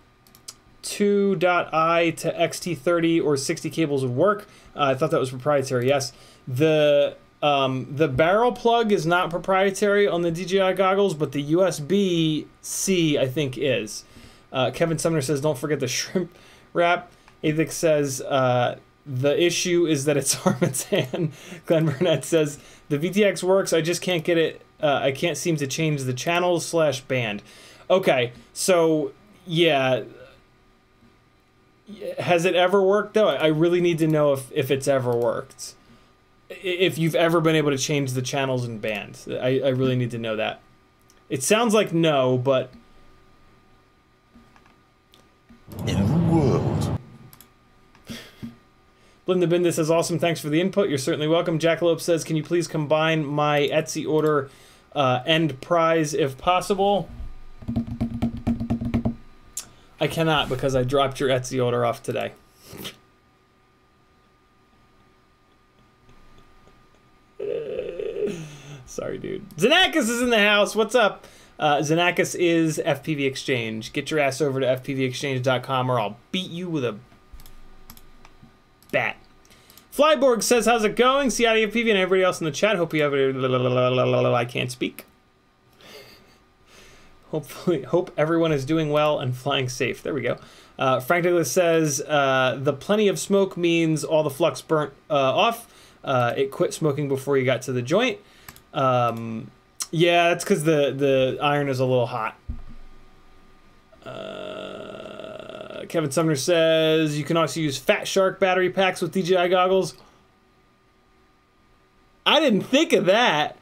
to XT30 or 60 cables would work. I thought that was proprietary. Yes, the barrel plug is not proprietary on the DJI goggles, but the USB-C I think is. Kevin Sumner says, don't forget the shrimp wrap. Avix says, the issue is that it's Harmontan. Glenn Burnett says, the VTX works, I just can't get it, I can't seem to change the channels / band. Okay, so, yeah. Has it ever worked, though? I really need to know if it's ever worked. If you've ever been able to change the channels and bands. I really need to know that. It sounds like no, but... In the world. Blinda Binda says, awesome, thanks for the input. You're certainly welcome. Jackalope says, can you please combine my Etsy order and prize if possible? I cannot because I dropped your Etsy order off today. Sorry, dude. Xenakis is in the house. What's up? Xenakis is FPV Exchange. Get your ass over to fpvexchange.com or I'll beat you with a bat. Flyborg says, how's it going? CID FPV and everybody else in the chat. Hope you have a... I can't speak. Hope everyone is doing well and flying safe. There we go. Frank Douglas says, the plenty of smoke means all the flux burnt off. It quit smoking before you got to the joint. Yeah, that's because the iron is a little hot. Kevin Sumner says, you can also use Fat Shark battery packs with DJI goggles. I didn't think of that.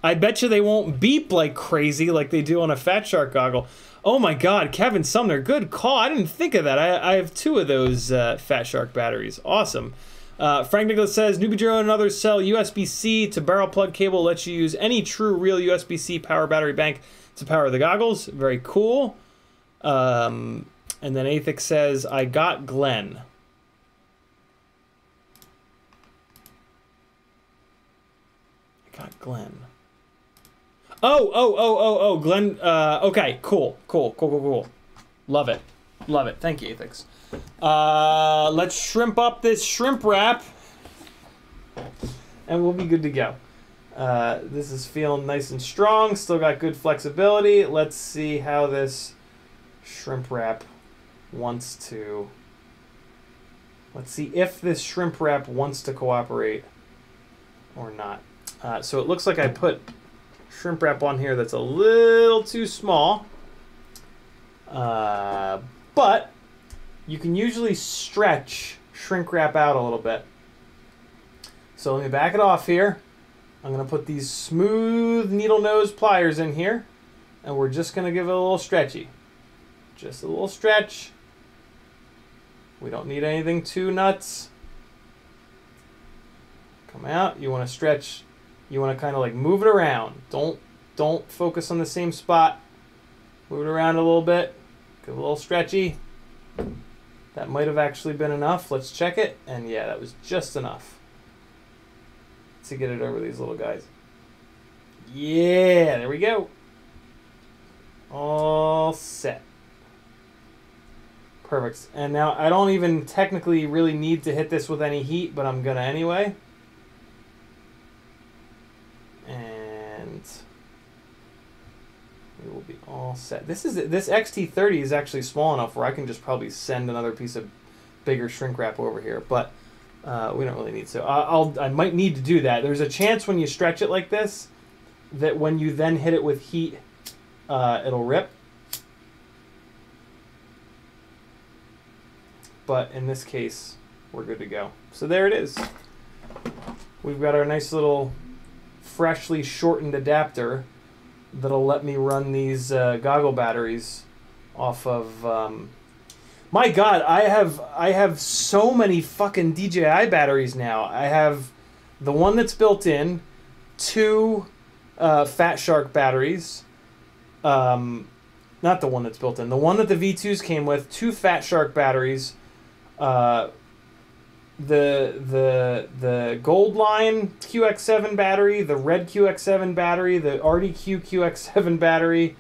I bet you they won't beep like crazy like they do on a Fat Shark goggle. Oh my God, Kevin Sumner, good call. I didn't think of that. I have 2 of those Fat Shark batteries. Awesome. Frank Nicholas says, Newbie Drone and others sell USB-C to barrel plug cable. Lets you use any true real USB-C power battery bank to power the goggles. Very cool. And then Athix says, I got Glenn. got Glenn. Oh, Glenn. Okay, cool. Love it. Thank you, Aethix. Let's shrimp up this shrimp wrap, and we'll be good to go. This is feeling nice and strong. Still got good flexibility. Let's see how this shrimp wrap wants to. Let's see if this shrimp wrap wants to cooperate or not. So it looks like I put shrimp wrap on here that's a little too small. But you can usually stretch shrink wrap out a little bit. So let me back it off here. I'm going to put these smooth needle nose pliers in here, and we're just going to give it a little stretchy. Just a little stretch. We don't need anything too nuts. Come out. You want to stretch. You want to kind of like move it around. Don't focus on the same spot. Move it around a little bit. Give it a little stretchy. That might have actually been enough. Let's check it. And yeah, that was just enough to get it over these little guys. Yeah, there we go. All set. Perfect. And now I don't even technically really need to hit this with any heat, but I'm gonna anyway. And we will be all set. This XT30 is actually small enough where I can just probably send another piece of bigger shrink wrap over here, but we don't really need to. I might need to do that. There's a chance when you stretch it like this that when you then hit it with heat, it'll rip. But in this case, we're good to go. So there it is. We've got our nice little freshly shortened adapter that'll let me run these goggle batteries off of. My God, I have so many fucking DJI batteries now. I have the one that's built in, 2 Fat Shark batteries. Not the one that's built in. The one that the V2s came with, 2 Fat Shark batteries. The Gold Line QX7 battery, the Red QX7 battery, the RDQ QX7 battery.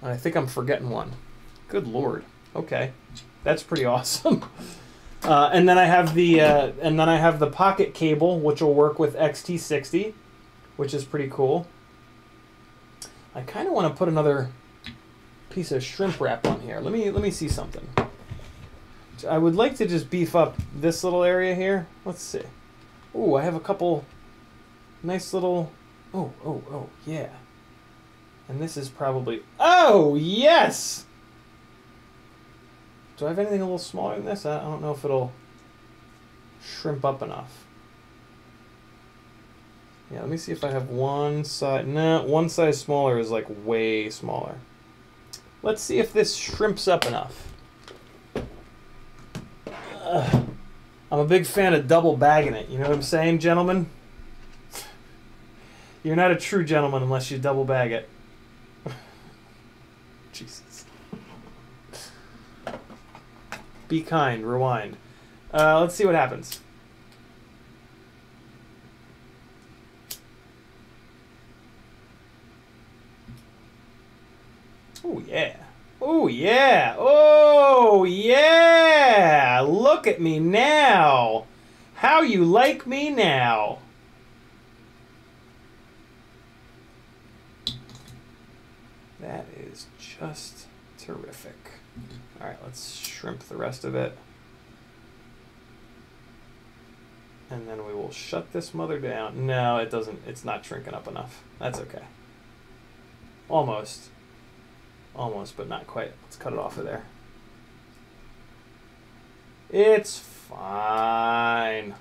I think I'm forgetting one. Good Lord. Okay, that's pretty awesome. And then I have the pocket cable, which will work with XT60, which is pretty cool. I kind of want to put another piece of shrimp wrap on here. Let me see something. I would like to just beef up this little area here. Let's see. Ooh, I have a couple nice little. Oh, yeah. And this is probably. Oh, yes! Do I have anything a little smaller than this? I don't know if it'll shrimp up enough. Yeah, let me see if I have one size. No, one size smaller is like way smaller. Let's see if this shrimps up enough. I'm a big fan of double bagging it. You know what I'm saying, gentlemen? You're not a true gentleman unless you double bag it. Jesus. Be kind. Rewind. Let's see what happens. Oh, yeah. Oh, yeah. Oh, yeah. Look at me now. How you like me now. That is just terrific. All right, let's shrimp the rest of it. And then we will shut this mother down. No, it doesn't. It's not shrinking up enough. That's okay. Almost. Almost, but not quite. Let's cut it off of there. It's fine.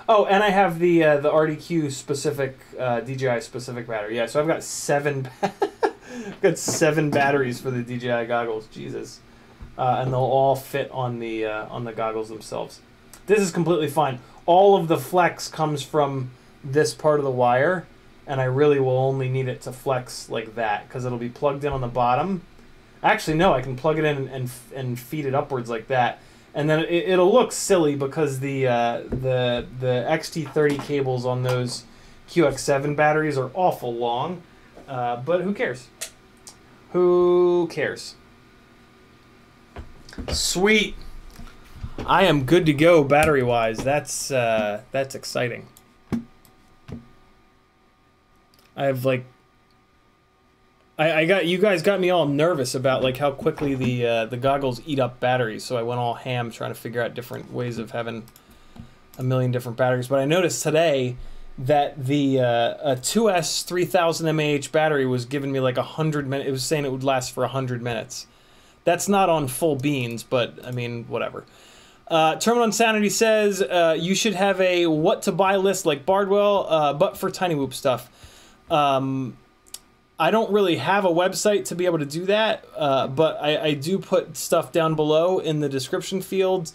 Oh, and I have the RDQ specific, DJI specific battery. Yeah, so I've got 7. I've got 7 batteries for the DJI goggles. Jesus, and they'll all fit on the goggles themselves. This is completely fine. All of the flex comes from this part of the wire, and I really will only need it to flex like that because it'll be plugged in on the bottom. Actually, no, I can plug it in and feed it upwards like that. And then it'll look silly because the XT30 cables on those QX7 batteries are awful long, but who cares? Who cares? Sweet. I am good to go battery-wise. That's exciting. I have like, you guys got me all nervous about like how quickly the goggles eat up batteries. So I went all ham trying to figure out different ways of having a million different batteries. But I noticed today that the a 2S 3000 mAh battery was giving me like 100 minutes. It was saying it would last for 100 minutes. That's not on full beans, but I mean, whatever. Terminal Insanity says you should have a what to buy list like Bardwell, but for Tiny Whoop stuff. I don't really have a website to be able to do that, but I do put stuff down below in the description field.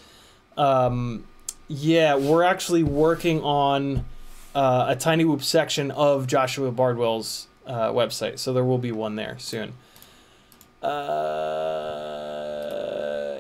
Yeah, we're actually working on a Tiny Whoop section of Joshua Bardwell's website, so there will be one there soon.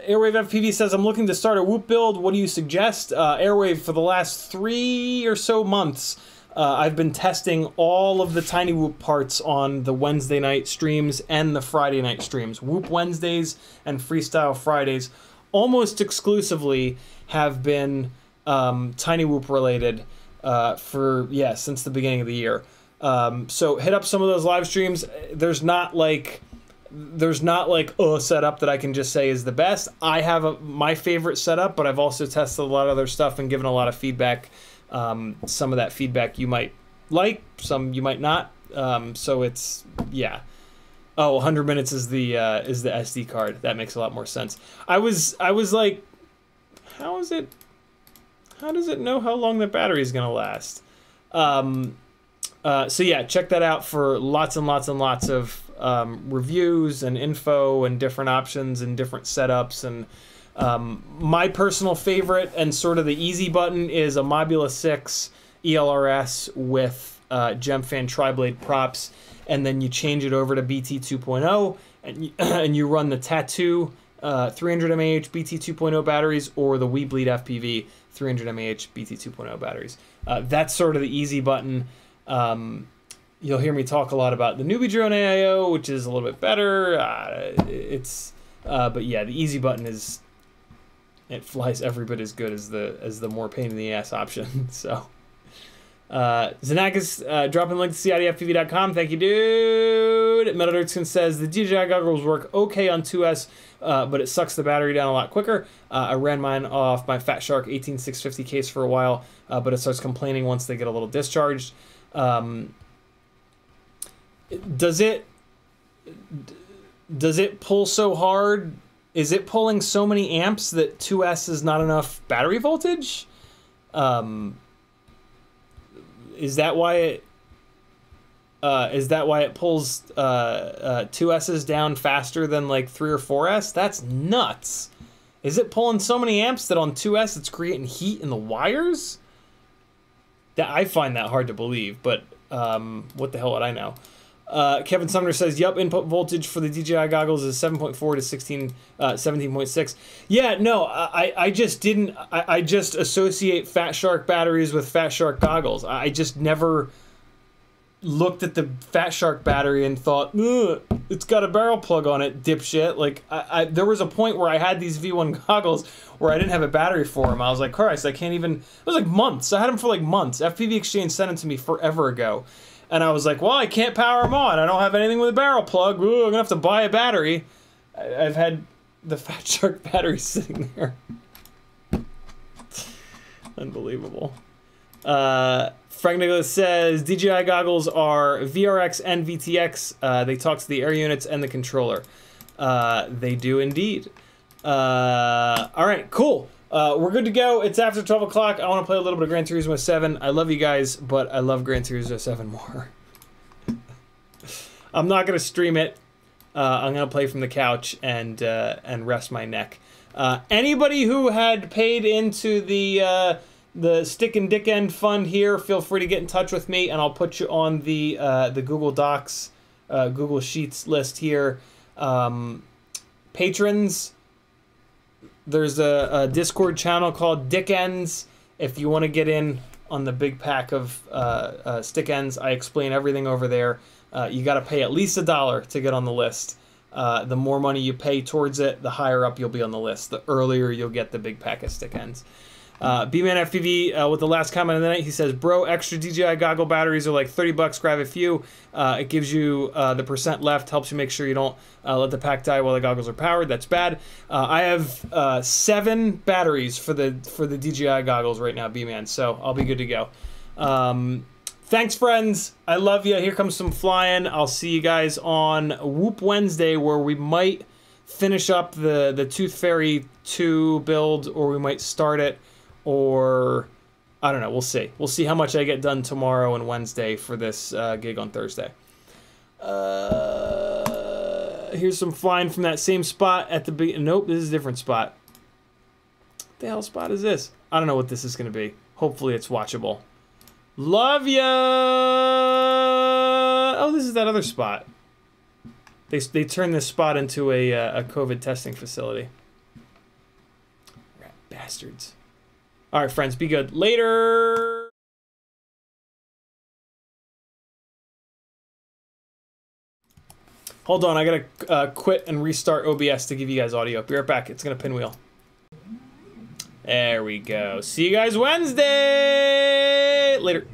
Airwave FPV says, I'm looking to start a Whoop build. What do you suggest? Airwave, for the last 3 or so months, I've been testing all of the Tiny Whoop parts on the Wednesday night streams and the Friday night streams. Whoop Wednesdays and Freestyle Fridays almost exclusively have been Tiny Whoop related since the beginning of the year. So hit up some of those live streams. There's not like a setup that I can just say is the best. I have my favorite setup, but I've also tested a lot of other stuff and given a lot of feedback. Some of that feedback you might like, some you might not. So it's, yeah. Oh, 100 minutes is the SD card. That makes a lot more sense. I was like, how does it know how long the battery is gonna last? So yeah, check that out for lots and lots and lots of reviews and info and different options and different setups. And my personal favorite and sort of the easy button is a Mobula 6 ELRS with Gemfan tri-blade props, and then you change it over to BT 2.0 and you run the Tattoo 300 mAh BT 2.0 batteries or the Weebleed FPV 300 mAh BT 2.0 batteries. That's sort of the easy button. You'll hear me talk a lot about the Newbie Drone AIO, which is a little bit better. But yeah, the easy button it flies every bit as good as the more pain in the ass option. So, Xenakis dropping link to CIDFPV.com. Thank you, dude. Metal Dirkskin says the DJI goggles work okay on 2S, but it sucks the battery down a lot quicker. I ran mine off my Fat Shark 18650 case for a while, but it starts complaining once they get a little discharged. Does it pull so hard? Is it pulling so many amps that 2S is not enough battery voltage? Is that why it pulls 2S's down faster than like 3 or 4S? That's nuts. Is it pulling so many amps that on 2S it's creating heat in the wires? I find that hard to believe, but what the hell would I know? Kevin Sumner says, yup, input voltage for the DJI goggles is 7.4 to 17.6. Yeah, no, I just didn't, I just associate Fat Shark batteries with Fat Shark goggles. I just never looked at the Fat Shark battery and thought, it's got a barrel plug on it, dipshit. Like, there was a point where I had these V1 goggles where I didn't have a battery for them. I was like, Christ, I can't even, it was like months. I had them for like months. FPV Exchange sent them to me forever ago. And I was like, well, I can't power them on. I don't have anything with a barrel plug. Ooh, I'm going to have to buy a battery. I've had the Fat Shark battery sitting there. Unbelievable. Frank Nicholas says, DJI goggles are VRX and VTX. They talk to the air units and the controller. They do indeed. All right, cool. We're good to go. It's after 12 o'clock. I want to play a little bit of Gran Turismo 7. I love you guys, but I love Gran Turismo 7 more. I'm not going to stream it. I'm going to play from the couch and rest my neck. Anybody who had paid into the Stick and Dick End fund here, feel free to get in touch with me, and I'll put you on the Google Docs, Google Sheets list here. Patrons, there's a Discord channel called Dick Ends. If you want to get in on the big pack of stick ends, I explain everything over there. You got to pay at least $1 to get on the list. The more money you pay towards it, the higher up you'll be on the list. The earlier you'll get the big pack of stick ends. B-Man FPV with the last comment of the night, he says, bro, extra DJI goggle batteries are like 30 bucks, grab a few. It gives you the percent left, helps you make sure you don't let the pack die while the goggles are powered. That's bad. I have 7 batteries for the DJI goggles right now, B-Man, so I'll be good to go. Thanks, friends. I love you. Here comes some flying. I'll see you guys on Whoop Wednesday, where we might finish up the Tooth Fairy 2 build, or we might start it, or I don't know. We'll see. We'll see how much I get done tomorrow and Wednesday for this gig on Thursday. Here's some flying from that same spot at the beginning. Nope, this is a different spot. What the hell spot is this? I don't know what this is going to be. Hopefully it's watchable. Love ya! Oh, this is that other spot. They turned this spot into a COVID testing facility. Rat bastards. All right, friends, be good. Later! Hold on, I gotta quit and restart OBS to give you guys audio. Be right back. It's gonna pinwheel. There we go. See you guys Wednesday! Later.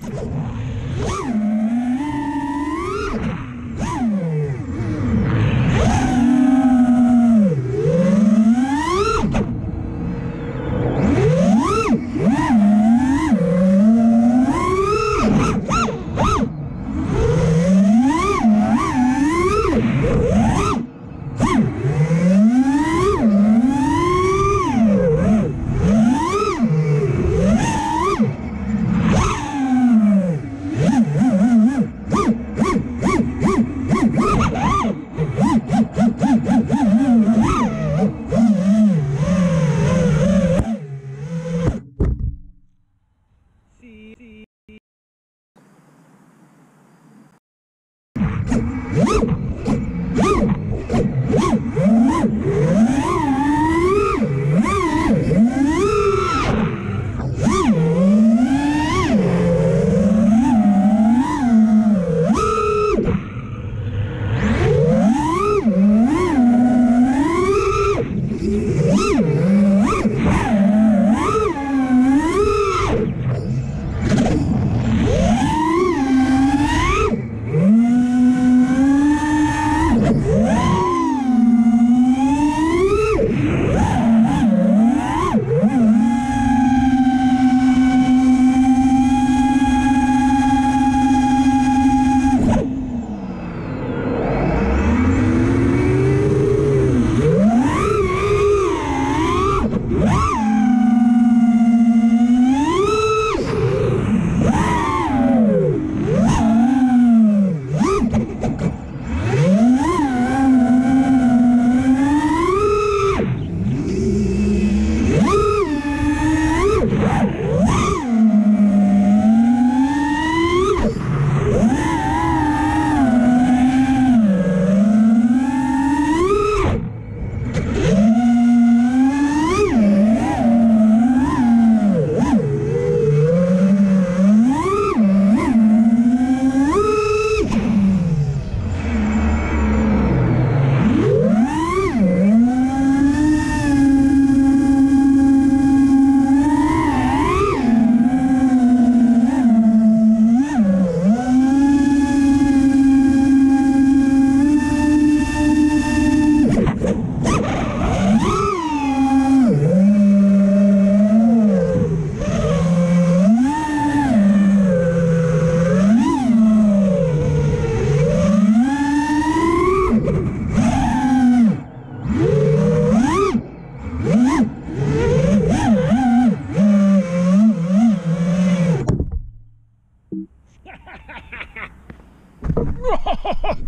Ha ha ha!